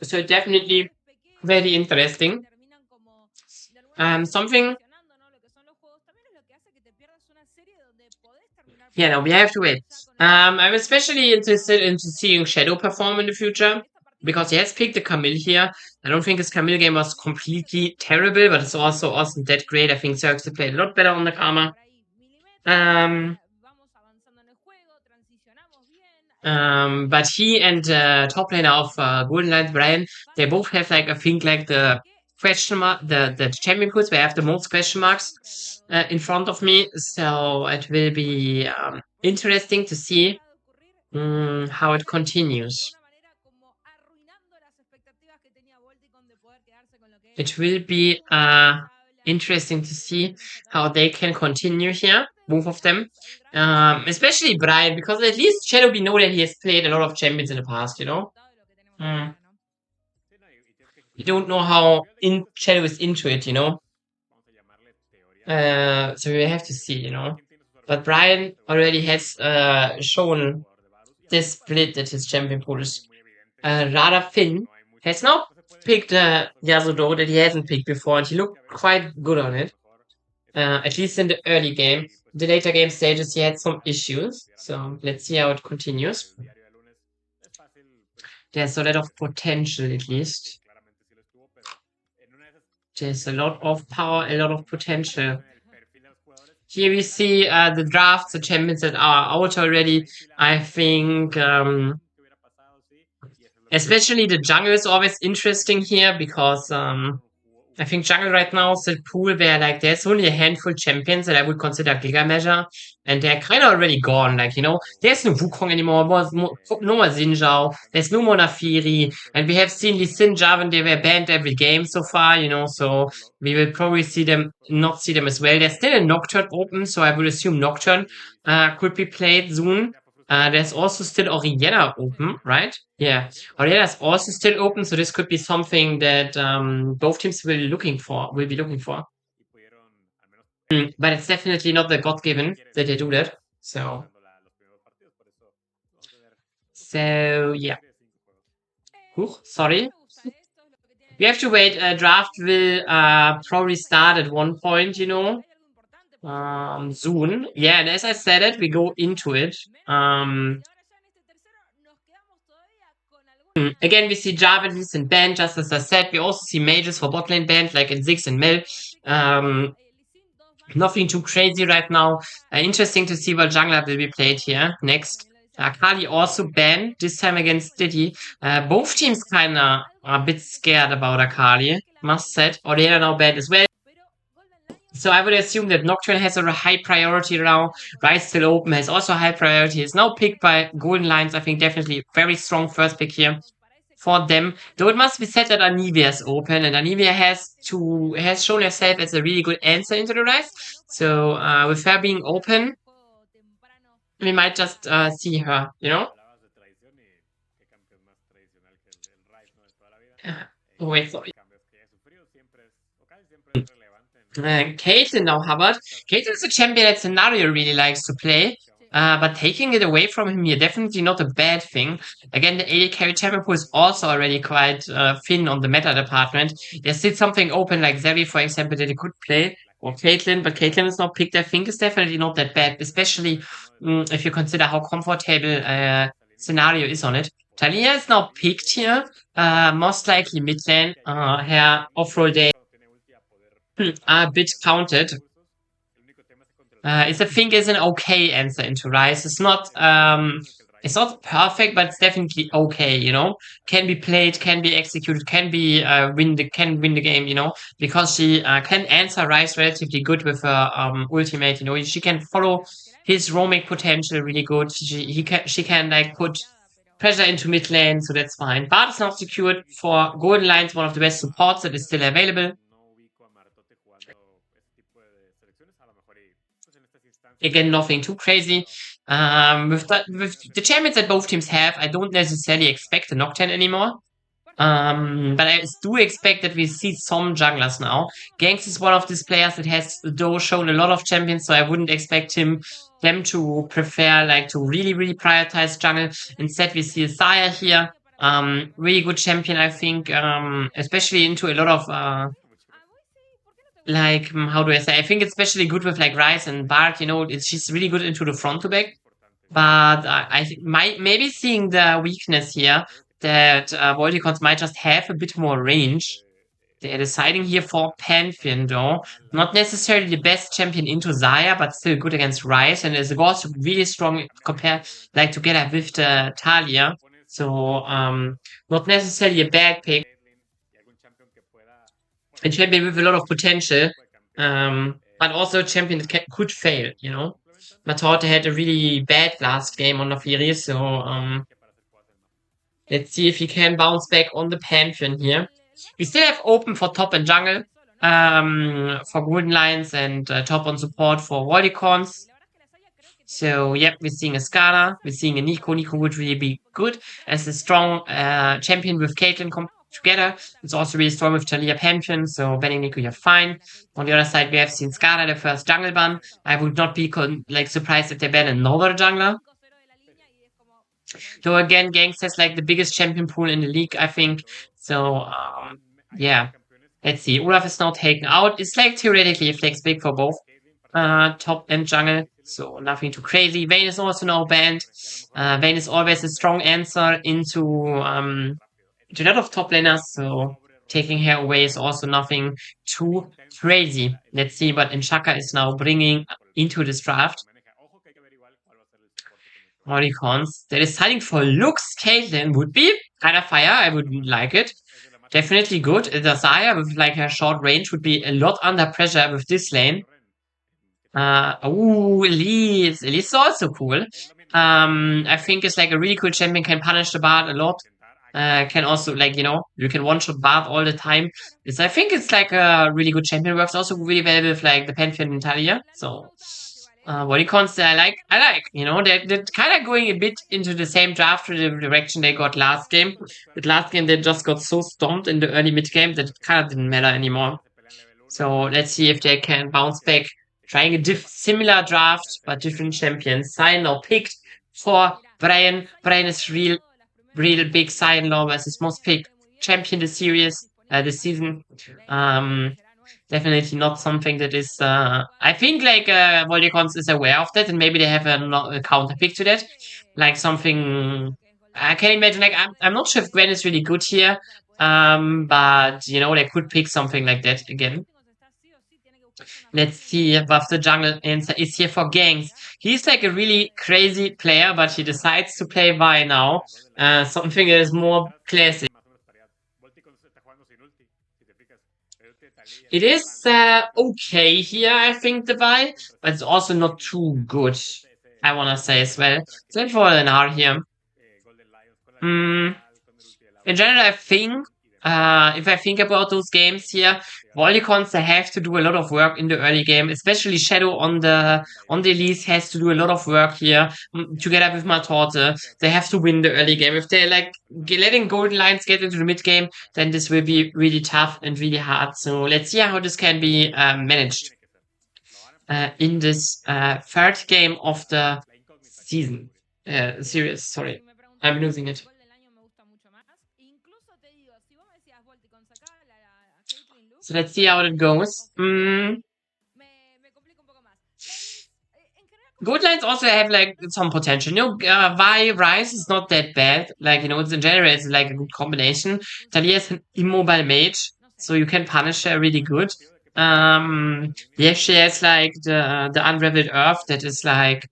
So definitely very interesting. Something. Yeah, no, we have to wait. I'm especially interested in seeing Shadow perform in the future because he has picked the Camille here. I don't think his Camille game was completely terrible, but it's also wasn't that great. I think Xerxes played a lot better on the Karma. But he and top laner of Golden Lions, Brian, they both have like I think like the question mark, the champion codes where I have the most question marks in front of me. So it will be interesting to see how it continues. It will be interesting to see how they can continue here, both of them. Especially Brian, because at least Shadow, we know that he has played a lot of champions in the past, you know? We don't know how Shadow is into it, you know? So we have to see, you know? But Brian already has shown this split that his champion pool is rather thin. Has now picked Yasuo that he hasn't picked before, and he looked quite good on it. At least in the early game. The later game stages, he had some issues. So let's see how it continues. There's a lot of potential, at least. There's a lot of power, a lot of potential. Here we see the drafts, the champions that are out already. I think Especially the jungle is always interesting here because I think jungle right now is a pool where like there's only a handful champions that I would consider Giga Measure, and they're kind of already gone. Like, you know, there's no Wukong anymore, no more Xin Zhao, there's no more Nafiri, and we have seen Lee Sin, Jarvan, they were banned every game so far, you know, so we will probably not see them as well. There's still a Nocturne open, so I would assume Nocturne could be played soon. There's also still Orianna open, right? Yeah. Orianna is also still open, so this could be something that both teams will be looking for. But it's definitely not the God given that they do that. So yeah. Sorry. We have to wait. Draft will probably start at one point, you know. Soon. Yeah, and as I said it, we go into it. Again, we see Jarvan, Lee Sin banned, just as I said. We also see mages for bot lane banned, like in Ziggs and Mel. Nothing too crazy right now. Interesting to see what jungler will be played here next. Kali also banned, this time against Diddy. Both teams kinda are a bit scared about Akali, must said. Or they are now banned as well. So I would assume that Nocturne has a high priority now. Rise still open has also high priority. Is now picked by Golden Lions. I think definitely very strong first pick here for them. Though it must be said that Anivia is open, and Anivia has shown herself as a really good answer into the Rise. So with her being open, we might just see her, you know? Oh, wait, sorry. Caitlyn now, Hubbard. Caitlyn is a champion that Scenario really likes to play. But taking it away from him here, definitely not a bad thing. Again, the AD carry champion pool is also already quite thin on the meta department. There's still something open like Zevi, for example, that he could play. Or Caitlyn, but Caitlyn is not picked. I think is definitely not that bad, especially if you consider how comfortable Scenario is on it. Talia is now picked here. Most likely mid lane. Her off-roll day a bit counted. I think is an okay answer into Rise. It's not perfect, but it's definitely okay, you know. Can be played, can be executed, can win the game, you know, because she can answer Rise relatively good with her ultimate, you know. She can follow his roaming potential really good. She can like put pressure into mid lane, so that's fine. Bard is now secured for Golden Lions, one of the best supports that is still available. Again, nothing too crazy. With the champions that both teams have, I don't necessarily expect a Nocturne anymore. But I do expect that we see some junglers now. Ganks is one of these players that has, though, shown a lot of champions, so I wouldn't expect them to prefer, like, to really, really prioritize jungle. Instead, we see a Sire here. Really good champion, I think, especially into a lot of, like, how do I say? I think it's especially good with like Rice and Bart. You know, she's really good into the front to back. But I think maybe seeing the weakness here that Volticons might just have a bit more range. They're deciding here for Pantheon though. Not necessarily the best champion into Xayah, but still good against Rice, and is also really strong compared like together with the Talia. So not necessarily a bad pick. A champion with a lot of potential, but also a champion that could fail, you know. Matarte had a really bad last game on Nafiri, so let's see if he can bounce back on the Pantheon here. We still have open for top and jungle, for Golden Lions, and top on support for Volticons. So, yep, we're seeing a Skada, we're seeing a Nico. Nico would really be good as a strong champion with Caitlyn together. It's also really strong with Talia Pantheon, so banning Nico, you're fine. On the other side, we have seen Skada, the first jungle ban. I would not be surprised if they ban another jungler. Though again, Gangs has like the biggest champion pool in the league, I think. So, yeah. Let's see. Olaf is now taken out. It's like theoretically a flex pick for both top and jungle, so nothing too crazy. Vayne is also now banned. Vayne is always a strong answer into a lot of top laners, so taking her away is also nothing too crazy. Let's see what Nshaka is now bringing into this draft. Volticons. They're deciding for Lux Caitlyn would be kind of fire. I would like it. Definitely good. Desire with like a short range would be a lot under pressure with this lane. Elise. Elise is also cool. I think it's like a really cool champion, can punish the Bard a lot. Can also like, you can one-shot Bard all the time. I think it's like a really good champion. Works also really well with like the Pantheon and Talia. So, Volticons, I like, they're kind of going a bit into the same draft direction they got last game. But last game, they just got so stomped in the early mid game that it kind of didn't matter anymore. So let's see if they can bounce back. Trying a similar draft, but different champions. Sign-Law picked for Brian. Brian is real big Sign-Law versus most picked champion this season. Definitely not something that is, I think like, Volticons is aware of that and maybe they have a counter pick to that. Like something, I can imagine, like, I'm not sure if Gwen is really good here. But, they could pick something like that again. Let's see if the jungle answer is here for Gangs. He's like a really crazy player, but he decides to play Vi now. Something that is more classic. It is okay here, I think, the Vi, but it's also not too good, I wanna say as well. So for an R here. In general, I think, if I think about those games here, Volticons, they have to do a lot of work in the early game, especially Shadow on the Elise has to do a lot of work here, together with Matorte. They have to win the early game. If they're like letting Golden Lions get into the mid game, then this will be really tough and really hard. So let's see how this can be managed in this third game of the season. Series, sorry. I'm losing it. So let's see how it goes. Good lines also have like some potential. Vi Rise is not that bad. Like, it's in general, it's like a good combination. Talia is an immobile mage, so you can punish her really good. Yeah, she has like the Unraveled Earth that is like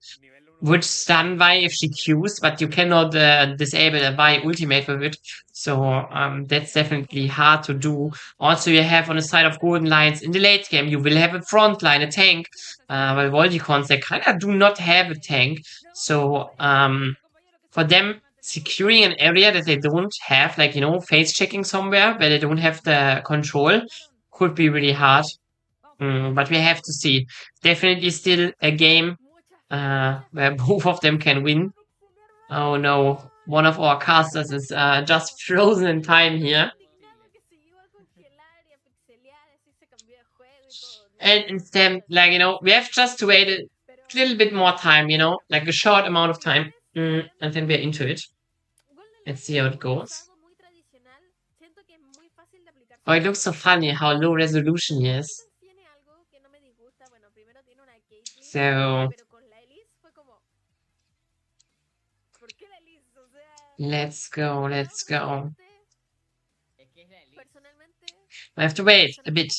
would stun Vi if she Qs, but you cannot disable a Vi ultimate with it. So that's definitely hard to do. Also, you have on the side of Golden Lions in the late game, you will have a front line, a tank. While Volticons, they kind of do not have a tank. So for them, securing an area that they don't have, like, face checking somewhere where they don't have the control, could be really hard. But we have to see. Definitely still a game where both of them can win. Oh no, one of our casters is just frozen in time here. And instead, like, we have just to wait a little bit more time, like a short amount of time. And then we're into it. Let's see how it goes. Oh, it looks so funny how low resolution he is. So let's go. I have to wait a bit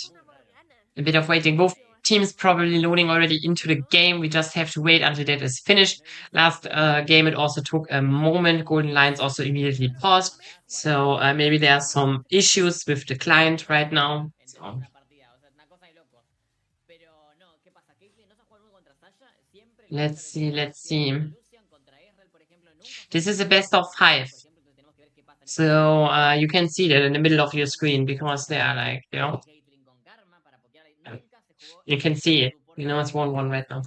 of waiting. Both teams probably loading already into the game. We just have to wait until that is finished. Last game, it also took a moment. Golden Lions also immediately paused. So maybe there are some issues with the client right now. So. Let's see. This is a best of 5. So you can see that in the middle of your screen because they are like, you can see it. It's 1-1 right now.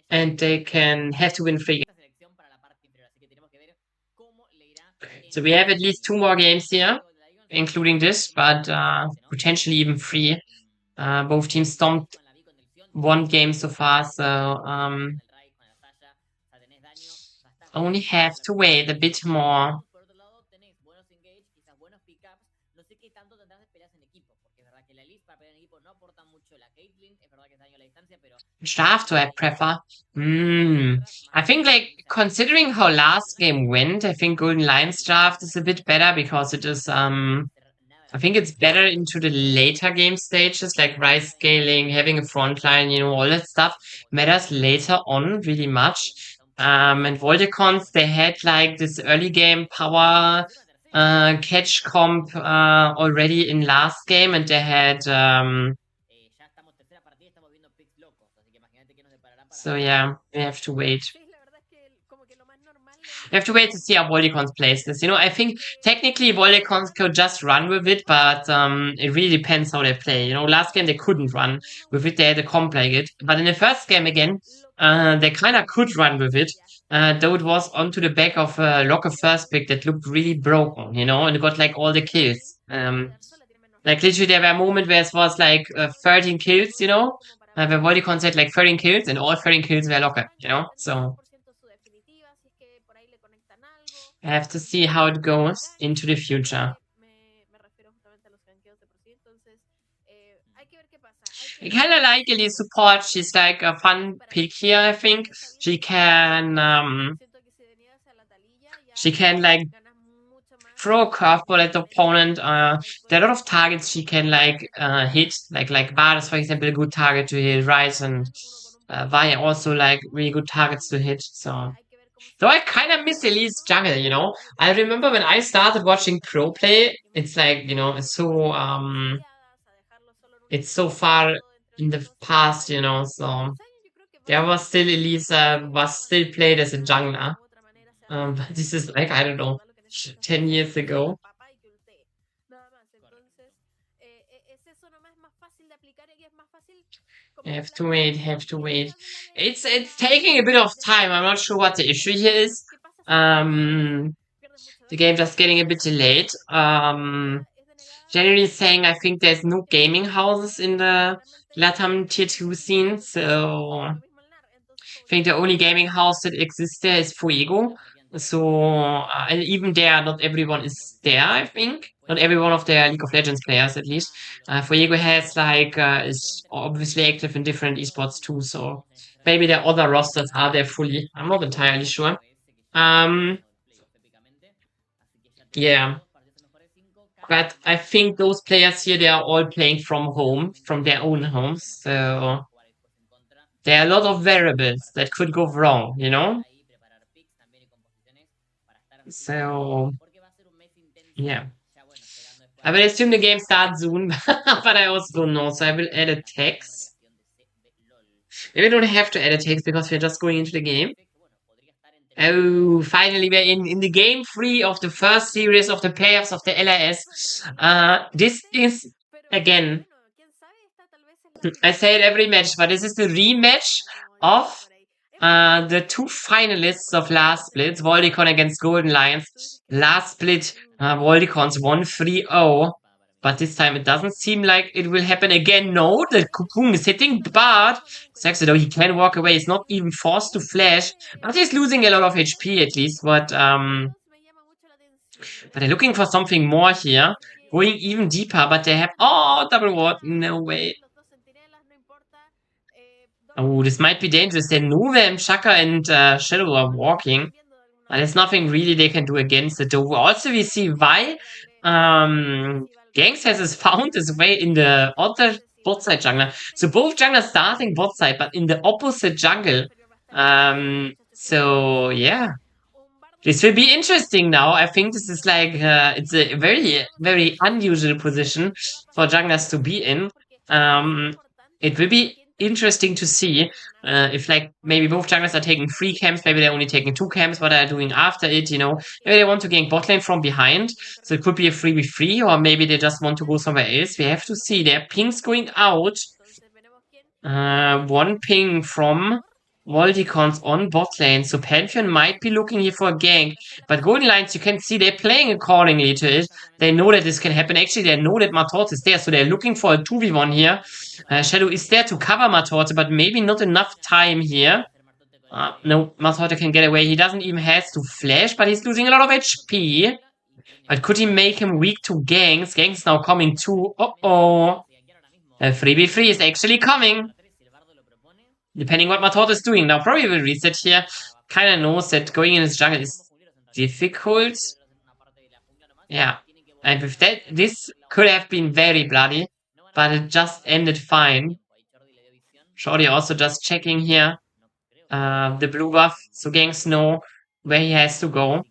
And they can have to win 3 games. So we have at least 2 more games here, including this, but potentially even 3. Both teams stomped 1 game so far, so only have to wait a bit more. Draft I prefer. I think like considering how last game went, I think Golden Lions draft is a bit better because it is I think it's better into the later game stages, like rise scaling, having a front line, all that stuff matters later on really much. And Volticons, they had like this early game power catch comp already in last game, and they had so yeah, we have to wait. Sí, la verdad es que como que lo más normal We have to wait to see how Volticons plays this. You know, I think technically Volticons could just run with it, but it really depends how they play. You know, last game they couldn't run with it; they had a comp like it. But in the first game again, they kind of could run with it. Though it was onto the back of a locker first pick that looked really broken, you know, and it got like all the kills. Like literally there were moments where it was like 13 kills, you know, where Volticons had like 13 kills and all 13 kills were locker, you know, so I have to see how it goes into the future. I kind of like Elise support. She's like a fun pick here, I think. She can like throw a curveball at the opponent. There are a lot of targets she can like hit. Like Varus, for example, a good target to hit. Rice and Vaya also like really good targets to hit. So I kind of miss Elise jungle, you know. I remember when I started watching pro play, it's like, you know, it's so far in the past, you know, so there was still Elisa was still played as a jungler. But this is like, I don't know, 10 years ago. Have to wait. It's taking a bit of time. I'm not sure what the issue here is. The game just getting a bit delayed. Generally saying, I think there's no gaming houses in the Latam Tier 2 scene, so I think the only gaming house that exists there is Fuego. So, and even there, not everyone is there, I think. Not every one of their League of Legends players, at least. Fuego has, like, is obviously active in different esports too, so maybe their other rosters are there fully. I'm not entirely sure. Yeah. But I think those players here, they are all playing from home, from their own homes. So there are a lot of variables that could go wrong, you know? So, yeah. I will assume the game starts soon, but I also don't know. So I will add a text. Maybe I don't have to add a text because we're just going into the game. Oh, finally we're in the game 3 of the first series of the playoffs of the LRS. This is, again, I say it every match, but this is the rematch of the two finalists of last split, Volticon against Golden Lions. Last split, Volticons won 3-0. But this time it doesn't seem like it will happen again. No, the Cocoon is hitting, but Saxo, he can walk away. He's not even forced to flash. But he's losing a lot of HP at least. But they're looking for something more here. Going even deeper, but they have... Oh, double ward. No way. Oh, this might be dangerous. They know them, Shaka and Shadow are walking. And there's nothing really they can do against it. Though also we see why Gangs has found his way in the other bot side jungler. So both junglers starting bot side, but in the opposite jungle. So yeah. This will be interesting now. I think this is like, it's a very, very unusual position for junglers to be in. It will be interesting to see if like maybe both junglers are taking 3 camps, maybe they're only taking 2 camps, what they're doing after it, you know. Maybe they want to gank bot lane from behind, so it could be a 3v3, or maybe they just want to go somewhere else. We have to see. Their pings going out. One ping from Volticons on bot lane, so Pantheon might be looking here for a gank, but Golden Lions, you can see they're playing accordingly to it. They know that this can happen. Actually, they know that Matorte is there, so they're looking for a 2v1 here. Shadow is there to cover Matorte, but maybe not enough time here. No, Matorte can get away. He doesn't even have to flash, but he's losing a lot of HP. But could he make him weak to ganks? Ganks now coming too. Uh-oh. A 3v3 is actually coming. Depending what Matorte is doing. Now probably will reset here. Kinda knows that going in his jungle is difficult. Yeah. And with that, this could have been very bloody. But it just ended fine. Shorty also just checking here. the blue buff, so Gangs know where he has to go.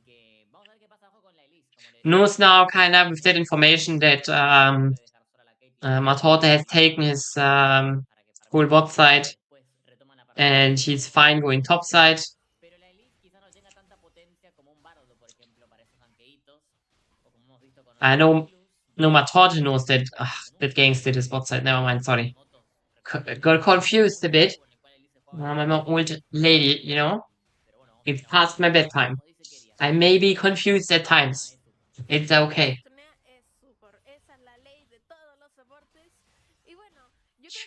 Knows now kind of with that information that Matorte has taken his whole bot side and he's fine going top side. I know no Matorte knows that Gangs did his bot side. Never mind, sorry. Got confused a bit. I'm an old lady, you know? It's past my bedtime. I may be confused at times. It's okay.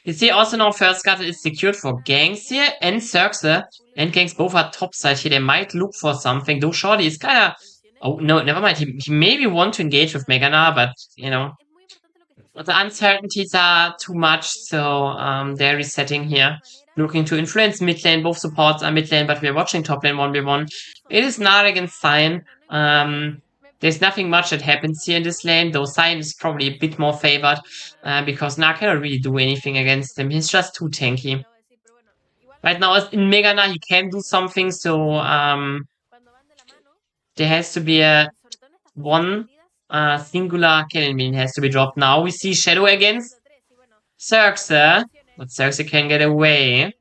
You see, also now first scuttle is secured for Gangs here and Circe. And Gangs both are top side here. They might look for something. Though Shorty is kind of... Oh, no, never mind. He maybe want to engage with Megana, but, you know... The uncertainties are too much, so they're resetting here. Looking to influence mid lane. Both supports are mid lane, but we're watching top lane 1v1. It is not against Cyan. There's nothing much that happens here in this lane, though Cyan is probably a bit more favored, because Nar cannot really do anything against him. He's just too tanky. Right now, in Megana, he can do something, so there has to be a one singular cannon bean has to be dropped. Now we see Shadow against Circe, but Circe can get away.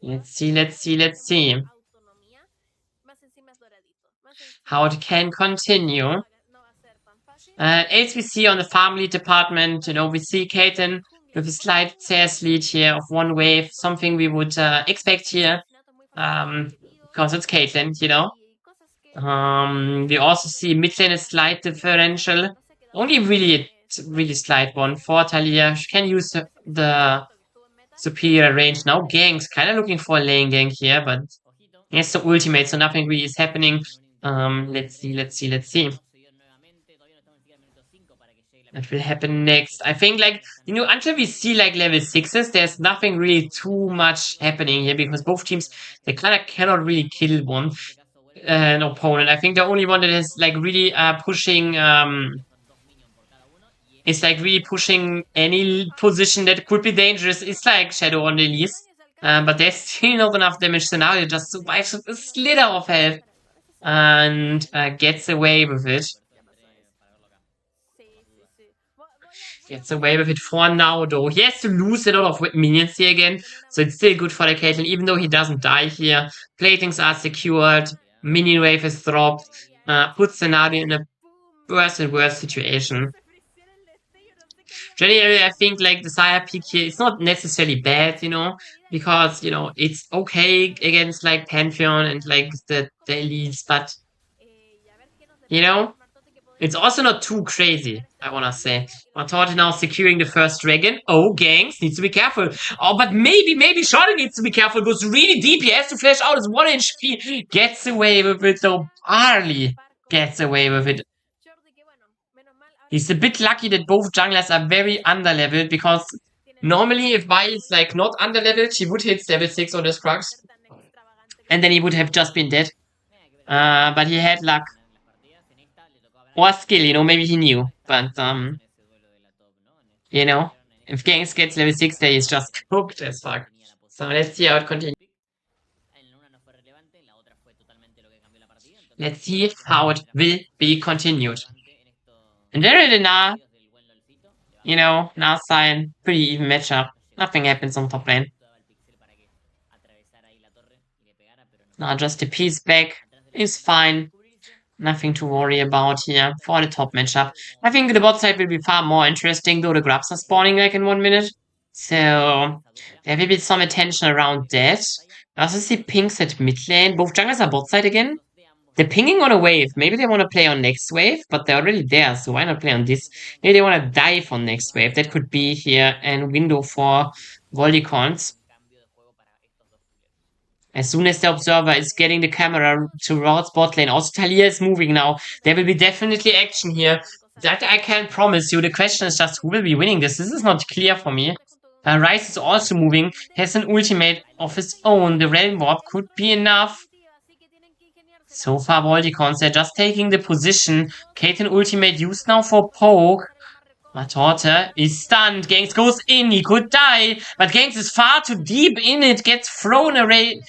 Let's see. How it can continue. As we see on the farm lead department, you know, we see Caitlyn with a slight CS lead here of one wave, something we would expect here, because it's Caitlyn, you know. We also see mid lane a slight differential, only really slight one for Talia. She can use the superior range now. Gangs kind of looking for a lane gank here, but he has the ultimate, so nothing really is happening. Let's see. What will happen next? I think, like, you know, until we see, like, level 6s, there's nothing really too much happening here, because both teams, they kind of cannot really kill an opponent. I think the only one that is, like, really pushing, is, like, really pushing any position that could be dangerous is, like, Shadow on the Elise. But there's still not enough damage. Scenario just survives with a slither of health and gets away with it. Gets away with it for now, though. He has to lose a lot of minions here again, so it's still good for the Caitlyn, even though he doesn't die here. Platings are secured, minion wave is dropped, puts Scenario in a worse and worse situation. Generally, I think, like, the Sire pick here, it's not necessarily bad, you know, because, you know, it's okay against, like, Pantheon and, like, the elites, but, you know, it's also not too crazy, I wanna say. Matorte now securing the first dragon. Oh, Gangs needs to be careful. Oh, but maybe Shorty needs to be careful. Goes really deep. He has to flash out his 1 HP. Gets away with it, though. Barely gets away with it. He's a bit lucky that both junglers are very underleveled, because normally if Vi is, like, not underleveled, she would hit level 6 on the Scruggs. And then he would have just been dead. But he had luck. Or skill, you know, maybe he knew. But, you know, if Gangs gets level 6, there he's just cooked as fuck. So let's see how it continues. Let's see how it will be continued. And there in Nah, you know, Nah Cyan, pretty even matchup. Nothing happens on top lane. Nah, just a piece back is fine. Nothing to worry about here for the top matchup. I think the bot side will be far more interesting, though the grubs are spawning like in 1 minute. So there will be some attention around that. I also see pings at mid lane. Both junglers are bot side again. They're pinging on a wave. Maybe they want to play on next wave, but they're already there, so why not play on this? Maybe they want to dive on next wave. That could be here a window for Volticons. As soon as the observer is getting the camera towards bot lane, also Talia is moving now. There will be definitely action here. That I can promise you. The question is just who will be winning this. This is not clear for me. Ryze is also moving, has an ultimate of his own. The Realm Warp could be enough. So far, Volticons, they're just taking the position. Caitlyn ultimate used now for poke. Matorte is stunned. Gangs goes in. He could die. But Gangs is far too deep in it. Gets thrown away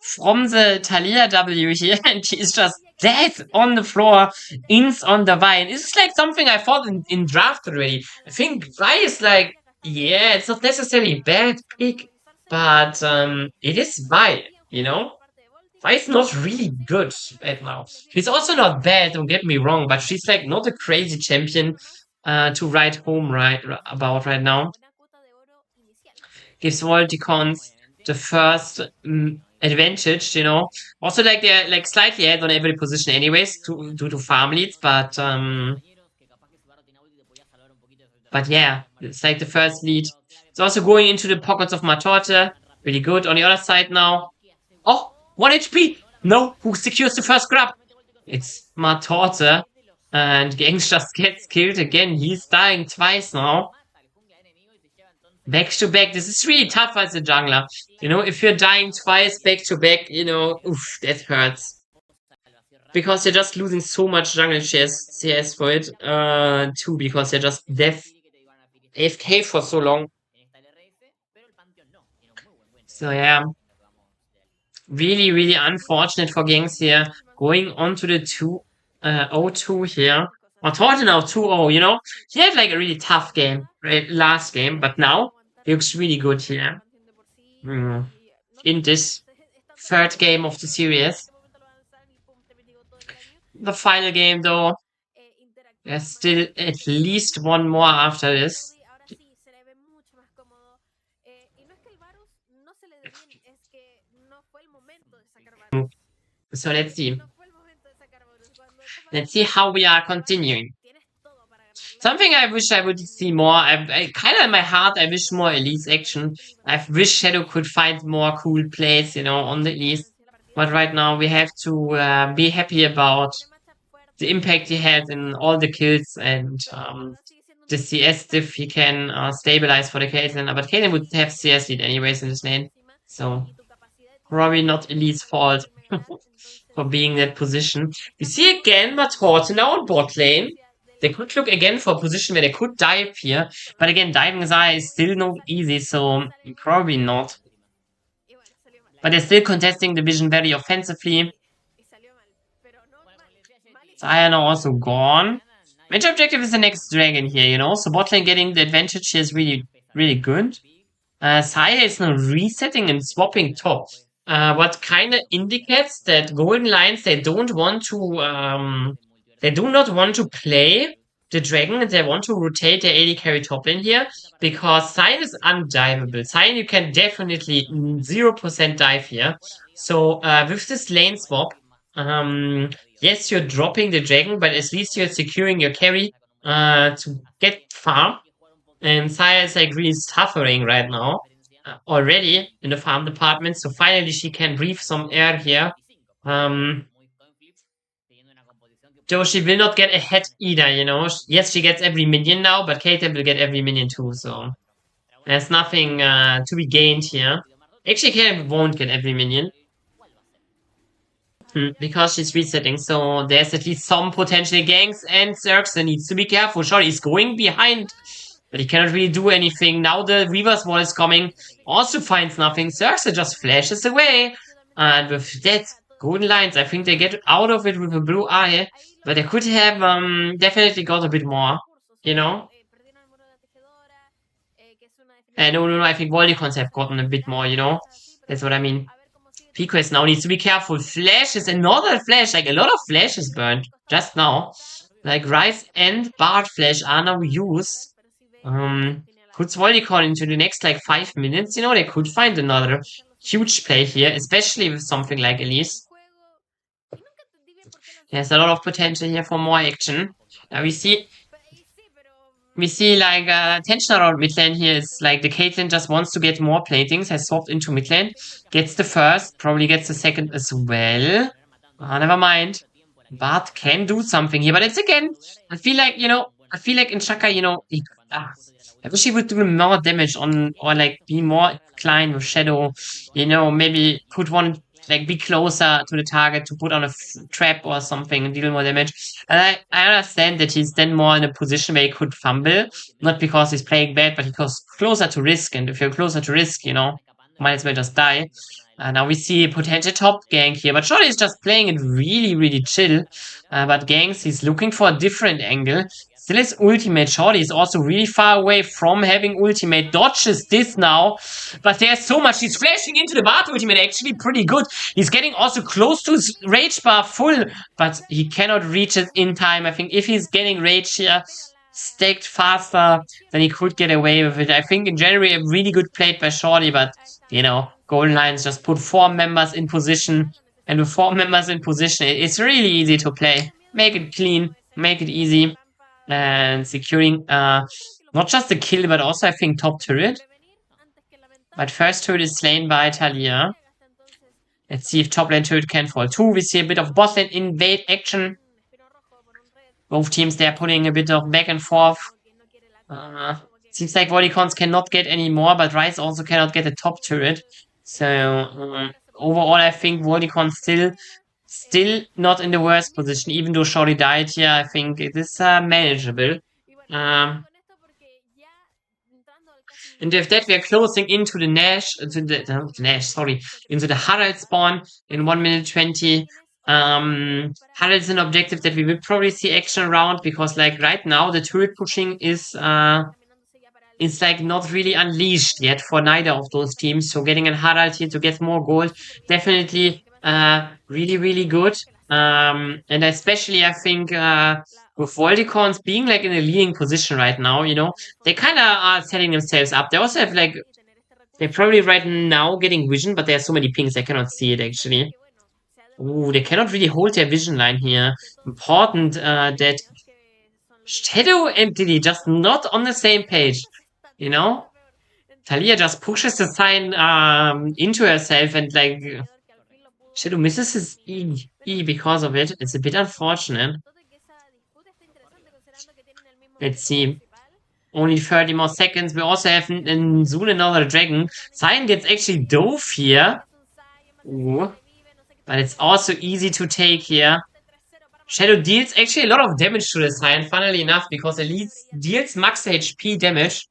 from the Talia W here. And he's just dead on the floor. Ins on the vine. It's like something I thought in draft already. I think Vi is like, yeah, it's not necessarily bad pick. But it is Vi, you know? Vi is not really good right now. She's also not bad, don't get me wrong, but she's like not a crazy champion to write home about right now. Gives Volticons the first advantage, you know. Also, like they're like slightly ahead on every position, anyways, due to farm leads, but yeah, it's like the first lead. It's also going into the pockets of Matorte. Really good. On the other side now. Oh, 1 HP! No, who secures the first grab? It's Matorte. And Gangs just gets killed again. He's dying twice now. Back to back. This is really tough as a jungler. You know, if you're dying twice back to back, you know, oof, that hurts. Because you're just losing so much jungle CS for it. Too, because you're just AFK for so long. So yeah. Really, really unfortunate for Gangs here. Going on to the 0-2 here. Or Torte now 2-0, you know? He had like a really tough game, right? Last game, but now he looks really good here. In this third game of the series. The final game though, there's still at least one more after this. So let's see. Let's see how we are continuing. Something I wish I would see more. I kind of in my heart, I wish more Elise action. I wish Shadow could find more cool plays, you know, on the Elise. But right now we have to be happy about the impact he had in all the kills and the CS diff he can stabilize for the Caitlyn. But Caitlyn would have CS lead anyways in this lane. So probably not Elite's fault for being in that position. We see again Matorte now on bot lane. They could look again for a position where they could dive here. But again, diving Xayah is still not easy, so probably not. But they're still contesting the vision very offensively. Xayah now also gone. Major objective is the next dragon here, you know? So bot lane getting the advantage here is really, really good. Xayah is now resetting and swapping top. What kind of indicates that Golden Lions, they don't want to, they do not want to play the dragon, and they want to rotate their AD carry top lane here, because Xayah is undiveable. Xayah, you can definitely 0% dive here. So, with this lane swap, yes, you're dropping the dragon, but at least you're securing your carry, to get farm. And Xayah is like really suffering right now already in the farm department. So finally she can breathe some air here. Though she will not get ahead either, you know. Yes, she gets every minion now, but Caitlyn will get every minion too, so there's nothing to be gained here. Actually, Caitlyn won't get every minion. Because she's resetting, so there's at least some potential ganks, and Xerxes needs to be careful. Sure, he's going behind, but he cannot really do anything. Now the reverse wall is coming, also finds nothing. Xerxes just flashes away, and with that, Golden Lions, I think they get out of it with a blue eye, but they could have definitely got a bit more, you know? No, I think Volticons have gotten a bit more, you know? That's what I mean. PQuest now needs to be careful. Flash is another flash. Like, a lot of flashes burned just now. Like, Rise and Bard flash are now used. Puts Volticon into the next, like, 5 minutes. You know, they could find another huge play here, especially with something like Elise. There's a lot of potential here for more action. Now we see like tension around mid lane here is like the Caitlyn just wants to get more platings, has swapped into mid lane, gets the first, probably gets the second as well. Never mind. Bart can do something here, but it's again, I feel like in Shaka, you know, I wish he would do more damage on, or like be more inclined with Shadow, you know, maybe put one like be closer to the target to put on a trap or something and deal more damage. And I understand that he's then more in a position where he could fumble, not because he's playing bad, but because closer to risk. And if you're closer to risk, might as well just die. Now we see a potential top gank here, but Shorty is just playing it really, really chill. But ganks, he's looking for a different angle. Still his ultimate. Shorty is also really far away from having ultimate. Dodges this now, but there's so much. He's flashing into the Bard ultimate, actually pretty good. He's getting also close to his rage bar full, but he cannot reach it in time. I think if he's getting rage here stacked faster, then he could get away with it. I think in general a really good play by Shorty, but Golden Lions just put 4 members in position, and with 4 members in position, it's really easy to play. Make it clean, make it easy, and securing not just the kill, but also I think top turret. But first turret is slain by Talia. Let's see if top lane turret can fall too. We see a bit of bot lane invade action. Both teams, they're putting a bit of back and forth. Seems like Volticons cannot get any more, but Ryze also cannot get a top turret. So overall, I think Volticons still not in the worst position, even though Shorty died here. I think it is manageable. And with that, we are closing into the into the Harald spawn in 1 minute 20. Harald is an objective that we will probably see action around, because like right now the turret pushing is like not really unleashed yet for neither of those teams. So getting a Harald here to get more gold, definitely really, really good. And especially I think with Volticons being like in a leading position right now, they kind of are setting themselves up. They also have like, they're probably right now getting vision, but there are so many pings I cannot see it actually. Ooh, they cannot really hold their vision line here. Important that Shadow and Diddy just not on the same page, Talia just pushes the sign into herself, and like Shadow misses his E because of it. It's a bit unfortunate. Let's see. Only 30 more seconds. We also have soon another dragon. Cyan gets actually dove here. Ooh. But it's also easy to take here. Shadow deals actually a lot of damage to the Cyan, funnily enough, because at least deals max HP damage.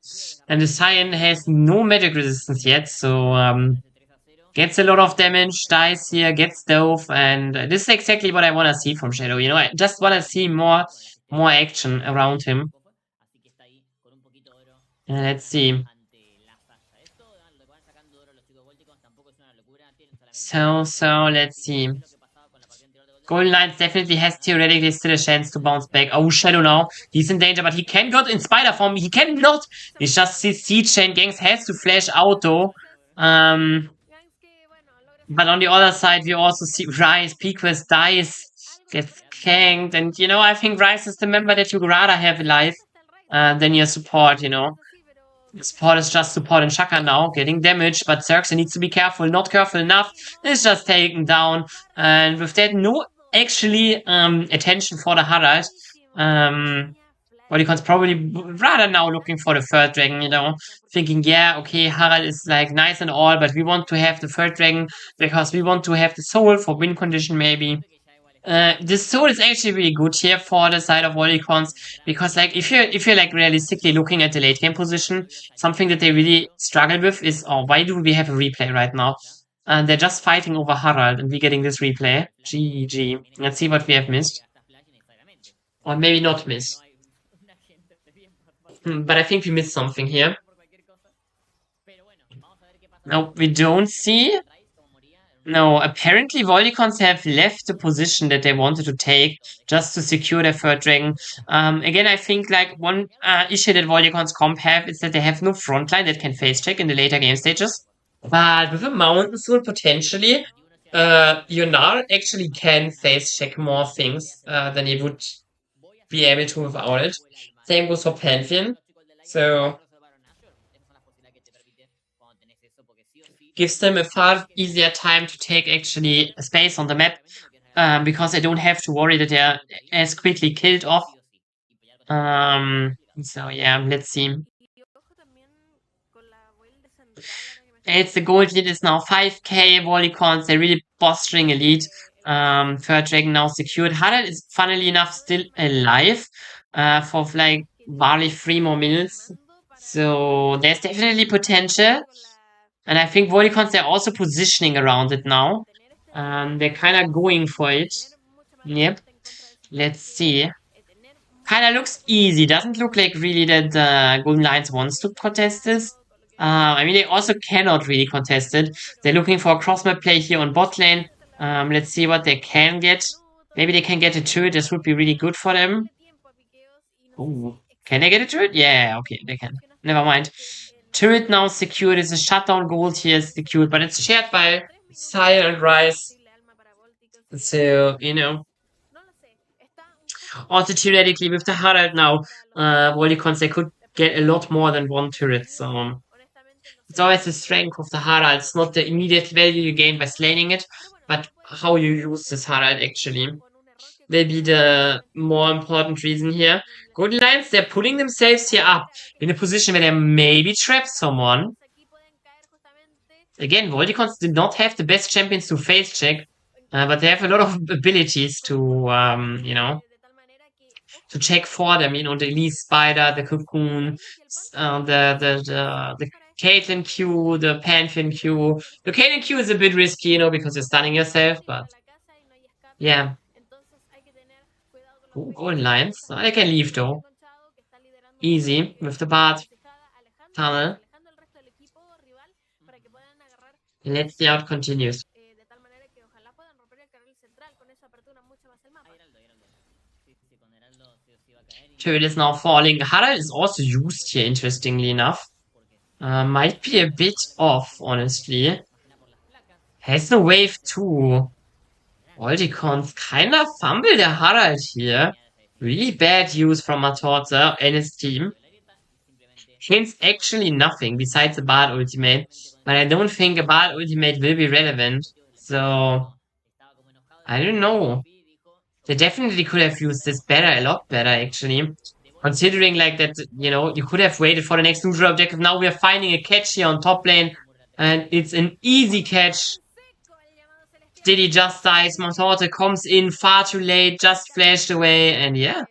And the Cyan has no magic resistance yet, so gets a lot of damage, dies here, gets dove, and this is exactly what I want to see from Shadow. I just want to see more action around him. Let's see. So let's see. Golden Lions definitely has theoretically still a chance to bounce back. Oh, Shadow now. He's in danger, but he can go in spider form. He cannot. It's just his siege chain. Gangs has to flash out though. But on the other side, we also see Ryze, Pequest dies, gets canked. And, I think Ryze is the member that you'd rather have alive than your support, Support is just support and Shaka now, getting damage, but Xerxes needs to be careful, not careful enough. It's just taken down. And with that, no actually attention for the Harald. Volticon's probably rather now looking for the third dragon, thinking, yeah, okay, Harald is like nice and all, but we want to have the third dragon because we want to have the soul for win condition maybe. This soul is actually really good here for the side of Volticons, because like if you're like realistically looking at the late game position, something that they really struggle with is, why do we have a replay right now? They're just fighting over Harald, and we're getting this replay. GG. Let's see what we have missed. Or maybe not missed. But I think we missed something here. No, we don't see. No, apparently Volticons have left the position that they wanted to take just to secure their third dragon. Again, I think like one issue that Volticons comp have is that they have no frontline that can face check in the later game stages. But with a Mountain Sword potentially, Yonar actually can face check more things than he would be able to without it. Same goes for Pantheon. So gives them a far easier time to take actually a space on the map, because they don't have to worry that they're as quickly killed off. So yeah, let's see. It's the gold lead is now 5k. Volticons, they're really posturing elite. Third dragon now secured. Harald is funnily enough still alive for like barely 3 more minutes. So there's definitely potential. And I think Volticons, they're also positioning around it now. They're kind of going for it. Yep. Let's see. Kind of looks easy. Doesn't look like really that Golden Lions wants to contest this. I mean, they also cannot really contest it. They're looking for a cross-map play here on bot lane. Let's see what they can get. Maybe they can get a turret. This would be really good for them. Ooh. Can they get a turret? Yeah, okay, they can. Never mind. Turret now secured. It's a shutdown gold here secured, but it's shared by Sire and Rice. So, you know. Also, theoretically, with the Harald now, Volticons, they could get a lot more than one turret, so it's always the strength of the Harald. It's not the immediate value you gain by slaying it, but how you use this Harald actually will be the more important reason here. Golden Lions, they're putting themselves here up in a position where they maybe trap someone. Again, Volticons did not have the best champions to face check, but they have a lot of abilities to, you know, to check for them, you know, the Elite Spider, the Cocoon, the Caitlyn Q, the Pantheon Q. The Caitlyn Q is a bit risky, you know, because you're stunning yourself, but yeah. Ooh, Golden Lions. I can leave though. Easy with the Bard tunnel. Let's see how it continues. Turret is now falling. Harald is also used here, interestingly enough. Might be a bit off, honestly. Has no wave too. Volticons kind of fumble the Harald here. Really bad use from Matorza and his team. Changes actually nothing besides the Bard ultimate. But I don't think a Bard ultimate will be relevant. So, I don't know. They definitely could have used this better, a lot better actually. Considering like that, you know, you could have waited for the next neutral objective. Now we are finding a catch here on top lane. And it's an easy catch. Diddy just dies. Montorte comes in far too late, just flashed away, and yeah.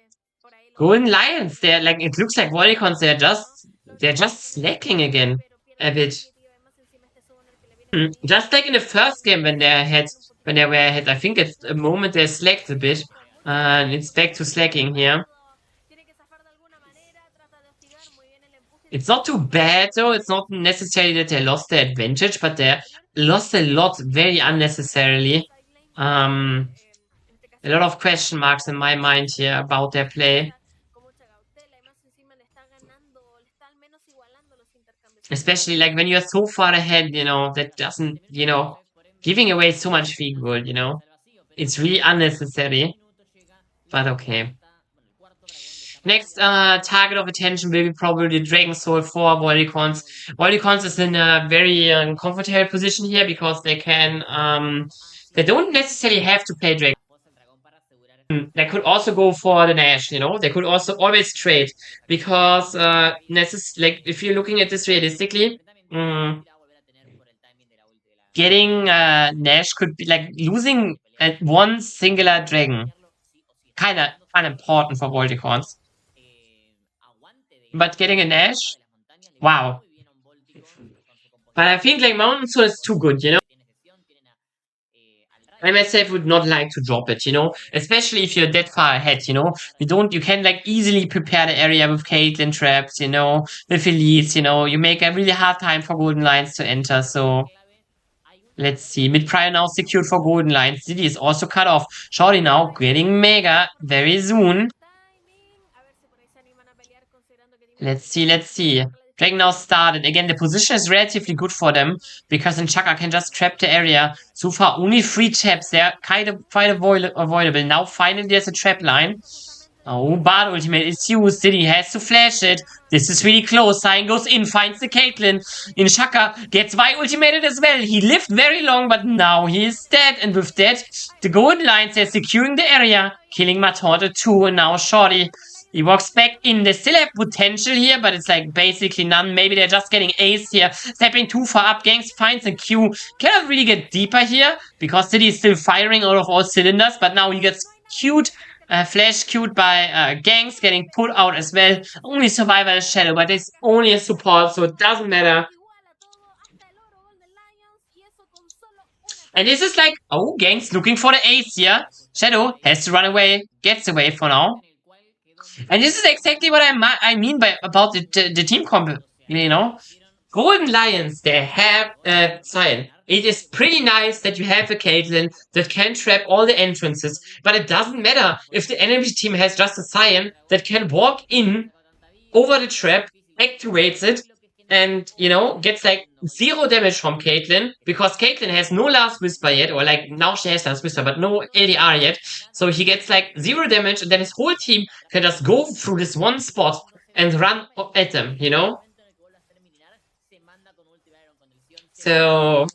Golden Lions, they're like, it looks like Volticons, they're just slacking again a bit. Just like in the first game when they were ahead, I think at the moment they slacked a bit. And it's back to slacking here. It's not too bad though. It's not necessarily that they lost their advantage, but they lost a lot very unnecessarily. A lot of question marks in my mind here about their play. Especially like when you're so far ahead, you know, that doesn't, you know, giving away so much free gold, you know. It's really unnecessary. But okay. Next target of attention will be probably Dragon Soul for Volticons. Volticons is in a very comfortable position here because they can they don't necessarily have to play Dragon. They could also go for the Nash, you know. They could also always trade because like if you're looking at this realistically, getting Nash could be like losing at one singular dragon. Kind of unimportant for Volticons. But getting a Nash, wow. But I think like Mountain Soul is too good, you know. I myself would not like to drop it, you know, especially if you're that far ahead, you know. You can like easily prepare the area with Caitlyn traps, you know, with elites, you know. You make a really hard time for Golden Lions to enter, so let's see. Mid prior now secured for Golden Lions. City is also cut off. Shorty now getting mega very soon. Let's see. Dragon now started. Again, the position is relatively good for them because Chaka can just trap the area. So far, only 3 traps. They're quite avoidable. Now, finally, there's a trap line. Oh, Bard ultimate is used. Diddy has to flash it. This is really close. Sign goes in, finds the Caitlyn. Shaka gets Y ultimated as well. He lived very long, but now he is dead. And with that, the Golden Lions are securing the area. Killing Matorte too. And now Shorty He walks back in. They still have potential here, but it's like basically none. Maybe they're just getting ace here. Stepping too far up. Gangs finds a Q. Cannot really get deeper here because City is still firing out of all cylinders. But now he gets queued, flash queued by Gangs, getting put out as well. Only survivor is Shadow, but it's only a support, so it doesn't matter. And this is like, oh, Gangs looking for the ace here. Shadow has to run away. Gets away for now. And this is exactly what I mean by about the team comp, you know? Golden Lions, they have a sign. It is pretty nice that you have a Caitlyn that can trap all the entrances, but it doesn't matter if the enemy team has just a Sion that can walk in over the trap, activates it, and, you know, gets like 0 damage from Caitlyn, because Caitlyn has no Last Whisper yet, or like now she has Last Whisper, but no LDR yet. So he gets like 0 damage, and then his whole team can just go through this one spot and run at them, you know? So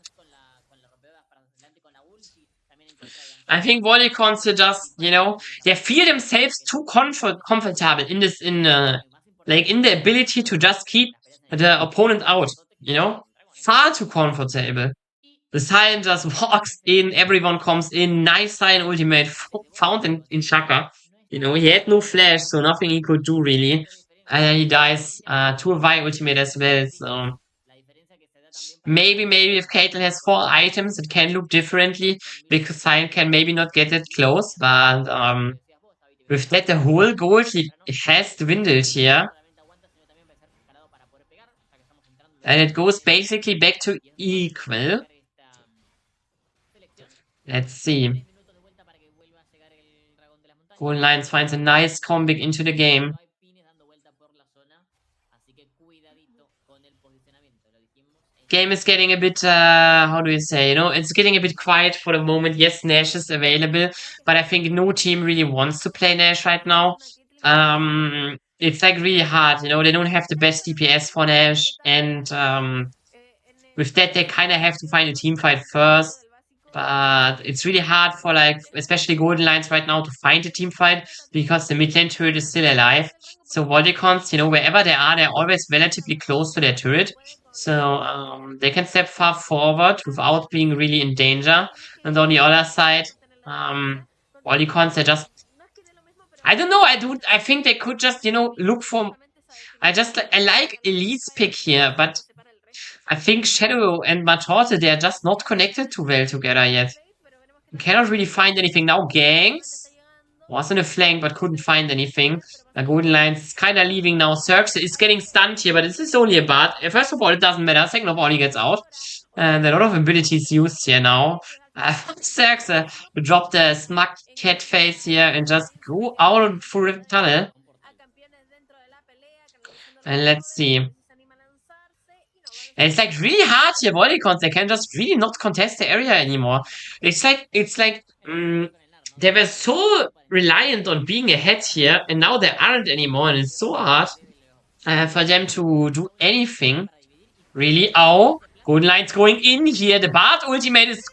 I think Volticons are just, you know, they feel themselves too comfortable in this, like in the ability to just keep the opponent out, you know? Far too comfortable. The Sion just walks in, everyone comes in, nice Sion ultimate found in Shaka. You know, he had no flash, so nothing he could do really. He dies to a Vi ultimate as well, so maybe if Caitlyn has 4 items, it can look differently, because Sion can maybe not get it close, but with that, the whole gold has dwindled here. And it goes basically back to equal. Let's see. Golden Lions finds a nice comeback into the game. Game is getting a bit, how do you say, you know, it's getting a bit quiet for the moment. Yes, Nash is available, but I think no team really wants to play Nash right now. It's like really hard, you know, they don't have the best DPS for Nash, and with that, they kind of have to find a team fight first. But it's really hard for, like, especially Golden Lions right now to find a team fight, because the mid lane turret is still alive. So Volticons, you know, wherever they are, they're always relatively close to their turret. So they can step far forward without being really in danger. And on the other side, Volticons, they just, I don't know, I think they could just, you know, look for, I like Elite's pick here, but I think Shadow and Matorte, they are just not connected too well together yet. You cannot really find anything. Now Gangs was in a flank, but couldn't find anything. The Golden Lions is kind of leaving now. Zerx is getting stunned here, but this is only a bard. First of all, it doesn't matter. Second of all, he gets out. And a lot of abilities used here now. Zerx drop the smug cat face here and just go out through the tunnel. And let's see. And it's like really hard here, Volticons. They can just really not contest the area anymore. It's like they were so reliant on being ahead here, and now they aren't anymore, and it's so hard for them to do anything. Really? Oh, Golden Lions going in here. The Bard ultimate is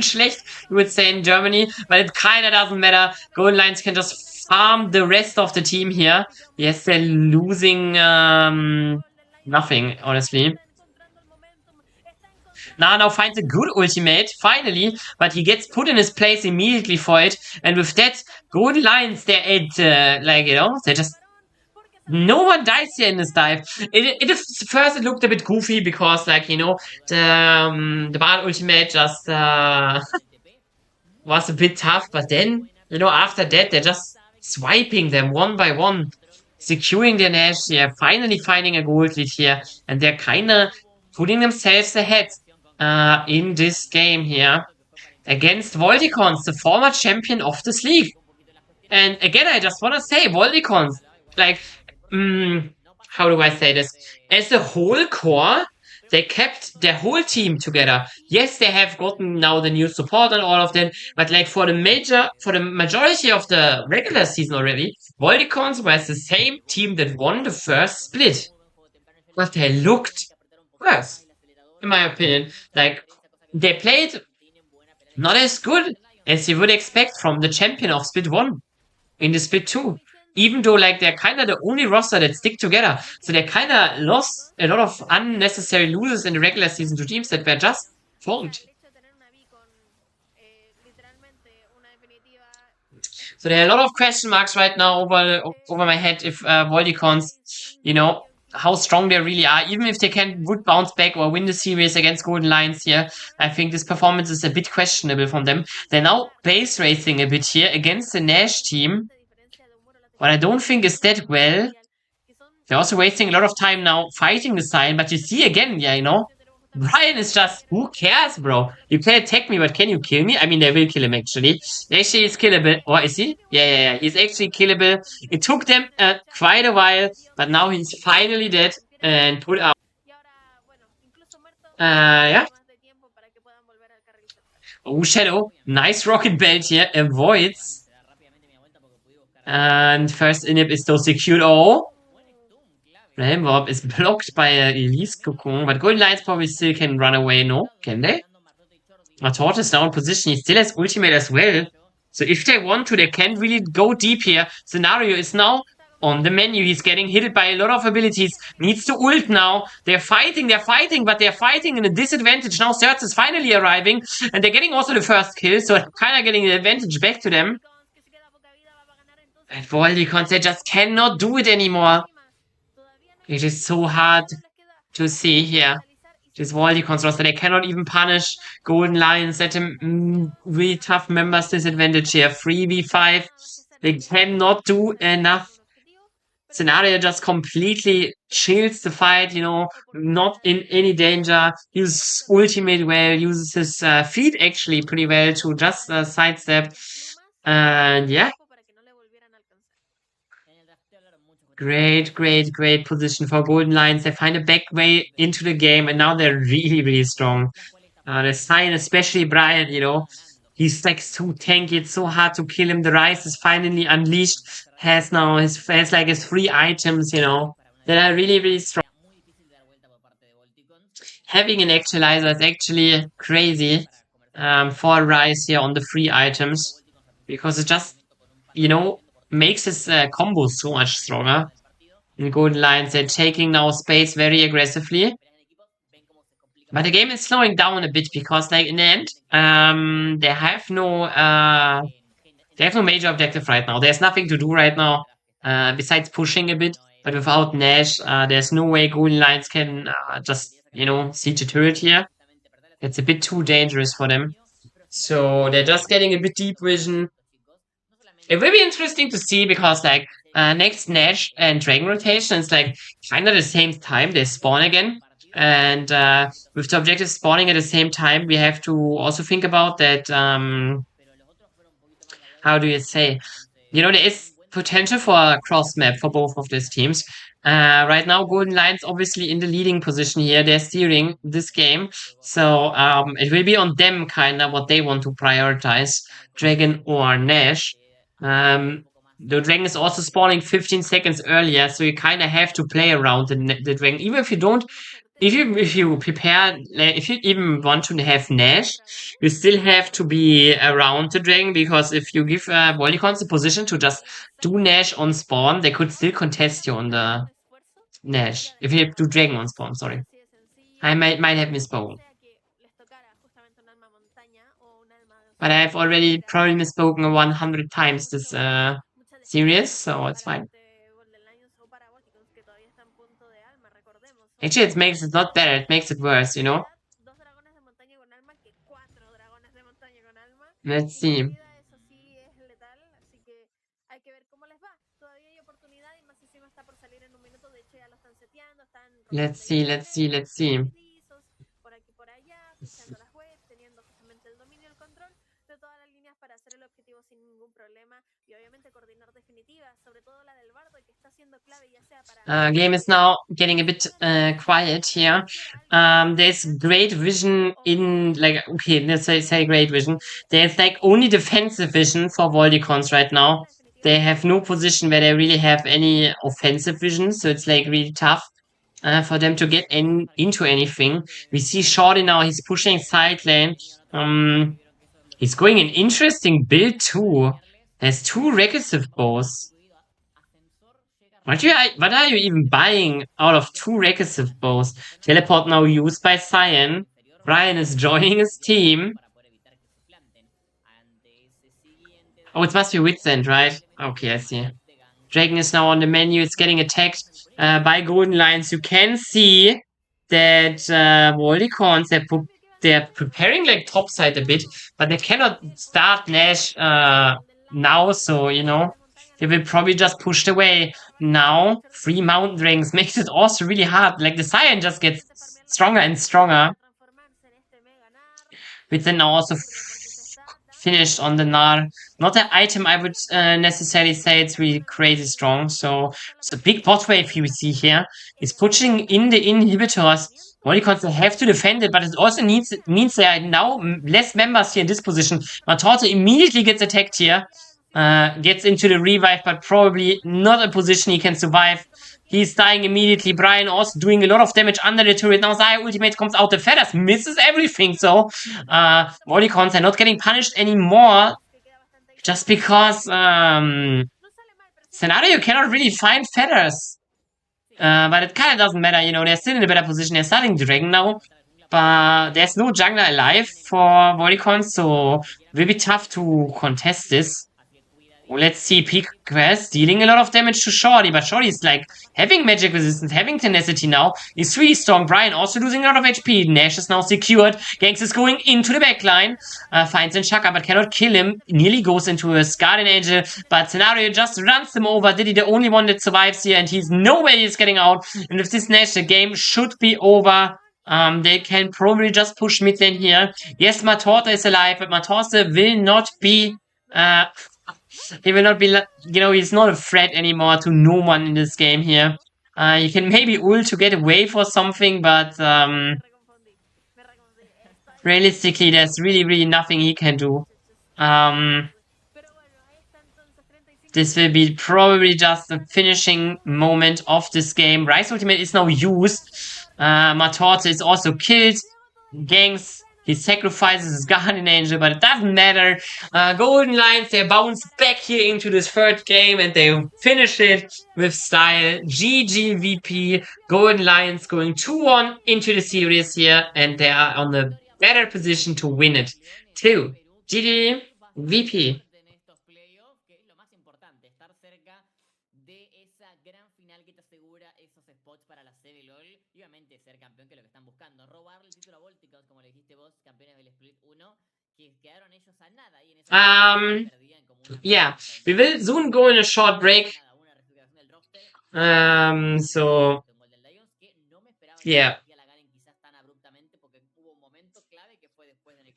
schlecht, you would say in Germany, but it kinda doesn't matter. Golden Lions can just farm the rest of the team here. Yes, they're losing nothing, honestly. Now finds a good ultimate, finally, but he gets put in his place immediately for it. And with that, Golden Lions, they're at, like, you know, they're just... No one dies here in this dive. First it looked a bit goofy because, like, you know, the Bard ultimate just was a bit tough. But then, you know, after that, they're just swiping them one by one. Securing their Nash here, finally finding a gold lead here, and they're kind of putting themselves ahead in this game here against Volticons, the former champion of this league. And again, I just want to say, Volticons, like, how do I say this? As a whole core, they kept their whole team together. Yes, they have gotten now the new support and all of that, but like for the majority of the regular season already, Volticons was the same team that won the first split. But they looked worse, in my opinion. Like, they played not as good as you would expect from the champion of split 1 in the split 2. even though like they're kind of the only roster that stick together. So they kind of lost a lot of unnecessary losers in the regular season to teams that were just formed. So there are a lot of question marks right now over my head if Volticons, you know, how strong they really are. Even if they would bounce back or win the series against Golden Lions here, I think this performance is a bit questionable from them. They're now base racing a bit here against the Nash team, what I don't think is that well. They're also wasting a lot of time now fighting the sign, but you see again, yeah, Brian is just, who cares, bro? You can attack me, but can you kill me? I mean, they will kill him, actually. Actually, he's killable. Or is he? Yeah. He's actually killable. It took them quite a while, but now he's finally dead and put out. Yeah. Oh, Shadow. Nice rocket belt here. Avoids. And first inhib is still secured. Oh. Flame Warp is blocked by Elise Cocoon, but Golden Lions probably still can run away, no? Can they? Tort is now in position. He still has ultimate as well. So if they want to, they can really go deep here. Scenario is now on the menu. He's getting hit by a lot of abilities. Needs to ult now. They're fighting, but they're fighting in a disadvantage. Now Certs is finally arriving, and they're getting also the first kill, so kind of getting the advantage back to them. And Volticons, they just cannot do it anymore. It is so hard to see here. This Volticons roster, they cannot even punish Golden Lions at a really tough members disadvantage here. 3v5. They cannot do enough. Scenario just completely chills the fight, not in any danger. Uses ultimate well, uses his feet actually pretty well to just sidestep. And yeah. Great position for Golden Lions. They find a back way into the game, and now they're really strong. The sign, especially Brian, he's like so tanky. It's so hard to kill him. The Rise is finally unleashed. Has his 3 items, that are really strong. Having an actualizer is actually crazy for Rise here on the 3 items, because it just, makes his combo so much stronger. In Golden Lions, they're taking now space very aggressively. But the game is slowing down a bit because, like, in the end, they have no major objective right now. There's nothing to do right now besides pushing a bit. But without Nash, there's no way Golden Lions can just, siege a turret here. It's a bit too dangerous for them. So they're just getting a bit deep vision. It will be interesting to see because, like, next Nash and Dragon rotation is like kind of the same time they spawn again. And with the objective spawning at the same time, we have to also think about that, how do you say? There is potential for a cross map for both of these teams. Right now, Golden Lions obviously in the leading position here. They're steering this game. So it will be on them kind of what they want to prioritize, Dragon or Nash. The Dragon is also spawning 15 seconds earlier, so you kind of have to play around the Dragon. Even if you don't, if you prepare, if you even want to have Nash, you still have to be around the Dragon, because if you give Volticons the position to just do Nash on spawn, they could still contest you on the Nash. If you do Dragon on spawn, sorry. I might have misspoken. But I've already probably misspoken 100 times this series, so it's fine. Actually, it makes it not better, it makes it worse, Let's see. Let's see. Game is now getting a bit quiet here. There's great vision in, like, okay, let's say great vision. There's like only defensive vision for Volticons right now. They have no position where they really have any offensive vision, so it's like really tough for them to get into anything. We see Shorty now, he's pushing side lane. He's going an interesting build too. There's 2 recursive bows. What are you even buying out of 2 recursive bows? Teleport now used by Cyan. Brian is joining his team. Oh, it must be Wits End, right? Okay, I see. Dragon is now on the menu. It's getting attacked by Golden Lions. You can see that Volticons, they're preparing like topside a bit, but they cannot start Nash now, so, you know, they will probably just push away. Now, 3 Mountain Dragons makes it also really hard. Like, the Cyan just gets stronger and stronger. Which then now also finished on the Nar. Not an item I would necessarily say it's really crazy strong. So it's a big bot wave you see here. It's pushing in the inhibitors. Molicons they have to defend it, but it also means there are now less members here in this position. Matorte immediately gets attacked here. Gets into the revive, but probably not a position he can survive. He's dying immediately. Brian also doing a lot of damage under the turret. Now Zaya ultimate comes out. The feathers misses everything. So Molicons are not getting punished anymore. Just because Scenario cannot really find feathers. But it kind of doesn't matter, you know, they're still in a better position. They're starting Dragon now. But there's no jungler alive for Volticons, so it will be tough to contest this. Let's see, Peak Quest dealing a lot of damage to Shorty, but Shorty's like having magic resistance, having tenacity now. He's really strong. Brian also losing a lot of HP. Nash is now secured. Ganks is going into the backline. Finds Shaka, but cannot kill him. Nearly goes into a Guardian Angel, but Scenario just runs him over. Diddy the only one that survives here, and he's nowhere he's getting out. And with this Nash, the game should be over. They can probably just push mid lane here. Yes, Matorta is alive, but Matorta will not be he will not be, you know, he's not a threat anymore to no one in this game here. You can maybe ult to get away for something, but realistically, there's really nothing he can do. This will be probably just the finishing moment of this game. Rise Ultimate is now used. Matorte is also killed. Ganks, he sacrifices his Guardian Angel, but it doesn't matter. Golden Lions, they bounce back here into this third game and they finish it with style. GG VP. Golden Lions going 2-1 into the series here, and they are on a better position to win it. 2. GG VP. Ser campeón, que es lo que están buscando, robarle el título a Volticons, como le dijiste vos, campeones del Split 1, que quedaron ellos a nada ahí en esa yeah, we will soon go in a short break. So yeah.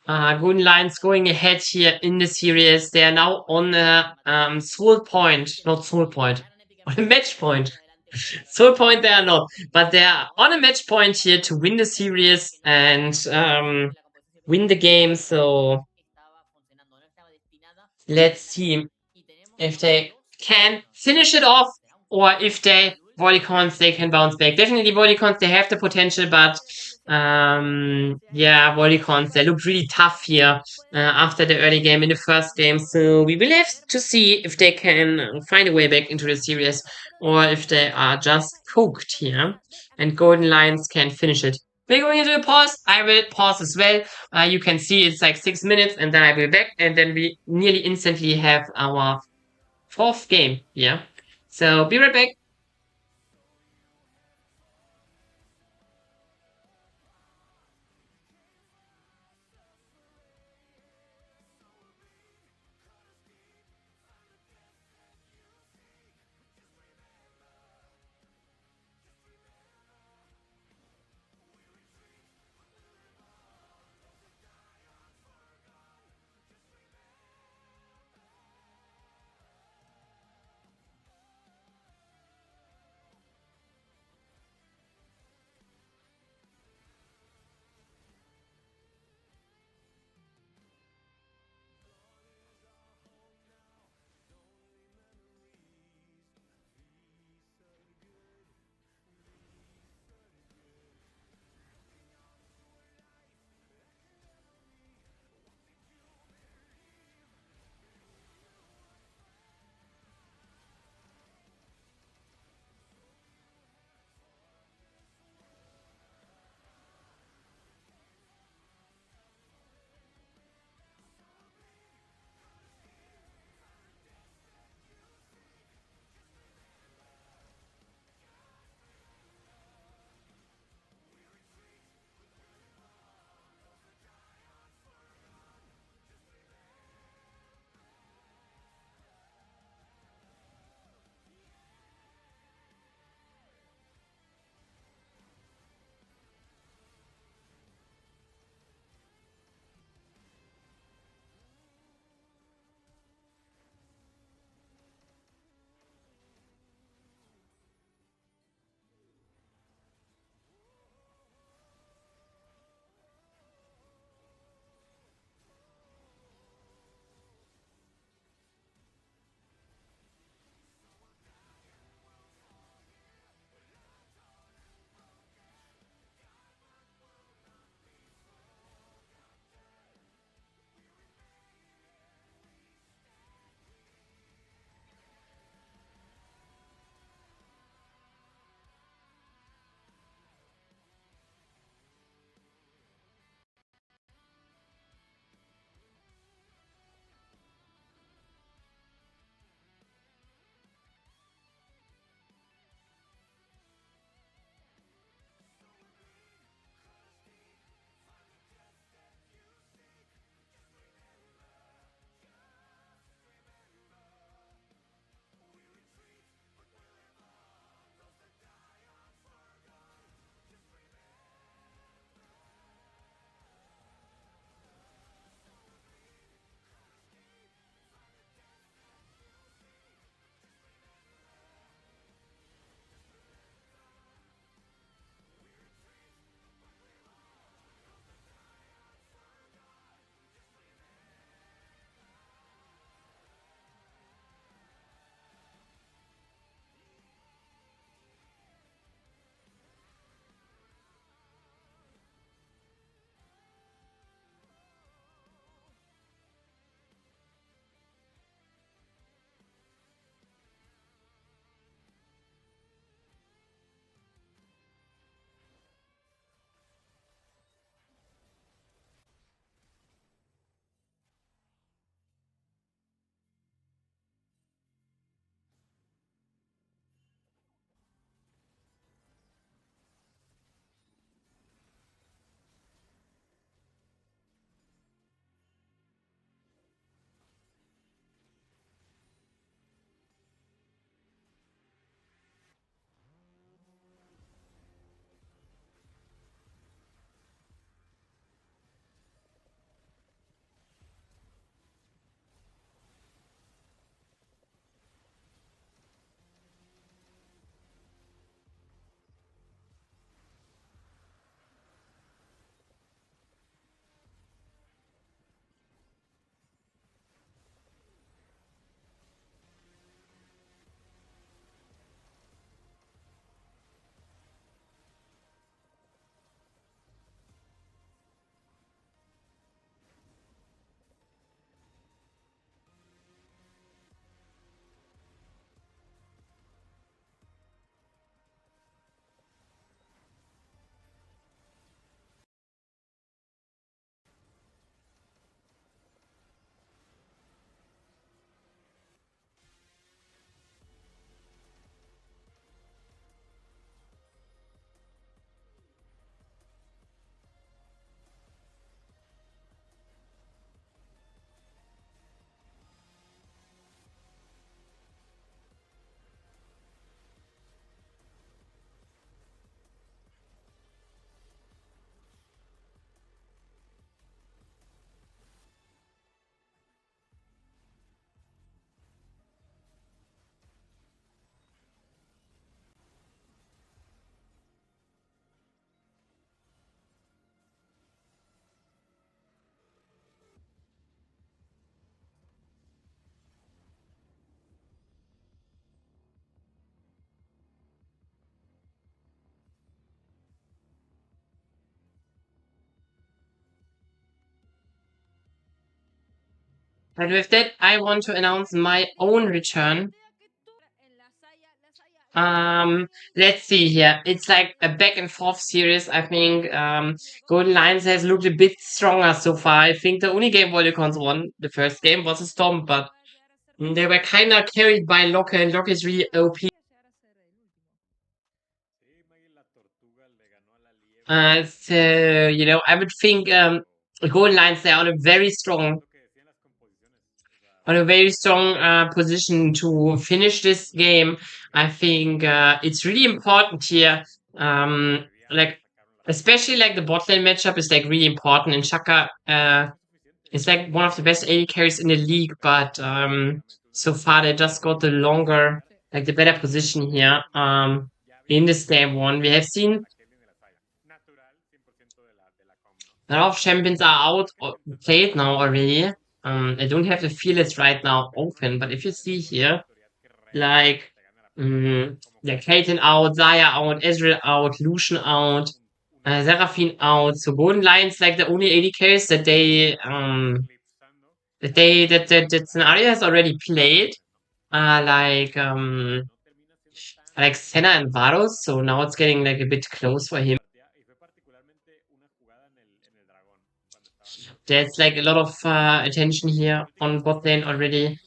Golden Lions going ahead here in the series. They are now on a soul point, not soul point, on a match point. Soul point they are not, but they are on a match point here to win the series and win the game. So let's see if they can finish it off or if Volticons, they can bounce back. Definitely Volticons, they have the potential, but yeah, Volticons, they look really tough here after the early game in the first game. So we will have to see if they can find a way back into the series or if they are just cooked here and Golden Lions can finish it. We're going into a pause. I will pause as well. You can see it's like 6 minutes and then I will be back and then we nearly instantly have our 4th game here. So be right back. But with that, I want to announce my own return. Let's see here. It's like a back and forth series. I think Golden Lions has looked a bit stronger so far. I think the only game Volticons won the first game was a Storm, but they were kind of carried by Locke, and Locke is really OP. So, you know, I would think Golden Lions, they're on a very strong position to finish this game. I think it's really important here. Like especially like the bot lane matchup is like really important. And Shaka is like one of the best AD carries in the league, but so far they just got the longer, like the better position here. In this game one, we have seen a lot of champions are out or played now already. I don't have the feelers right now open, but if you see here, like, yeah, Kaiten out, Zaya out, Ezreal out, Lucian out, Seraphine out. So Golden Lions like the only AD carries that that Scenario has already played. Like Senna and Varus. So now it's getting like a bit close for him. There's like a lot of attention here on bot lane already.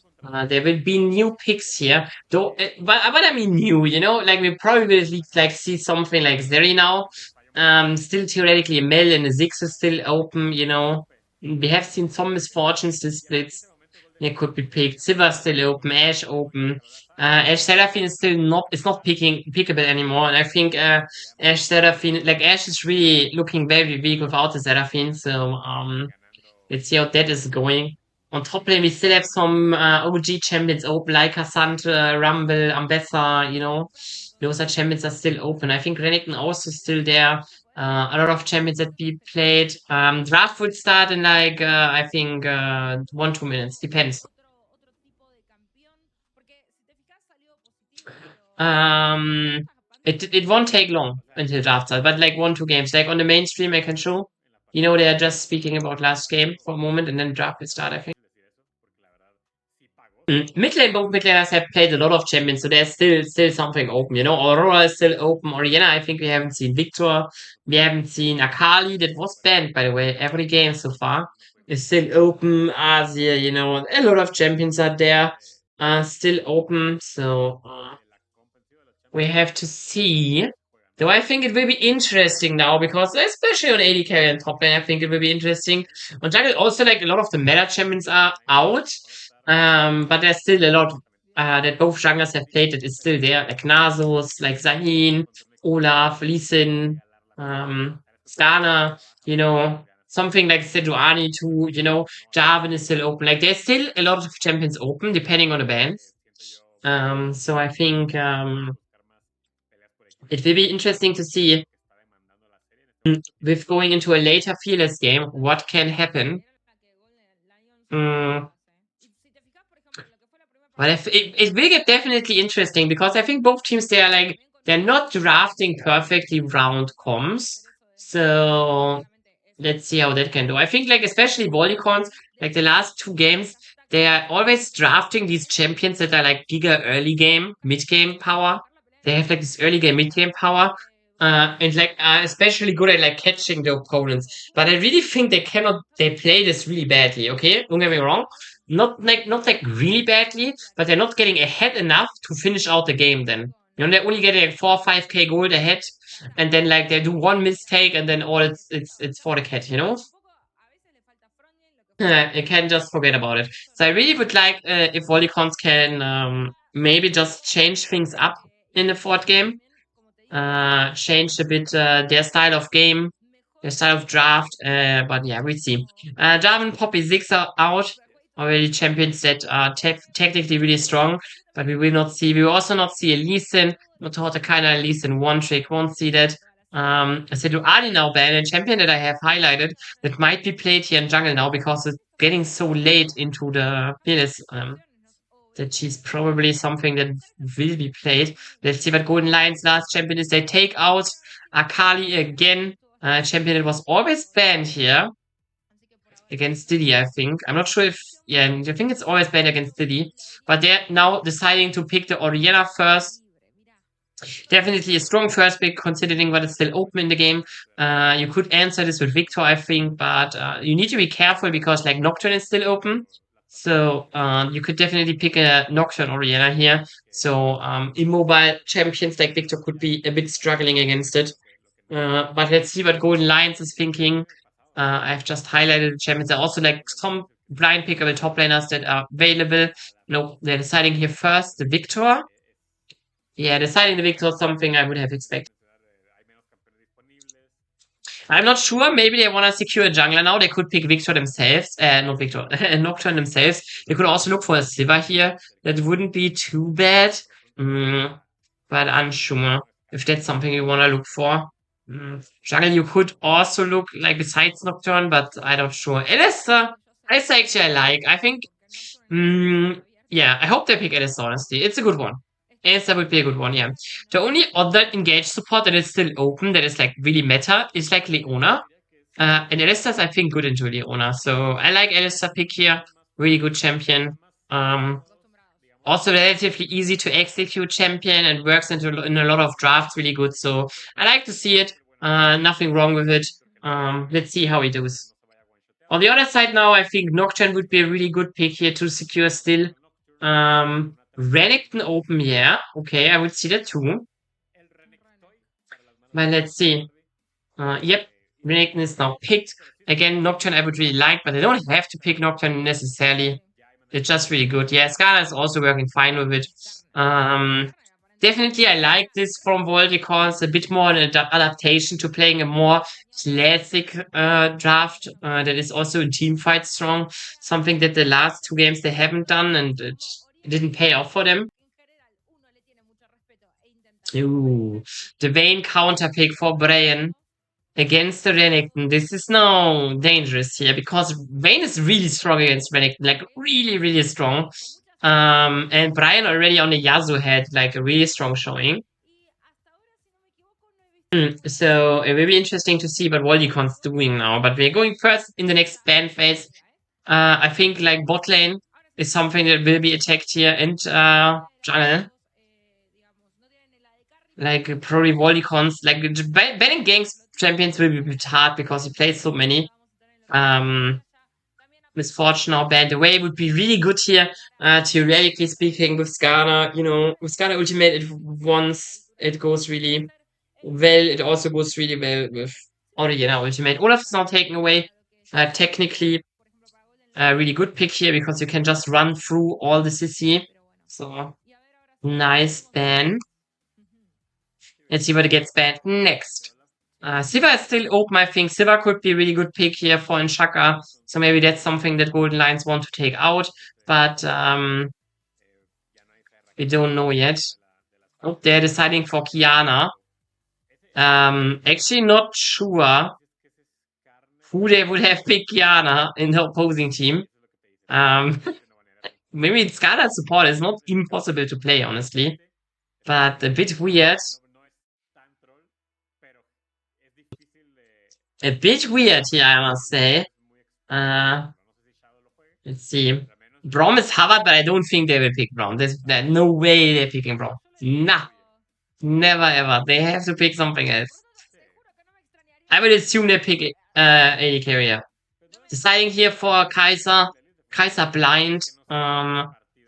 There will be new picks here, though. But I mean new, you know, like we probably will like see something like Zeri now. Still theoretically Mel and the Ziggs is still open, you know. We have seen some misfortunes, the splits. It could be picked. Silver still open, Ash open. Ash Seraphine is still not, it's not pickable anymore. And I think Ash Seraphine, like Ash is really looking very weak without the Seraphine. So let's see how that is going. On top lane, we still have some OG champions open, like Cassandra, Rumble, Ambessa, you know. Those are champions are still open. I think Renekton also still there. A lot of champions that we played. Draft would start in like, I think, 1-2 minutes. Depends. It won't take long until draft starts, but like 1-2 games. Like on the main stream, I can show. You know, they are just speaking about last game for a moment, and then draft will start, I think. Mid lane, both mid laners have played a lot of champions, so there's still something open. You know, Aurora is still open. Oriana, I think we haven't seen Victor. We haven't seen Akali. That was banned, by the way. Every game so far is still open. Asia, you know, a lot of champions are there, still open. So we have to see. Though I think it will be interesting now because especially on AD carry and top lane, I think it will be interesting. On jungle, also like a lot of the meta champions are out. But there's still a lot that both junglers have played that is still there, like Nasus, like Zahin, Olaf, Lee Sin, Stana, you know, something like Sejuani too, you know, Jarvan is still open. Like there's still a lot of champions open depending on the bans. So I think it will be interesting to see with going into a later fearless game what can happen. But it will get definitely interesting because I think both teams they're not drafting perfectly round comms. So let's see how that can do. I think like especially Volticons, like the last 2 games, they are always drafting these champions that are like bigger early game, mid game power. They have like this early game, mid game power. And like especially good at like catching the opponents. But I really think they play this really badly, okay? Don't get me wrong. Not like really badly, but they're not getting ahead enough to finish out the game then. You know, they're only getting like 4 or 5k gold ahead, and then like they do one mistake and then all it's for the cat, you know? You can just forget about it. So I really would like if Volticons can maybe just change things up in the 4th game. Change a bit their style of game, their style of draft. But yeah, we'll see. Jarvan, Poppy, Ziggs are out. Already champions that are technically really strong, but we will not see. We will also not see a Lee Sin, not a kind of Lee Sin one trick. Won't see that. Sejuani now banned, a champion that I have highlighted that might be played here in jungle now because it's getting so late into the build. That she's probably something that will be played. Let's see what Golden Lions last champion is. They take out Akali again. Champion that was always banned here against Diddy, I think. I'm not sure if yeah, I think it's always bad against City. But they're now deciding to pick the Oriana first. Definitely a strong first pick considering what is still open in the game. You could answer this with Victor, I think, but you need to be careful because like Nocturne is still open. So you could definitely pick a Nocturne Oriana here. So immobile champions like Victor could be a bit struggling against it. But let's see what Golden Lions is thinking. I've just highlighted the champions. There are also like some blind pickable top laners that are available. No, they're deciding here first the Victor. Yeah, deciding the Victor is something I would have expected. I'm not sure. Maybe they want to secure a jungler now. They could pick Victor themselves. Not Victor. Nocturne themselves. They could also look for a Sivir here. That wouldn't be too bad. But unsure if that's something you want to look for. Jungle you could also look like besides Nocturne, but I'm not sure. Alistair, actually I like. I think, yeah, I hope they pick Alistair, honestly. It's a good one. Alistair would be a good one, yeah. The only other engaged support that is still open, that is like really meta, is like Leona. And Alistair's, I think, good into Leona. So I like Alistair pick here. Really good champion. Also relatively easy to execute champion and works in a lot of drafts really good. So I like to see it. Nothing wrong with it. Let's see how he does. On the other side now, I think Nocturne would be a really good pick here to secure still. Renekton open, yeah. Okay, I would see that too. But let's see. Yep, Renekton is now picked. Again, Nocturne I would really like, but I don't have to pick Nocturne necessarily. It's just really good. Yeah, Scala is also working fine with it. Definitely I like this from Volticons. A bit more an adaptation to playing a more classic draft that is also in team fight strong. Something that the last two games they haven't done and it didn't pay off for them. Ooh, the Vayne counter pick for Brian against the Renekton. This is now dangerous here because Vayne is really strong against Renekton, like really, really strong. And Brian already on the Yasuo had like a really strong showing. So it will be interesting to see what Volticon's doing now. But we're going first in the next ban phase. I think like bot lane is something that will be attacked here and jungle. Like probably Volticons, like banning ganks champions will be a bit hard because he plays so many. Misfortune now banned away would be really good here, theoretically speaking, with Skarner. You know, with Skarner ultimate, once it goes really well, it also goes really well with Oriana ultimate. Olaf is now taken away. Technically, a really good pick here because you can just run through all the CC. So, nice ban. Let's see what it gets banned next. Sivir is still open, I think. Sivir could be a really good pick here for Nshaka. So maybe that's something that Golden Lions want to take out. But we don't know yet. Oh, they're deciding for Kiana. Actually not sure who they would have picked Kiana in the opposing team. Maybe Skarner support is not impossible to play, honestly. But a bit weird. A bit weird here, I must say. Let's see. Braum is Harvard, but I don't think they will pick Braum. There's no way they're picking Braum. Nah. Never ever. They have to pick something else. I would assume they pick AD carrier. Deciding here for Kaiser. Kaiser blind.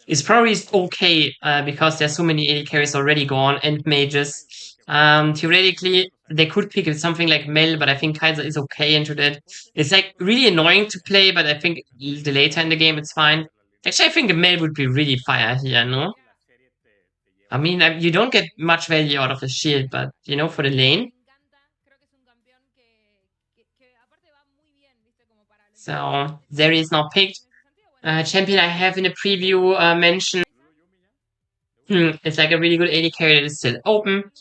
Is probably okay because there's so many AD carries already gone and mages. Theoretically, they could pick something like Mel, but I think Kaiser is okay into that. It's like really annoying to play, but I think the later in the game it's fine. Actually, I think the Mel would be really fire here, no? I mean, you don't get much value out of the shield, but you know, for the lane. So there is now picked. Champion I have in the preview mentioned. It's like a really good AD carry that is still open.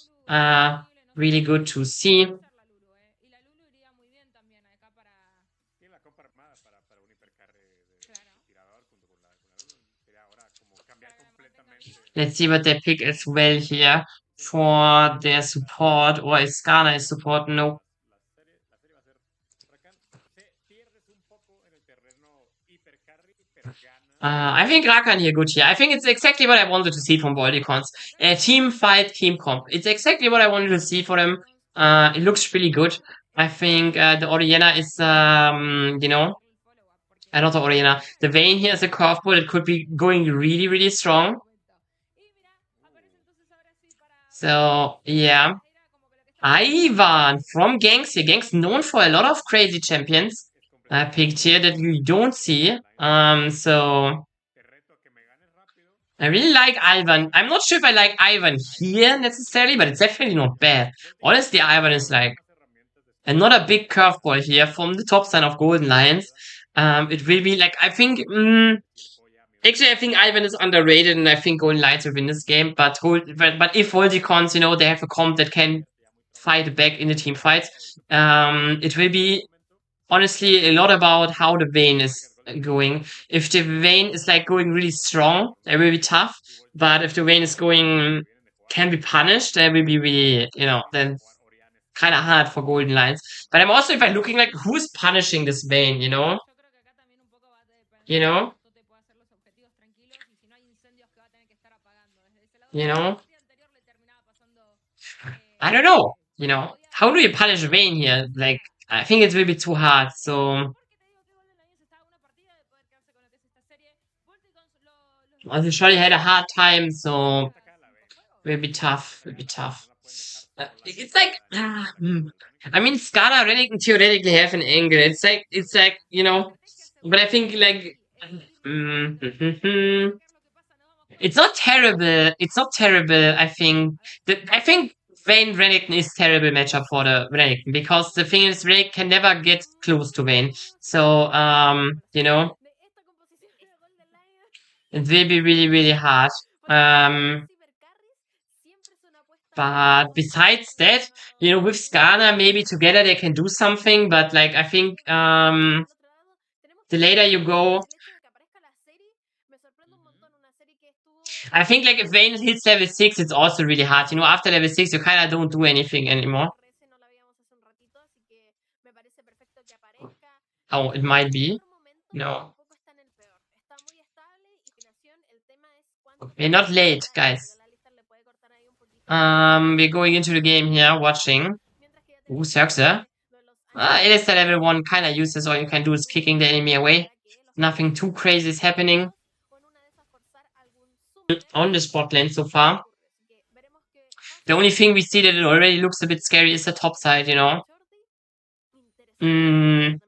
Really good to see. Let's see what they pick as well here for their support. Or is Skarner is support? No. I think Rakan here good here. I think it's exactly what I wanted to see from Volticons. Team fight, team comp. It's exactly what I wanted to see for them. It looks really good. I think the Oriana is, you know, not the Oriana. The Vayne here is a curveball. It could be going really, really strong. So, yeah. Ivan from Gangs here. Gangs known for a lot of crazy champions. I picked here that you don't see. So I really like Ivan. I'm not sure if I like Ivan here necessarily, but it's definitely not bad. Honestly, Ivan is like another big curveball here from the top side of Golden Lions. It will be like, I think, actually, I think Ivan is underrated, and I think Golden Lions will win this game. But if Volticons, you know, they have a comp that can fight back in the team fights, it will be honestly a lot about how the Vayne is going. If the Vayne is like going really strong, it will be tough. But if the Vayne is going can be punished, that will be really, you know, then kind of hard for Golden Lions. But I'm also, if I'm looking like who's punishing this Vayne, you know? You know? You know? I don't know. You know? How do you punish Vayne here? Like, I think it will be too hard. So, also Scholli had a hard time. So, will be tough. Will be tough. It's like, I mean, Scala Renekton theoretically have an angle. It's like, you know, but I think like, it's not terrible. It's not terrible. I think Vayne Renekton is terrible matchup for the Renekton, because the thing is Renekton can never get close to Vayne. So, you know, it will be really, really hard. But besides that, you know, with Skana, maybe together they can do something. But like, I think the later you go, I think like if Vayne hits level 6, it's also really hard. You know, after level 6, you kind of don't do anything anymore. Oh, it might be. No. We're not late, guys. We're going into the game here, watching. Ooh, Cirxa. It is the level 1 kind of useless. All you can do is kicking the enemy away. Nothing too crazy is happening on the spot lane so far. The only thing we see that it already looks a bit scary is the top side, you know. You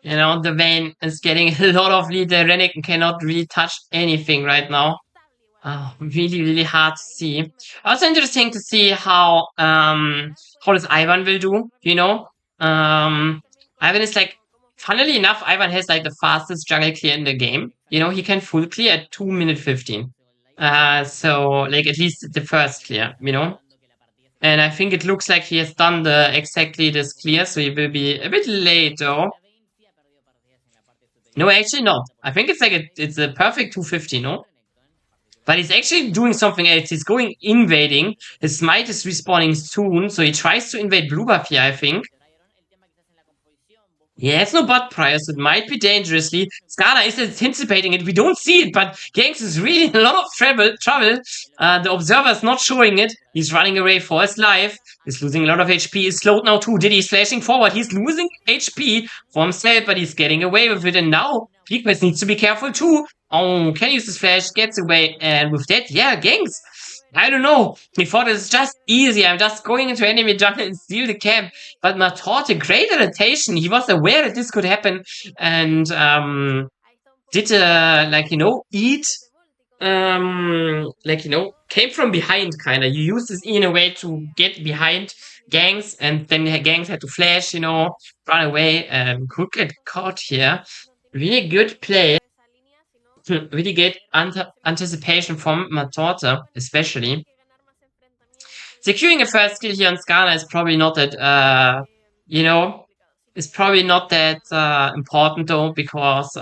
know, the Vayne is getting a lot of lead. The Renekton cannot really touch anything right now. Oh, really, really hard to see. Also interesting to see how this Ivan will do, you know. Ivan is like, funnily enough, Ivan has like the fastest jungle clear in the game. You know, he can full clear at 2 minutes 15. So like at least the first clear, you know. And I think it looks like he has done exactly this clear, so he will be a bit late though. No, actually not. I think it's like it's a perfect 250, no? But he's actually doing something else. He's going invading. His smite is respawning soon, so he tries to invade blue buff here, I think. He has no bot prior, so it might be dangerously. Skala is anticipating it. We don't see it, but Gangs is really in a lot of trouble. The observer is not showing it. He's running away for his life. He's losing a lot of HP. He's slowed now too. Diddy is flashing forward. He's losing HP for himself, but he's getting away with it. And now Peakbase needs to be careful too. Oh, can use his flash, gets away. And with that, yeah, Gangs. I don't know. He thought it's just easy. I'm just going into enemy jungle and steal the camp. But Matorte, great adaptation. He was aware that this could happen. And did, like, you know, eat. Like, you know, came from behind, kind of. You use this E in a way to get behind Gangs. And then Gangs had to flash, you know, run away. Could get caught here. Really good play. Really good anticipation from Matorte, especially. Securing a first kill here on Scala is probably not that, you know, is probably not that important though, because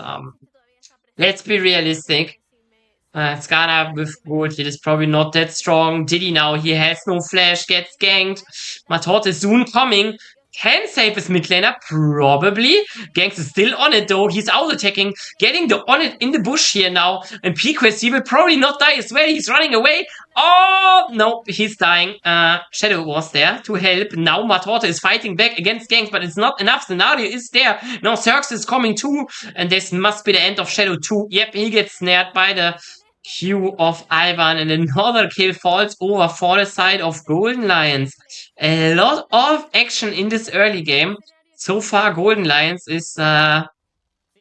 let's be realistic. Scala with gold lead is probably not that strong. Diddy now, he has no flash, gets ganked. Matorte is soon coming. can save his mid laner, probably. Ganks is still on it though. He's out attacking, getting the on it in the bush here now. And P-Quest, he will probably not die as well. He's running away. Oh, no, he's dying. Shadow was there to help. Now Matorte is fighting back against Ganks, but it's not enough. Scenario is there. Now Zerx is coming too. And this must be the end of Shadow too. Yep, he gets snared by the Q of Ivan, and another kill falls over for the side of Golden Lions. A lot of action in this early game. So far, Golden Lions is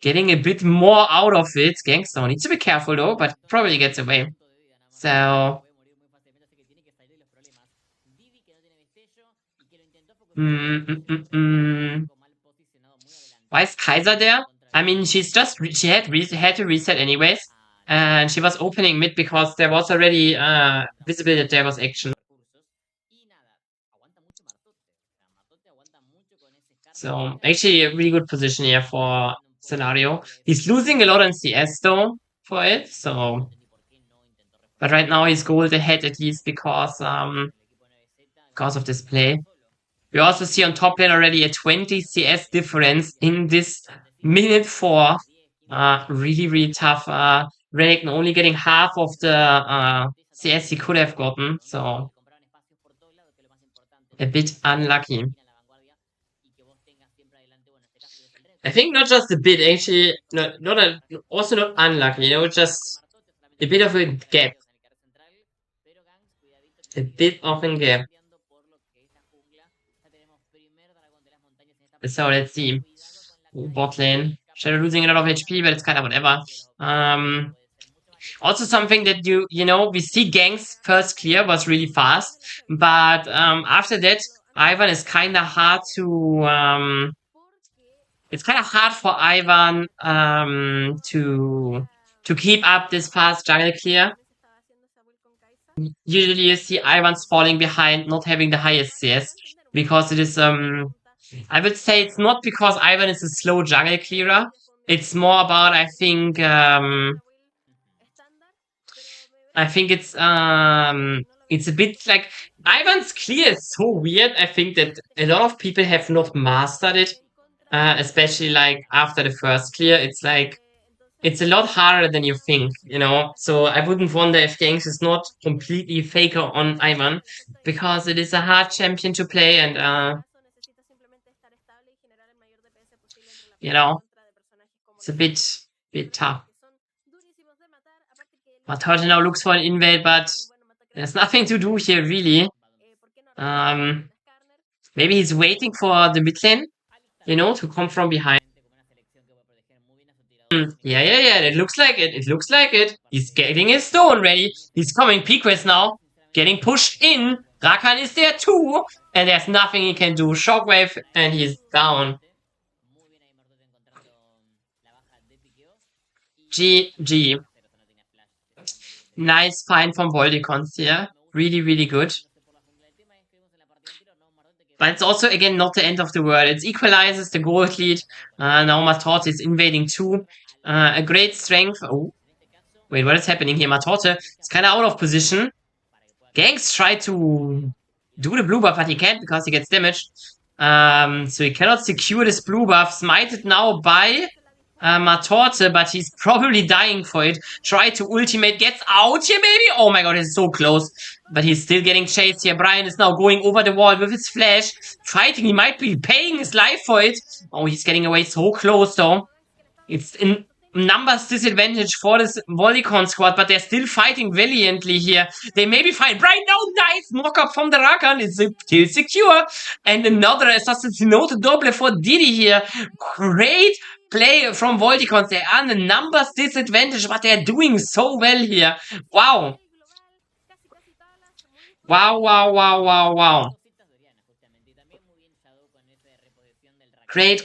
getting a bit more out of it. Gangster needs to be careful though, but probably gets away. So, why is Kaiser there? I mean, she had to reset anyways. And she was opening mid because there was already visible that there was action. So actually a really good position here for Scenario. He's losing a lot on CS though for it, so but right now he's gold ahead at least because of this play. We also see on top lane already a 20 CS difference in this minute 4. Really, really tough. Renekton only getting half of the CS he could have gotten, so a bit unlucky. I think not just a bit, actually, also not unlucky, just a bit of a gap. A bit of a gap. So let's see. Bot lane. Shadow losing a lot of HP, but it's kind of whatever. Also something that we see Gang's first clear was really fast, but after that, Ivan is kind of hard to it's kind of hard for Ivan to keep up this fast jungle clear. Usually you see Ivan's falling behind, not having the highest CS, because it is I would say it's not because Ivan is a slow jungle clearer. It's more about I think it's a bit like Ivan's clear is so weird. I think that a lot of people have not mastered it. Especially like after the first clear, it's like it's a lot harder than you think, So I wouldn't wonder if Ganks is not completely faker on Ivan, because it is a hard champion to play, and it's a bit tough. Matorte now looks for an invade, but there's nothing to do here really. Maybe he's waiting for the mid lane, to come from behind. Yeah. It looks like it. It looks like it. He's getting his stone ready. He's coming P-Quest now. Getting pushed in. Rakan is there too. And there's nothing he can do. Shockwave, and he's down. GG. Nice find from Volticons here. Really, really good. But it's also, again, not the end of the world. It equalizes the gold lead. Now Matorte is invading too. A great strength. Oh. Wait, what is happening here? Matorte is kind of out of position. Ganks try to do the blue buff, but he can't because he gets damaged. So he cannot secure this blue buff. Smited now by Matorte, but he's probably dying for it. Try to ultimate, gets out here maybe? Oh my god, it's so close. But he's still getting chased here. Brian is now going over the wall with his flash. Fighting, he might be paying his life for it. Oh, he's getting away so close though. It's in numbers disadvantage for this Volticon squad, but they're still fighting valiantly here. They may be fine. Right now, nice knock-up from the Rakan. It's still secure. And another Assassinato Double for Didi here. Great play from Volticons. They are in the numbers disadvantage, but they're doing so well here. Wow. Wow. Great.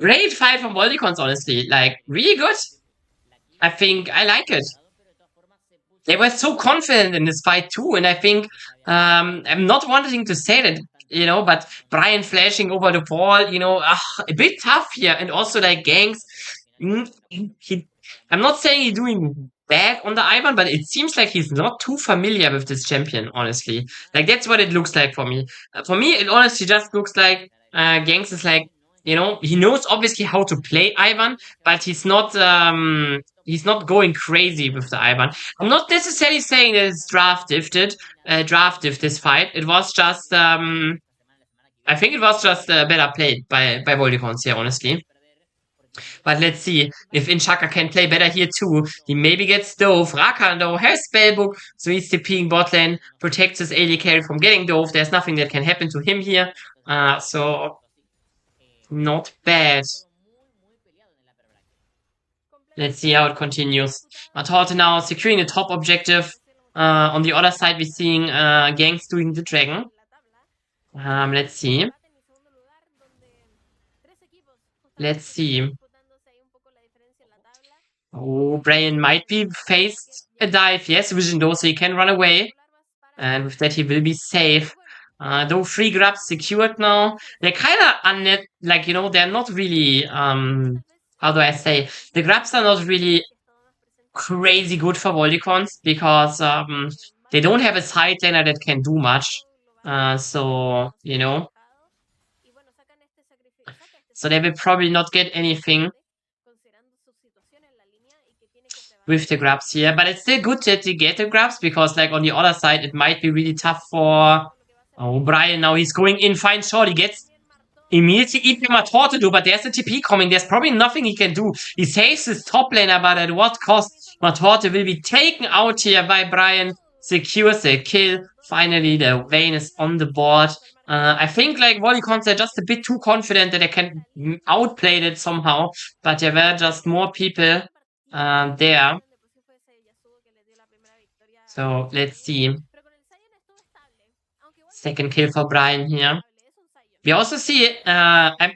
Great fight from Volticons, honestly. Like, really good. I think I like it. They were so confident in this fight too, and I think I'm not wanting to say that, but Brian flashing over the wall, a bit tough here, and also like Ganks. I'm not saying he's doing bad on the Ivan, but it seems like he's not too familiar with this champion, honestly. Like, that's what it looks like for me. For me, it honestly just looks like Gangs is like, you know, he knows obviously how to play Ivan, but he's not going crazy with the Ivan. I'm not necessarily saying that it's draft diff this fight. It was just I think it was just better played by Volticons here, honestly. But let's see if Inchaka can play better here too. He maybe gets Dove. Rakan though has Spellbook, so he's TPing bot lane, protects his AD carry from getting Dove. There's nothing that can happen to him here. So not bad. Let's see how it continues. Matorte now securing the top objective. On the other side, we're seeing Gangs doing the dragon. Let's see. Let's see. Oh, Brian might be faced a dive. Yes, Vision though, so he can run away. And with that, he will be safe. Though 3 grabs secured now. They're kind of unnet, like, you know, they're not really, how do I say? The grabs are not really crazy good for Volticons because, they don't have a side laner that can do much. So, you know. So they will probably not get anything with the grabs here. But it's still good that they get the grabs because, like, on the other side, it might be really tough for... Oh, Brian, now he's going in, finds short, he gets immediately eat him a torte do, but there's a TP coming, there's probably nothing he can do. He saves his top laner, but at what cost? Matorte will be taken out here by Brian, secures the kill. Finally, the Vayne is on the board. I think, like, Volticons are just a bit too confident that they can outplay it somehow, but there were just more people there. So, let's see. Second kill for Brian here. We also see, I'm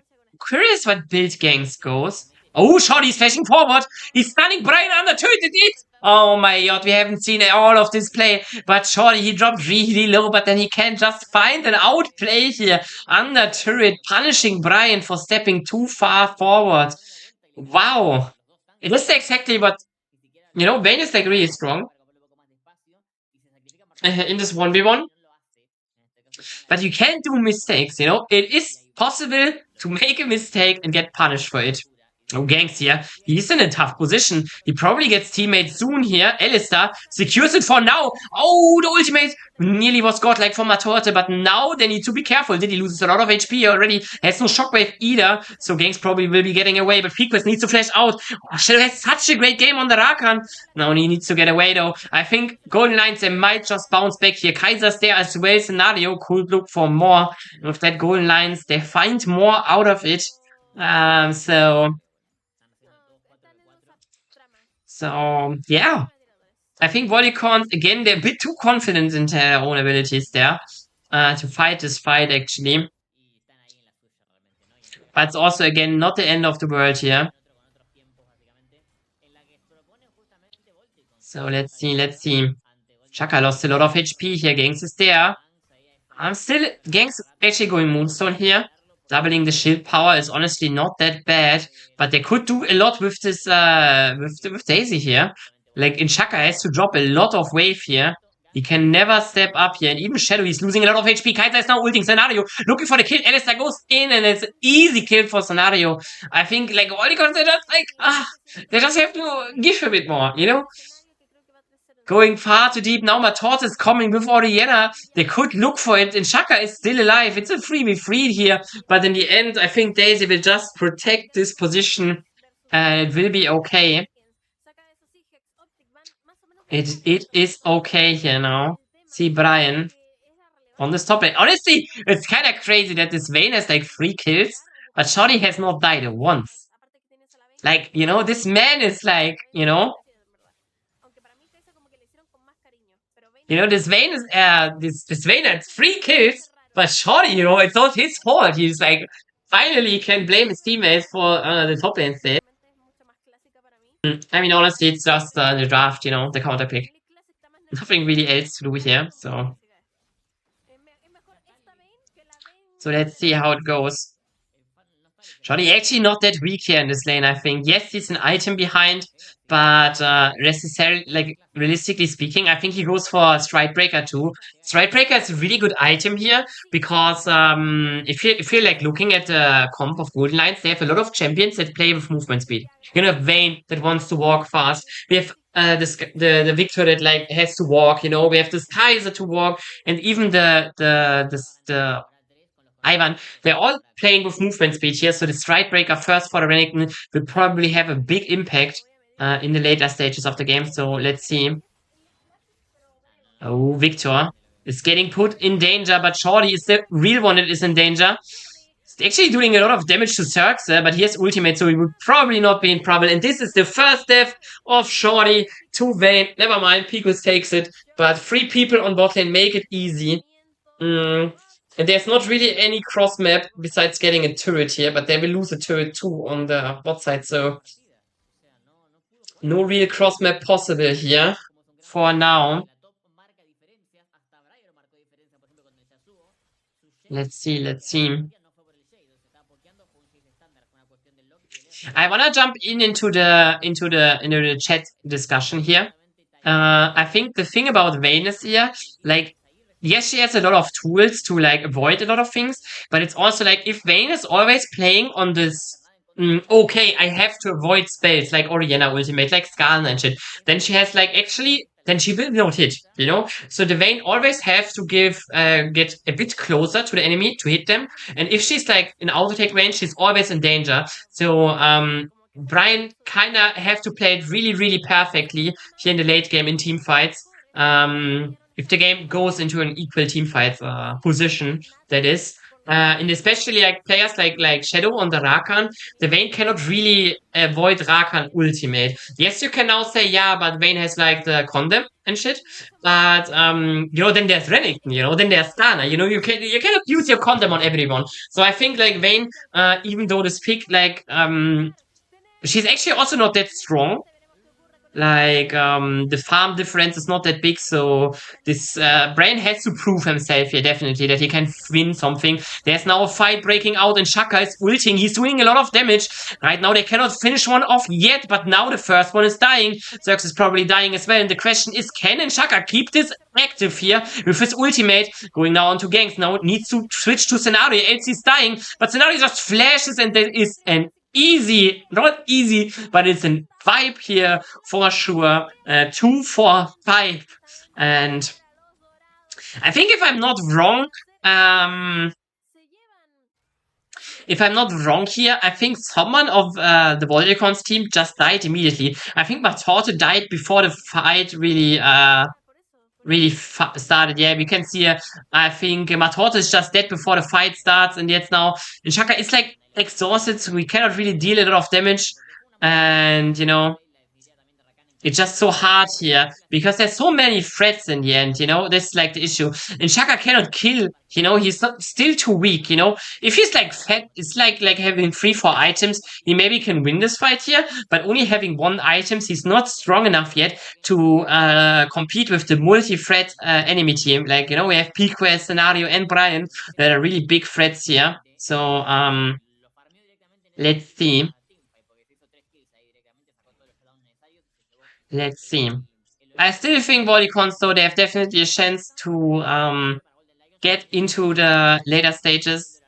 curious what build Gangs goes. Oh, shot, he's flashing forward. He's stunning Brian under turret. It. Oh my god, we haven't seen all of this play. But Shorty, he dropped really low, but then he can just find an outplay here. Under turret, punishing Brian for stepping too far forward. Wow. It is exactly what, you know, Vayne is like really strong. In this 1v1. But you can do mistakes, you know? It is possible to make a mistake and get punished for it. Oh, Gangs here. He's in a tough position. He probably gets teammates soon here. Alistar secures it for now. Oh, the ultimate nearly was godlike for Matorte, but now they need to be careful. Did he loses a lot of HP already? Has no shockwave either, so Gangs probably will be getting away, but Frequest needs to flash out. Oh, Shell has such a great game on the Rakan. Now he needs to get away though. I think Golden Lions, they might just bounce back here. Kaiser's there as well. Scenario could look for more. And with that Golden Lions, they find more out of it. So, yeah. I think Volticons, again, they're a bit too confident in their own abilities there to fight this fight, actually. But it's also, again, not the end of the world here. So, let's see. Chaka lost a lot of HP here. Gangs is there. Gangs actually going Moonstone here. Doubling the shield power is honestly not that bad, but they could do a lot with this, with Daisy here. Like, Inchaka has to drop a lot of wave here. He can never step up here, and even Shadow, he's losing a lot of HP. Kaiser is now ulting Scenario, looking for the kill. Alistar goes in, and it's an easy kill for Scenario. I think, like, Volticons, they just, like, they just have to give a bit more, you know? Going far too deep. Now Matorte is coming with Oriana. They could look for it. And Shaka is still alive. It's a 3v3 here. But in the end, I think Daisy will just protect this position. And it will be okay. It is okay here now. See Brian on this top lane. Honestly, it's kind of crazy that this Vayne has like 3 kills. But Shorty has not died once. Like, you know, this man is like, you know... You know, this Vayne is, this Vayne has 3 kills, but Shorty, you know, it's not his fault. He's like, finally he can blame his teammates for the top lane state. I mean, honestly, it's just the draft, you know, the counter pick. Nothing really else to do here, so. So let's see how it goes. Shorty actually not that weak here in this lane, I think. Yes, he's an item behind, but realistically speaking, I think he goes for Stride Breaker too. Stride Breaker is a really good item here because if you're like looking at the comp of Golden Lions, they have a lot of champions that play with movement speed. You know, Vayne that wants to walk fast. We have the Victor that like has to walk. You know, we have this Kaiser to walk, and even the Ivan, they're all playing with movement speed here, so the Stride Breaker first for the Renekton will probably have a big impact in the later stages of the game. So let's see. Oh, Victor is getting put in danger, but Shorty is the real one that is in danger. He's actually doing a lot of damage to Zerx, but he has ultimate, so he would probably not be in trouble. And this is the first death of Shorty to Vayne. Never mind, Picos takes it, but 3 people on bot lane make it easy. And there's not really any cross map besides getting a turret here, but they will lose a turret too on the bot side, so no real cross map possible here for now. Let's see. I wanna jump into the chat discussion here. I think the thing about Vayne is here, like, yes, she has a lot of tools to like avoid a lot of things, but it's also like if Vayne is always playing on this, okay, I have to avoid spells like Orianna ultimate, like Skarner and shit, then she has like actually, then she will not hit, you know? So the Vayne always have to get a bit closer to the enemy to hit them, and if she's like in auto attack range, she's always in danger. So Brian kinda have to play it really, really perfectly here in the late game in team fights. If the game goes into an equal team fight position, that is. And especially like players like Shadow on the Rakan, the Vayne cannot really avoid Rakan ultimate. Yes, you can now say, yeah, but Vayne has like the condemn and shit. But you know, then there's Renekton, you know, then there's Skarner, you know, you cannot use your condemn on everyone. So I think like Vayne, even though this pick like she's actually also not that strong. Like, the farm difference is not that big, so this Brain has to prove himself here, definitely, that he can win something. There's now a fight breaking out, and Shaka is ulting. He's doing a lot of damage. Right now, they cannot finish one off yet, but now the first one is dying. Zerx is probably dying as well, and the question is, can Shaka keep this active here with his ultimate? Going now onto ganks. Now it needs to switch to Scenario, else he's dying, but Scenario just flashes, and there is an easy, not easy, but it's a vibe here for sure. 2 4 5, and I think if I'm not wrong, here, I think someone of the Volticons team just died immediately. I think Matorte died before the fight really started. Yeah, we can see I think Matorte is just dead before the fight starts, and yet now Shaka is like exhausted, so we cannot really deal a lot of damage, and you know, it's just so hard here because there's so many threats in the end, you know. That's like the issue. And Shaka cannot kill, you know. He's not, still too weak, you know. If he's like fat, it's like having 3-4 items. He maybe can win this fight here, but only having 1 items, he's not strong enough yet to compete with the multi-threat enemy team. Like, you know, we have Piquest, Scenario, and Brian that are really big threats here. So let's see. Let's see. I still think Volticons, though, they have definitely a chance to get into the later stages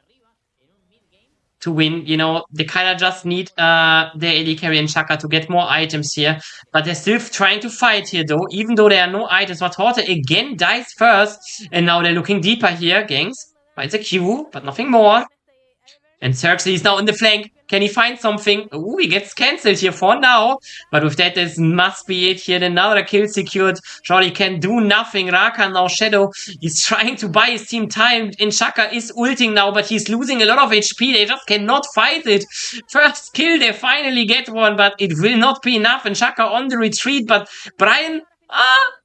to win. You know, they kind of just need their AD carry and Shaka to get more items here. But they're still trying to fight here, though, even though there are no items. Matorte again dies first, and now they're looking deeper here, gangs. Finds a Q, but nothing more. And Xerxes is now in the flank. Can he find something? Ooh, he gets cancelled here for now. But with that, this must be it here. Another kill secured. Shorty can do nothing. Rakan now Shadow. He's trying to buy his team time. And Shaka is ulting now, but he's losing a lot of HP. They just cannot fight it. First kill, they finally get one, but it will not be enough. And Shaka on the retreat, but Brian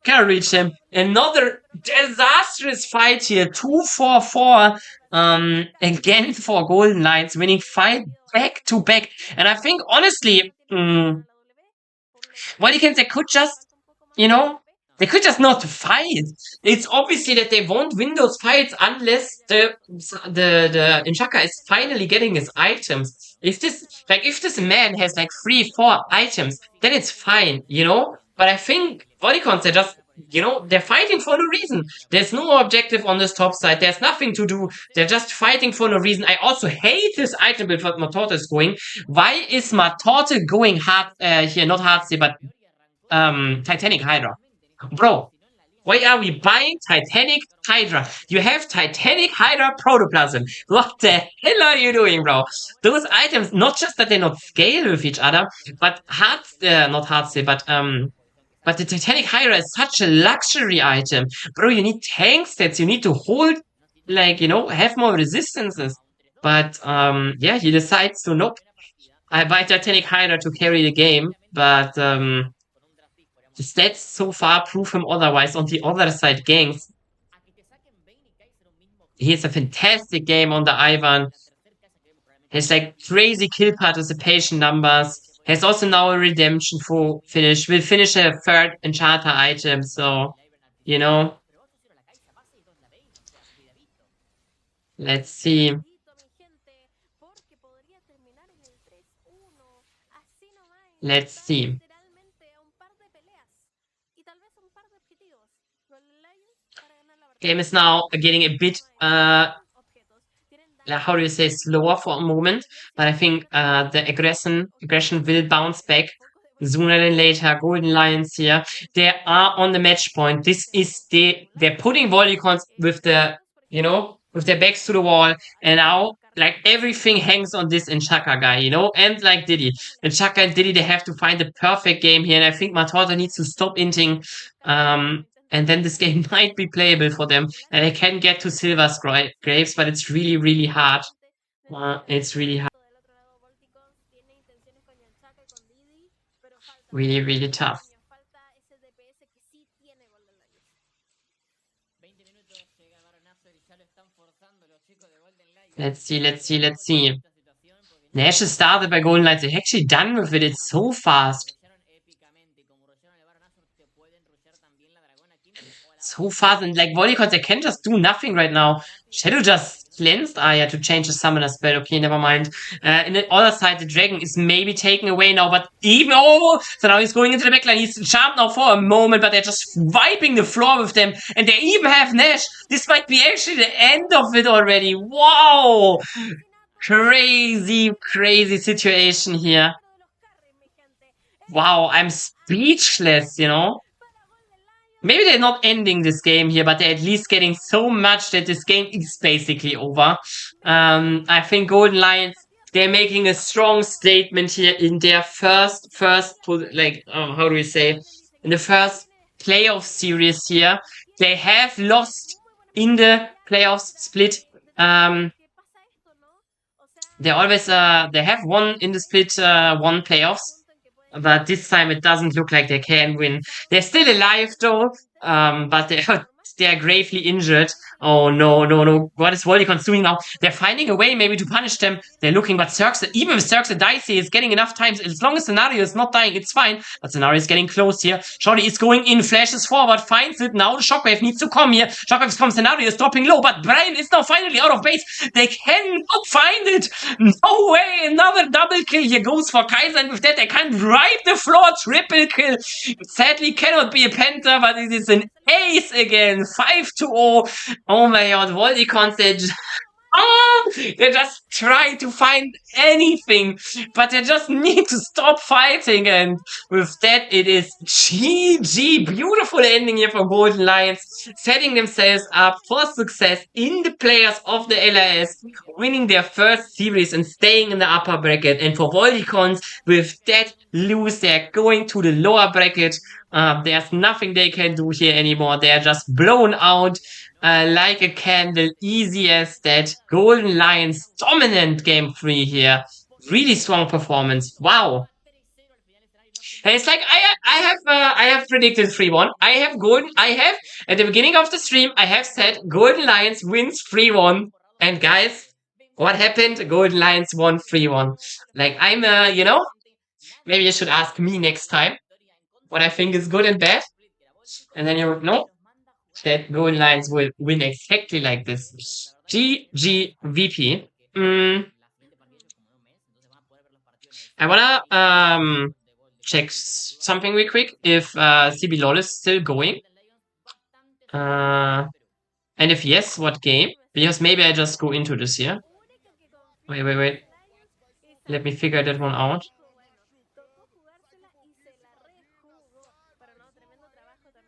can't reach him. Another disastrous fight here. 2-4-4. Again for Golden Lions, winning 5 back-to-back. And I think, honestly, Volticons, they could just, you know, They could just not fight. It's obviously that they won't win those fights unless the Inchaka is finally getting his items. If this man has like 3, 4 items, then it's fine, you know? But I think Bodycons are just, you know, they're fighting for no reason. There's no objective on this top side. There's nothing to do. They're just fighting for no reason. I also hate this item build what Matorte is going. Why is Matorte going hard here? Not Hardstay, but Titanic Hydra. Bro, why are we buying Titanic Hydra? You have Titanic Hydra Protoplasm. What the hell are you doing, bro? Those items, not just that they not scale with each other, but not Hardstay, but the Titanic Hydra is such a luxury item. Bro, you need tank stats, you need to hold, like, you know, have more resistances. But, yeah, he decides to, nope. I buy Titanic Hydra to carry the game, but, the stats so far prove him otherwise. On the other side, gangs. He has a fantastic game on the Ivan. Has like crazy kill participation numbers. Has also now a redemption for finish. Will finish a third enchanter item. So, you know. Let's see. Let's see. Game is now getting a bit, how do you say, slower for a moment. But I think the aggression will bounce back sooner than later. Golden Lions here. They are on the match point. This is they're putting Volticons with the, you know, with their backs to the wall. And now, like, everything hangs on this Inchaka guy, you know? And like Diddy. Inchaka and Diddy, they have to find the perfect game here. And I think Matorta needs to stop inting. And then this game might be playable for them. And they can get to Silver Graves, but it's really, really hard. It's really hard. Really, really tough. Let's see. Nash is started by Golden Lights. They're actually done with it. It's so fast. So fast, and like Volticons, they can just do nothing right now. Shadow just cleansed. Yeah, to change the summoner spell. Okay, never mind. In the other side, the dragon is maybe taken away now, but even, so now he's going into the backline. He's charmed now for a moment, but they're just wiping the floor with them, and they even have Nash. This might be actually the end of it already. Wow! Crazy situation here. Wow, I'm speechless, you know? Maybe they're not ending this game here, but they're at least getting so much that this game is basically over. I think Golden Lions, they're making a strong statement here in their first, like, how do we say, in the first playoff series here. They have lost in the playoffs split. They always, they have won in the split, one playoffs. But this time it doesn't look like they can win. They're still alive though, but they're gravely injured. Oh no. What is Volticons doing now? They're finding a way maybe to punish them. They're looking, but Cirque, even with Cirque Dicey is getting enough times. As long as Scenario is not dying, it's fine. But Scenario is getting close here. Shorty is going in, flashes forward, finds it. Now the Shockwave needs to come here. Shockwave comes, Scenario is dropping low, but Brian is now finally out of base. They cannot find it. No way, another double kill here goes for Kaiser, and with that they can't wipe the floor. Triple kill. Sadly cannot be a Panther, but it is an ace again. 5-0. Oh my god, Volticons, they just try to find anything, but they just need to stop fighting, and with that it is GG. Beautiful ending here for Golden Lions, setting themselves up for success in the players of the LRS, winning their first series and staying in the upper bracket. And for Volticons, with that lose, they're going to the lower bracket. There's nothing they can do here anymore. They're just blown out like a candle. Easy as that. Golden Lions dominant game 3 here. Really strong performance. Wow. And it's like I have predicted 3-1. I have at the beginning of the stream I have said Golden Lions wins 3-1. And guys, what happened? Golden Lions won 3-1. Like, I'm you know, maybe you should ask me next time what I think is good and bad. And then you know that Golden Lions will win exactly like this. GG VP. I wanna check something real quick if CB LOL is still going. And if yes, what game? Because maybe I just go into this here. Wait. Let me figure that one out.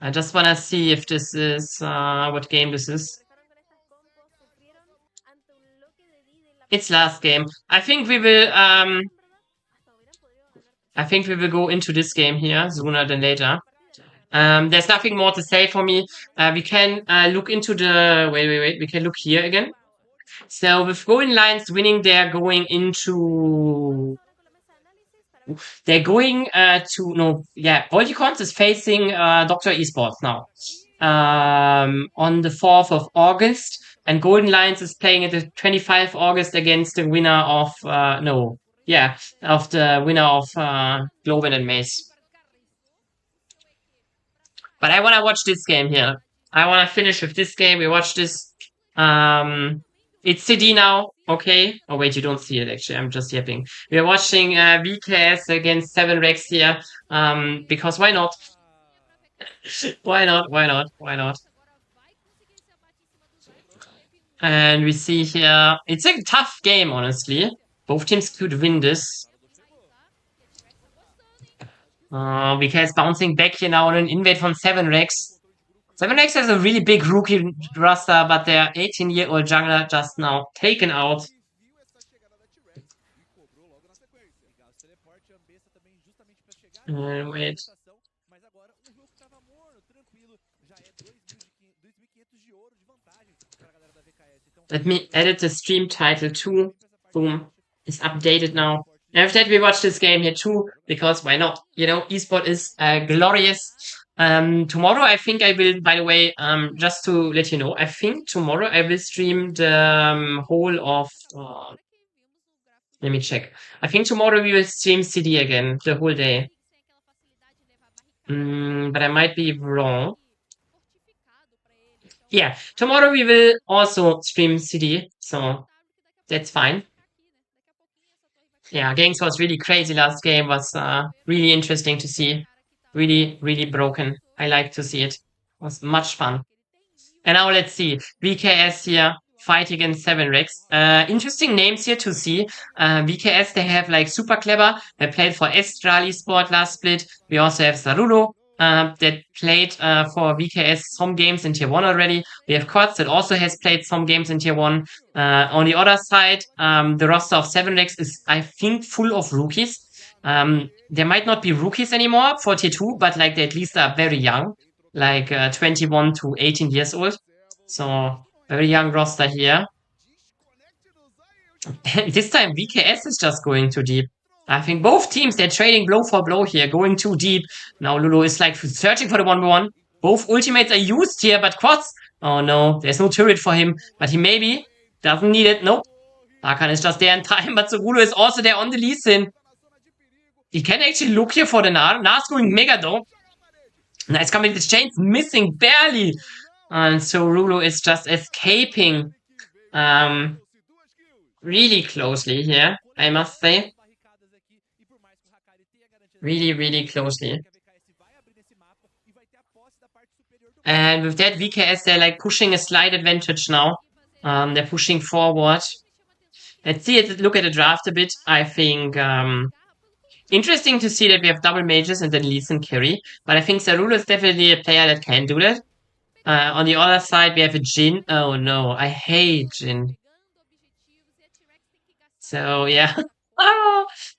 I just wanna see if this is what game this is. It's last game. I think we will go into this game here sooner than later. There's nothing more to say for me. We can look into the wait. We can look here again. So with Golden Lions winning, they're going into. They're going Volticons is facing Dr. Esports now. On the 4th of August, and Golden Lions is playing at the 25th August against the winner of the winner of Globen and Mace. But I want to watch this game here. I want to finish with this game. We watch this. It's CD now. Okay. Oh, wait, you don't see it, actually. I'm just yapping. We're watching VKS against 7 Rex here. Because why not? Why not? And we see here, it's a tough game, honestly. Both teams could win this. VKS bouncing back here now on an invade from 7 Rex. 7 Rex has a really big rookie roster, but their 18-year-old jungler just now taken out. Wait. Let me edit the stream title too. Boom. It's updated now. After that, we watch this game here too, because why not? You know, esport is glorious. Tomorrow, I think I will, by the way, just to let you know, I think tomorrow I will stream the whole of. Let me check. I think tomorrow we will stream CD again, the whole day. But I might be wrong. Yeah, tomorrow we will also stream CD, so that's fine. Yeah, Gangs was really crazy last game, was really interesting to see. Really broken. I like to see it. It was much fun. And now let's see. VKS here, fight against 7 Rex. Interesting names here to see. VKS, they have like Super Clever. They played for Estrali Sport last split. We also have Sarulo. That played for VKS some games in Tier 1 already. We have Kotz that also has played some games in Tier 1. On the other side, the roster of 7 Rex is, I think, full of rookies. There might not be rookies anymore for Tier 2, but like they at least are very young, like 21 to 18 years old. So, very young roster here. This time VKS is just going too deep. I think both teams, they're trading blow for blow here, going too deep. Now Lulu is like searching for the 1v1. Both ultimates are used here, but Quads. Oh no, there's no turret for him. But he maybe doesn't need it. Nope. Rakan is just there in time, but Zugulu is also there on the Lee Sin. He can actually look here for the Nar. Nar's going mega though. Nice coming. This chain's missing barely. And so Rulu is just escaping really closely here, I must say. Really closely. And with that, VKS, they're like pushing a slight advantage now. They're pushing forward. Let's see it. Look at the draft a bit. I think interesting to see that we have double mages and then Lee Sin carry. But I think Sarulo is definitely a player that can do that. On the other side, we have a Jhin. Oh no, I hate Jhin. So yeah.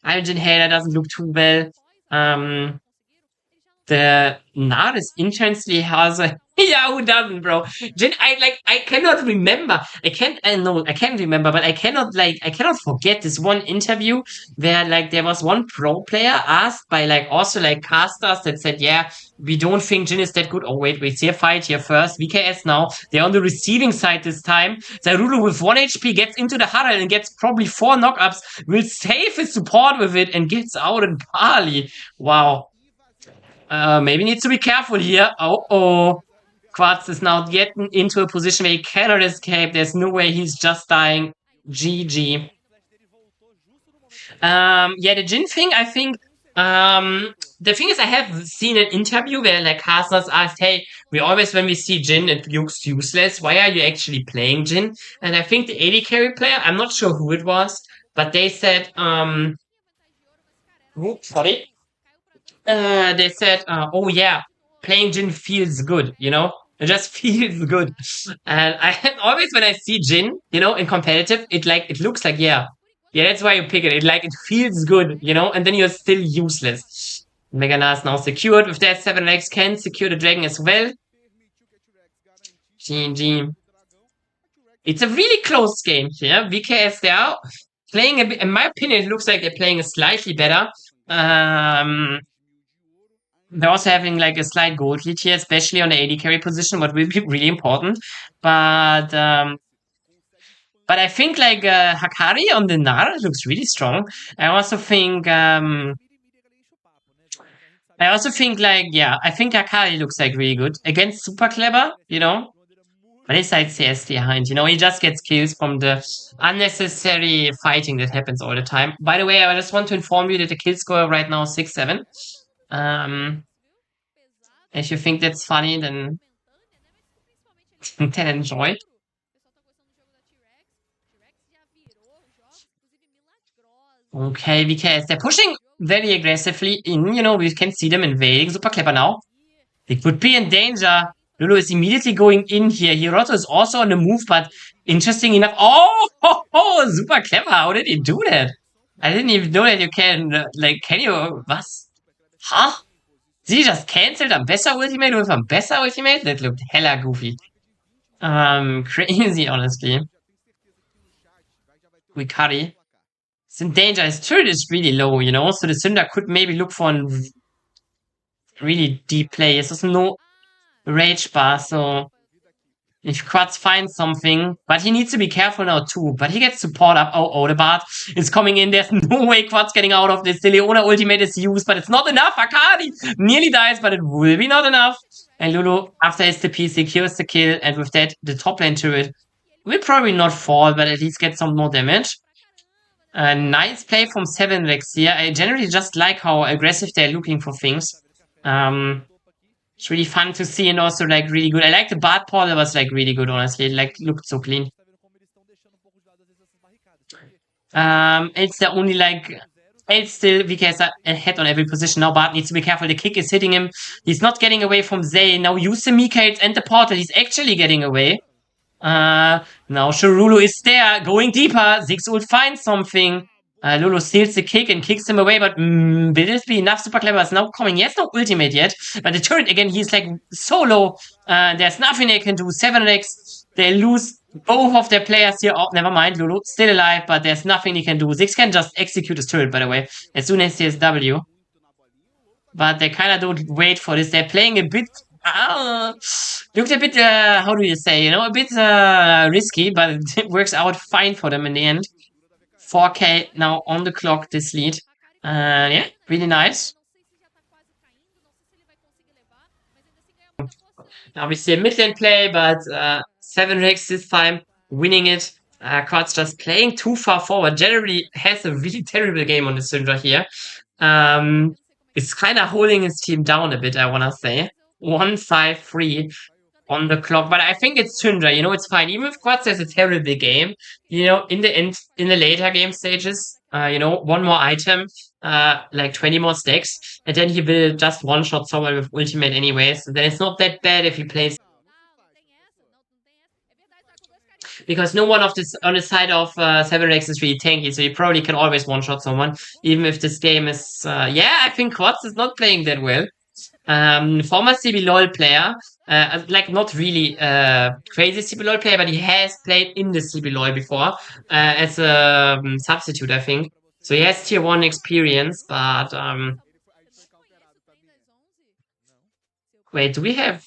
I'm a Jhin hater, doesn't look too well. The Nar is intensely has a yeah, who doesn't, bro? Jhin, I cannot remember. I can't remember, but I cannot forget this one interview where like there was one pro player asked by like also like casters that said, yeah, we don't think Jhin is that good. Oh wait, see a fight here first. VKS now. They're on the receiving side this time. Zarulu with 1 HP gets into the huddle and gets probably 4 knockups, will save his support with it and gets out in Bali. Wow. Maybe needs to be careful here. Oh. Quartz is now getting into a position where he cannot escape. There's no way he's just dying. GG. Yeah, the Jin thing, I think, the thing is, I have seen an interview where like casters asked, hey, when we see Jin, it looks useless. Why are you actually playing Jin? And I think the AD carry player, I'm not sure who it was, but they said, sorry. They said, oh yeah, playing Jin feels good, you know? It just feels good. And I always, when I see Jin, you know, in competitive, it looks like, yeah, that's why you pick it. It feels good, you know, and then you're still useless. Megana is now secured. With that, 7x can secure the dragon as well. GG. It's a really close game here. VKS, they are playing a bit, in my opinion, it looks like they're playing a slightly better. They're also having like a slight gold lead here, especially on the AD carry position, what will be really important. But I think like Hakari on the Nar looks really strong. I also think like, yeah, I think Hakari looks like really good against super clever, you know. But it's like CS behind, you know, he just gets kills from the unnecessary fighting that happens all the time. By the way, I just want to inform you that the kill score right now is 6-7. If you think that's funny, then enjoy. Okay, VKS, they're pushing very aggressively in, you know, we can see them invading. Super clever now. They could be in danger. Lulu is immediately going in here. Hiroto is also on the move, but interesting enough. Oh, super clever. How did he do that? I didn't even know that you can, can you, was? Huh? Did he just cancel a besser ultimate with a besser ultimate? That looked hella goofy. Crazy, honestly. Wikari. It's in danger. His turret is really low, you know, so the Syndra could maybe look for a really deep play. There's no rage bar, so if Quats finds something, but he needs to be careful now too. But he gets support up. Oh, the Bard is coming in. There's no way Quats getting out of this. The Leona ultimate is used, but it's not enough. Akari nearly dies, but it will be not enough. And Lulu, after STP, secures the kill, and with that, the top lane turret will probably not fall, but at least get some more damage. Nice play from 7rex here. I generally just like how aggressive they're looking for things. It's really fun to see and also like really good. I like the Bard Paul, that was like really good, honestly. It like looked so clean. It's the only like it's still VKS ahead on every position. Now Bard needs to be careful. The kick is hitting him. He's not getting away from Zay. Now use the Mikaels and the portal. He's actually getting away. Now Shurulu is there, going deeper. Ziggs finds something. Lulu steals the kick and kicks him away, but will this be enough? Super clever is now coming. He has no ultimate yet, but the turret again, he's like so low. There's nothing they can do. 7x, they lose both of their players here. Oh, never mind. Lulu still alive, but there's nothing he can do. Ziggs can just execute his turret, by the way, as soon as he has W. But they kind of don't wait for this. They're playing a bit looked a bit, how do you say, you know, a bit risky, but it works out fine for them in the end. 4K now on the clock, this lead. Yeah, really nice. Now we see a mid lane play, but 7rex this time winning it. Quad's just playing too far forward. Generally has a really terrible game on the Syndra here. It's kind of holding his team down a bit, I want to say. 1-5-3 on the clock, but I think it's Syndra, you know, it's fine. Even if Quats has a terrible game, you know, in the later game stages, you know, one more item, like 20 more stacks, and then he will just one-shot someone with ultimate anyway, so then it's not that bad if he plays. Because no one on the side of 7rex is really tanky, so you probably can always one-shot someone, even if this game is, yeah, I think Quats is not playing that well. Former CBLOL player, like not really crazy CBLOL player, but he has played in the CBLOL before as a substitute, I think. So he has tier 1 experience, but wait, do we have?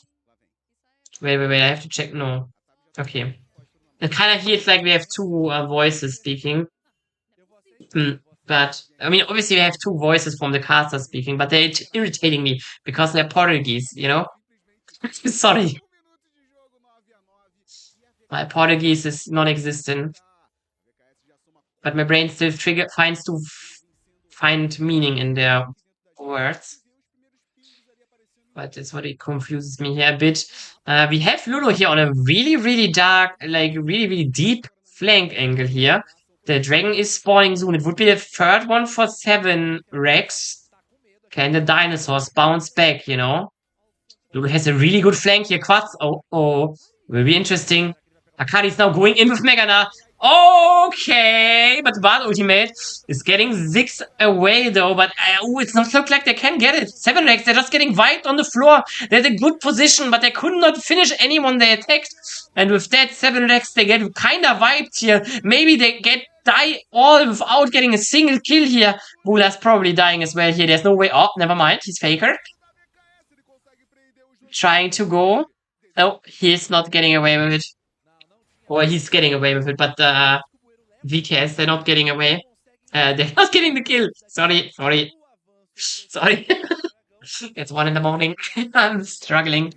Wait, I have to check. No, okay. It kind of feels like we have two voices speaking. But, I mean, obviously we have two voices from the caster speaking, but they're irritating me because they're Portuguese, you know? Sorry. My Portuguese is non-existent. But my brain still finds to find meaning in their words. But that's what it confuses me here a bit. We have Lulu here on a really, really dark, like really, really deep flank angle here. The dragon is spawning soon. It would be the third one for 7 Rex. Can the dinosaurs bounce back, you know? Lulu has a really good flank here. Quads. Oh, oh. Will be interesting. Akari's now going in with Megana. Okay, but the Bard ultimate is getting 6 away though, but it's not look like they can get it. 7 Rex, they're just getting wiped on the floor. They're in a good position, but they could not finish anyone they attacked. And with that 7 Rex, they get kinda wiped here. Maybe they die all without getting a single kill here. Bula's probably dying as well here. There's no way. Oh, never mind. He's Faker. Trying to go. Oh, he's not getting away with it. Or he's getting away with it, but VKS, they're not getting away. They're not getting the kill. Sorry. It's 1 in the morning. I'm struggling.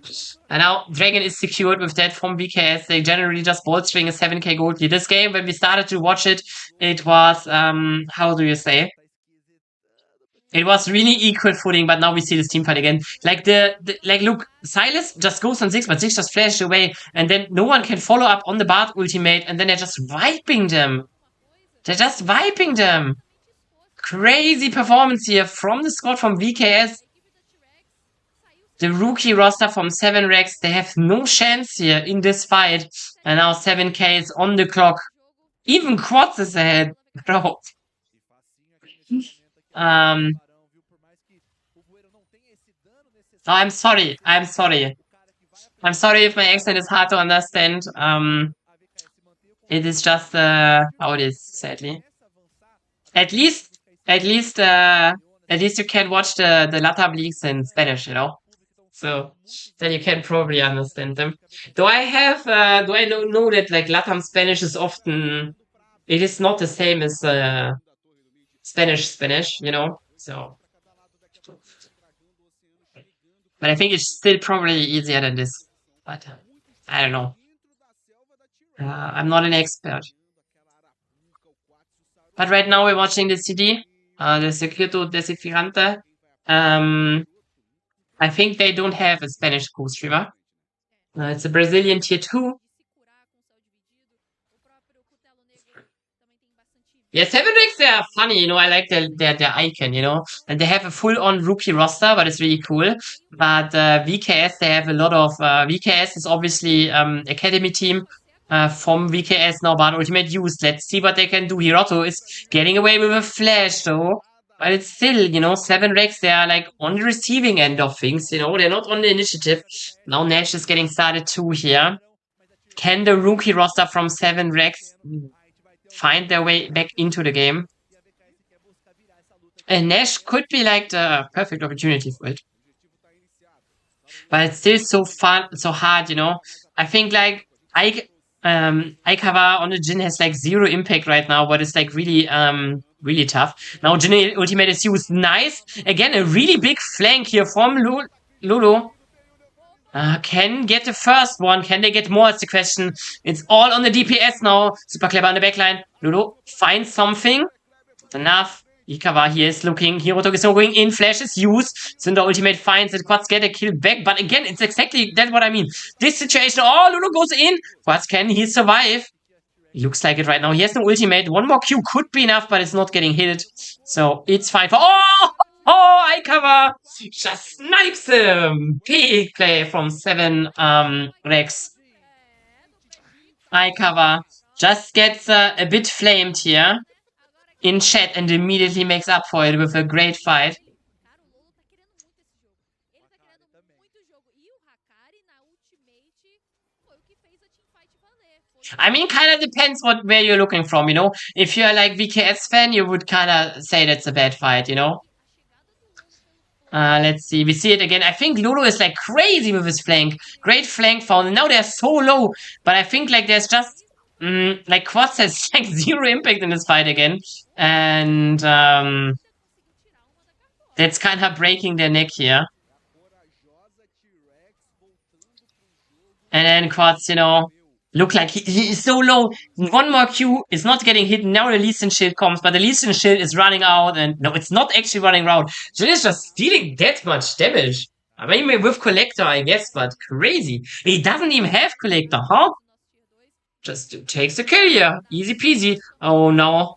And now Dragon is secured with that from VKS. They generally just bolstering a 7k gold lead. This game, when we started to watch it, it was, how do you say? It was really equal footing, but now we see this team fight again. Like like look, Silas just goes on 6, but 6 just flashed away, and then no one can follow up on the Bard ultimate, and then they're just wiping them. They're just wiping them. Crazy performance here from the squad from VKS. The rookie roster from 7 Rex, they have no chance here in this fight. And now 7k is on the clock. Even Quads is ahead. Bro. Oh, I'm sorry. I'm sorry if my accent is hard to understand. It is just how it is, sadly. At least you can watch the LATAM leagues in Spanish, you know. So then you can probably understand them. Do I know that like LATAM Spanish is often, it is not the same as Spanish, you know. So, but I think it's still probably easier than this. But I don't know. I'm not an expert. But right now we're watching the CD, the Secreto Desafiante. I think they don't have a Spanish co-streamer. It's a Brazilian tier 2. Yeah, 7 Rex, they are funny, you know, I like their icon, you know. And they have a full-on rookie roster, but it's really cool. But VKS, they have a lot of... VKS is obviously academy team from VKS now, but ultimate use. Let's see what they can do. Hiroto is getting away with a flash, though. But it's still, you know, 7 Rex, they are like on the receiving end of things, you know. They're not on the initiative. Now Nash is getting started too here. Can the rookie roster from 7 Rex find their way back into the game? And Nash could be like the perfect opportunity for it. But it's still so fun, so hard, you know. I think like Aikawa on the Jin has like 0 impact right now, but it's like really tough. Now Jin ultimate is used. Nice. Again, a really big flank here from Lulu. Can get the first one. Can they get more? Is the question. It's all on the DPS now. Super clever on the backline. Lulu finds something. Enough. Ikawa here is looking. Hiroto is going in. Flash is used. Cinder ultimate finds it. Quads get a kill back. But again, it's exactly that's what I mean. This situation. Oh, Lulu goes in. Quads can he survive? It looks like it right now. He has no ultimate. One more Q could be enough, but it's not getting hit. So it's fine for... Oh, Aikawa just snipes him. Big play from 7 Rex. Aikawa just gets a bit flamed here in chat and immediately makes up for it with a great fight. I mean, kind of depends where you're looking from, you know. If you're like VKS fan, you would kind of say that's a bad fight, you know. Let's see. We see it again. I think Lulu is like crazy with his flank. Great flank found. And now they're so low. But I think like there's just like Quartz has like 0 impact in this fight again. And that's kind of breaking their neck here. And then Quartz, look like he is so low. One more Q is not getting hit. Now the Lee Sin shield comes, but the Lee Sin shield is running out. And no, it's not actually running out. Jin is just dealing that much damage. I mean, with Collector, I guess, but crazy. He doesn't even have Collector, huh? Just takes the kill here. Easy peasy. Oh no.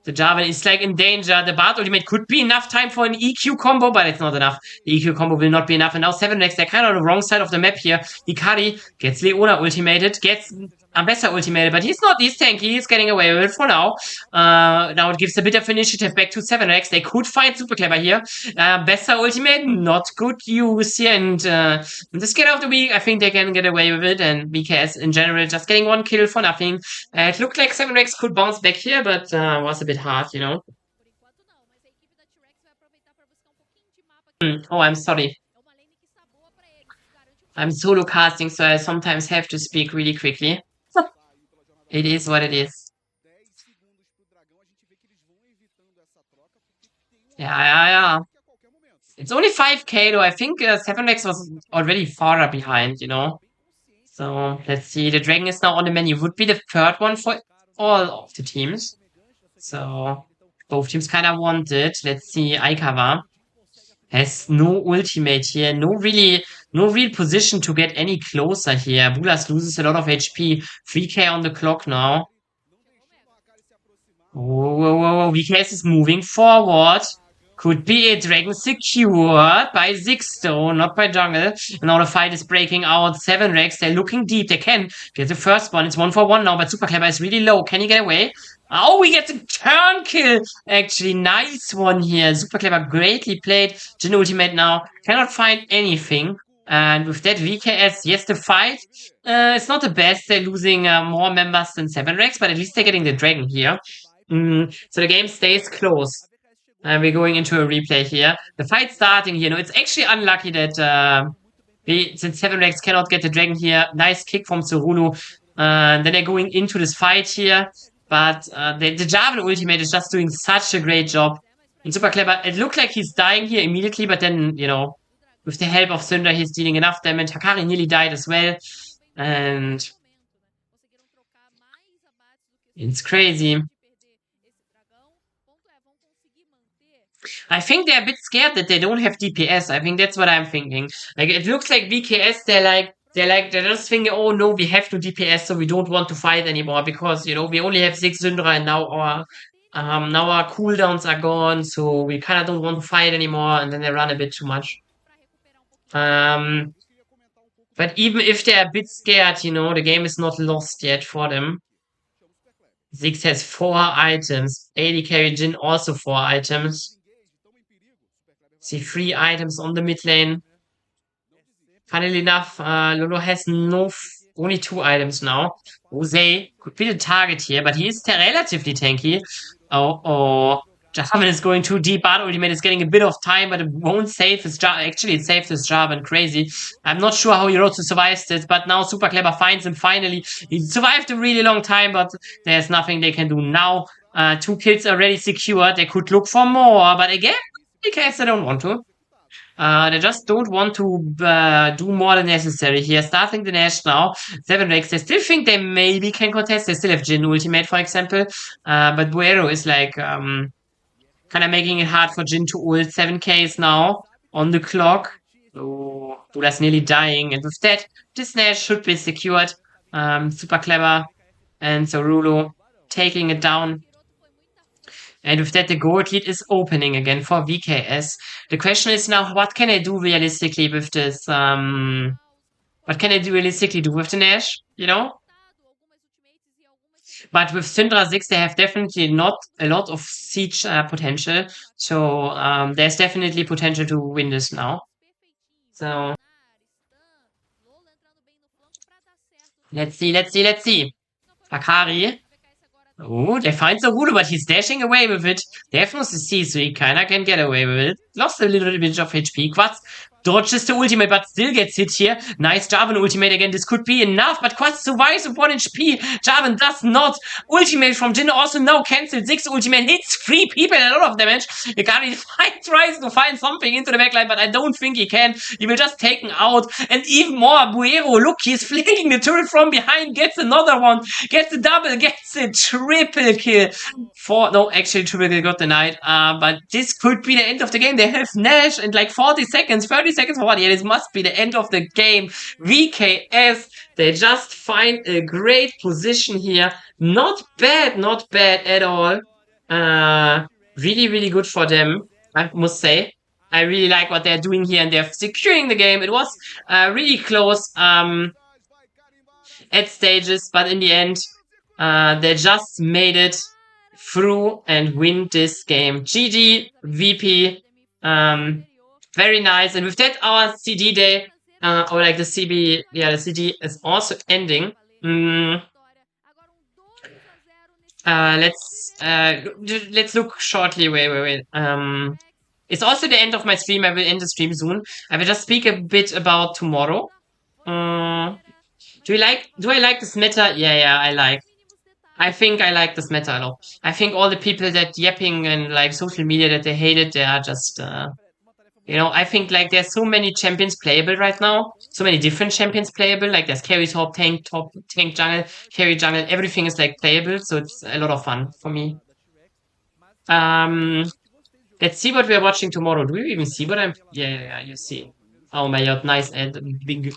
The Jarvan is like in danger. The Bard ultimate could be enough time for an EQ combo, but it's not enough. The EQ combo will not be enough. And now 7 next, they're kind of on the wrong side of the map here. Hikari gets Leona ultimated, gets Ambessa ultimated, but he's not. He's tanky. He's getting away with it for now. Now it gives a bit of initiative back to 7X. They could find Super Clever here. Bessa ultimate, not good use here. And in the scale of the week, I think they can get away with it. And BKS in general just getting 1 kill for nothing. It looked like 7X could bounce back here, but was a bit hard, Oh, I'm sorry. I'm solo casting, so I sometimes have to speak really quickly. It is what it is. Yeah. It's only 5k though. I think 7x was already far behind, So let's see. The dragon is now on the menu. Would be the third one for all of the teams. So both teams kind of want it. Let's see. Aikawa has no ultimate here. No real position to get any closer here. Bulas loses a lot of HP. 3k on the clock now. Whoa. VKS is moving forward. Could be a dragon secured by Zigstone, not by jungle. And now the fight is breaking out. 7Rex, they're looking deep. They can get the first one. It's 1-for-1 now, but Super Clever is really low. Can he get away? Oh, we get the turn kill. Actually, nice one here. Super Clever greatly played. Jin ultimate now. Cannot find anything. And with that, VKS, yes, the fight it's not the best. They're losing more members than 7Rex, but at least they're getting the dragon here. So the game stays close. And we're going into a replay here. The fight starting here. It's actually unlucky that since 7Rex cannot get the dragon here. Nice kick from Tsurulu. Then they're going into this fight here. But the Jarvan ultimate is just doing such a great job. And Super Clever. It looked like he's dying here immediately, but then, with the help of Syndra, he's dealing enough damage. Hakari nearly died as well. And it's crazy. I think they're a bit scared that they don't have DPS. I think that's what I'm thinking. Like, it looks like VKS, they're just thinking, oh no, we have no DPS, so we don't want to fight anymore because, we only have 6 Syndra and now our cooldowns are gone, so we kind of don't want to fight anymore, and then they run a bit too much. But even if they're a bit scared, the game is not lost yet for them. Ziggs has 4 items. AD carry Jin also 4 items. See 3 items on the mid lane. Funnily enough, Lolo has only 2 items now. Jose could be the target here, but he is relatively tanky. Oh. Jarvan is going too deep. Bard ultimate is getting a bit of time, but it won't save his Jarvan. Actually, it saved his Jarvan. Crazy. I'm not sure how Hiroto survives this, but now Super Clever finds him finally. He survived a really long time, but there's nothing they can do now. 2 kills already secured. They could look for more, but again, because they don't want to. They just don't want to do more than necessary here. Starting the Nash now. 7Rex, they still think they maybe can contest. They still have Jin ultimate, for example. But Buero is like kind of making it hard for Jin to ult. 7Ks now on the clock. Oh, Bula's nearly dying. And with that, this Nash should be secured. Super Clever. And so Rulo taking it down. And with that, the gold lead is opening again for VKS. The question is now, what can I do realistically with this? What can I do realistically do with the Nash? But with Syndra 6, they have definitely not a lot of siege potential. So there's definitely potential to win this now. So let's see. Akari. Oh, they find the Hulu, but he's dashing away with it. They have no CC, so he kinda can get away with it. lost a little bit of HP. Quats dodges the ultimate, but still gets hit here. Nice Jarvan ultimate again. This could be enough, but Quats survives with 1 HP. Jarvan does not. Ultimate from Jin also now cancelled. 6 ultimate hits 3 people and a lot of damage. Yagami tries to find something into the backline, but I don't think he can. He will just take him out. And even more, Buero, look, he's flanking the turret from behind, gets another one, gets a double, gets a triple kill. No, actually triple kill got denied. But this could be the end of the game. They have Nash in like 40 seconds, 30 seconds for what? Yeah, this must be the end of the game. VKS, they just find a great position here. Not bad at all. Really, really good for them, I must say. I really like what they're doing here, and they're securing the game. It was really close at stages, but in the end, they just made it through and win this game. GG, VP. Very nice. And with that, our CD day, or like the CB, yeah, the CD is also ending. Let's look shortly. Wait. It's also the end of my stream. I will end the stream soon. I will just speak a bit about tomorrow. Do I like this meta? Yeah, I think I like this meta a lot. I think all the people that yapping and like social media that they hate it, they are just, I think like there's so many champions playable right now. So many different champions playable. Like there's carry top, tank, jungle, carry jungle. Everything is like playable. So it's a lot of fun for me. Let's see what we're watching tomorrow. Do we even see what I'm... Yeah, you see. Oh my god, nice and big.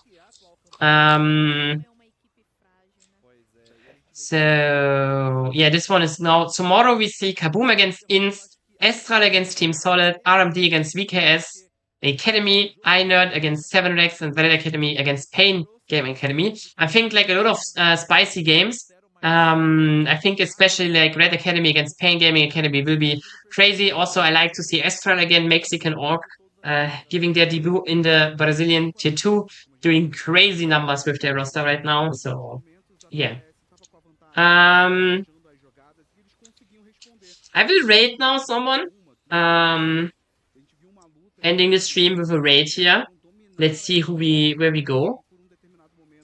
So, yeah, this one is now... Tomorrow we see Kaboom against Inst, Estral against Team Solid, RMD against VKS, Academy, iNerd against 7rex, and Valid Academy against Pain Gaming Academy. I think like a lot of spicy games. I think especially like Red Academy against Pain Gaming Academy will be crazy. Also, I like to see Estral again, Mexican Orc, giving their debut in the Brazilian Tier 2, doing crazy numbers with their roster right now. So, yeah. I will raid now someone. Ending the stream with a raid here. Let's see where we go.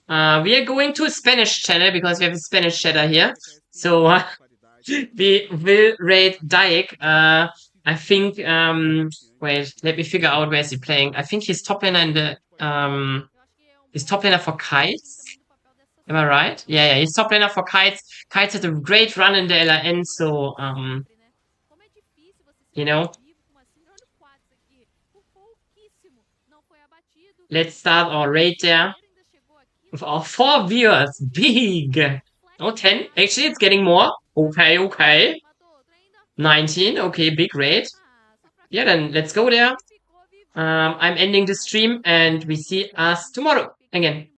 We are going to a Spanish channel because we have a Spanish chatter here. So we will raid Daik. I think wait, let me figure out where is he playing. I think he's top laner in the he's top laner for Kites. Am I right? Yeah, he's top laner for Kites. Kites had a great run in the LRN, so let's start our raid there. With our 4 viewers. Big! Oh, 10. Actually, it's getting more. Okay. 19. Okay, big raid. Yeah, then let's go there. I'm ending the stream and we see us tomorrow again.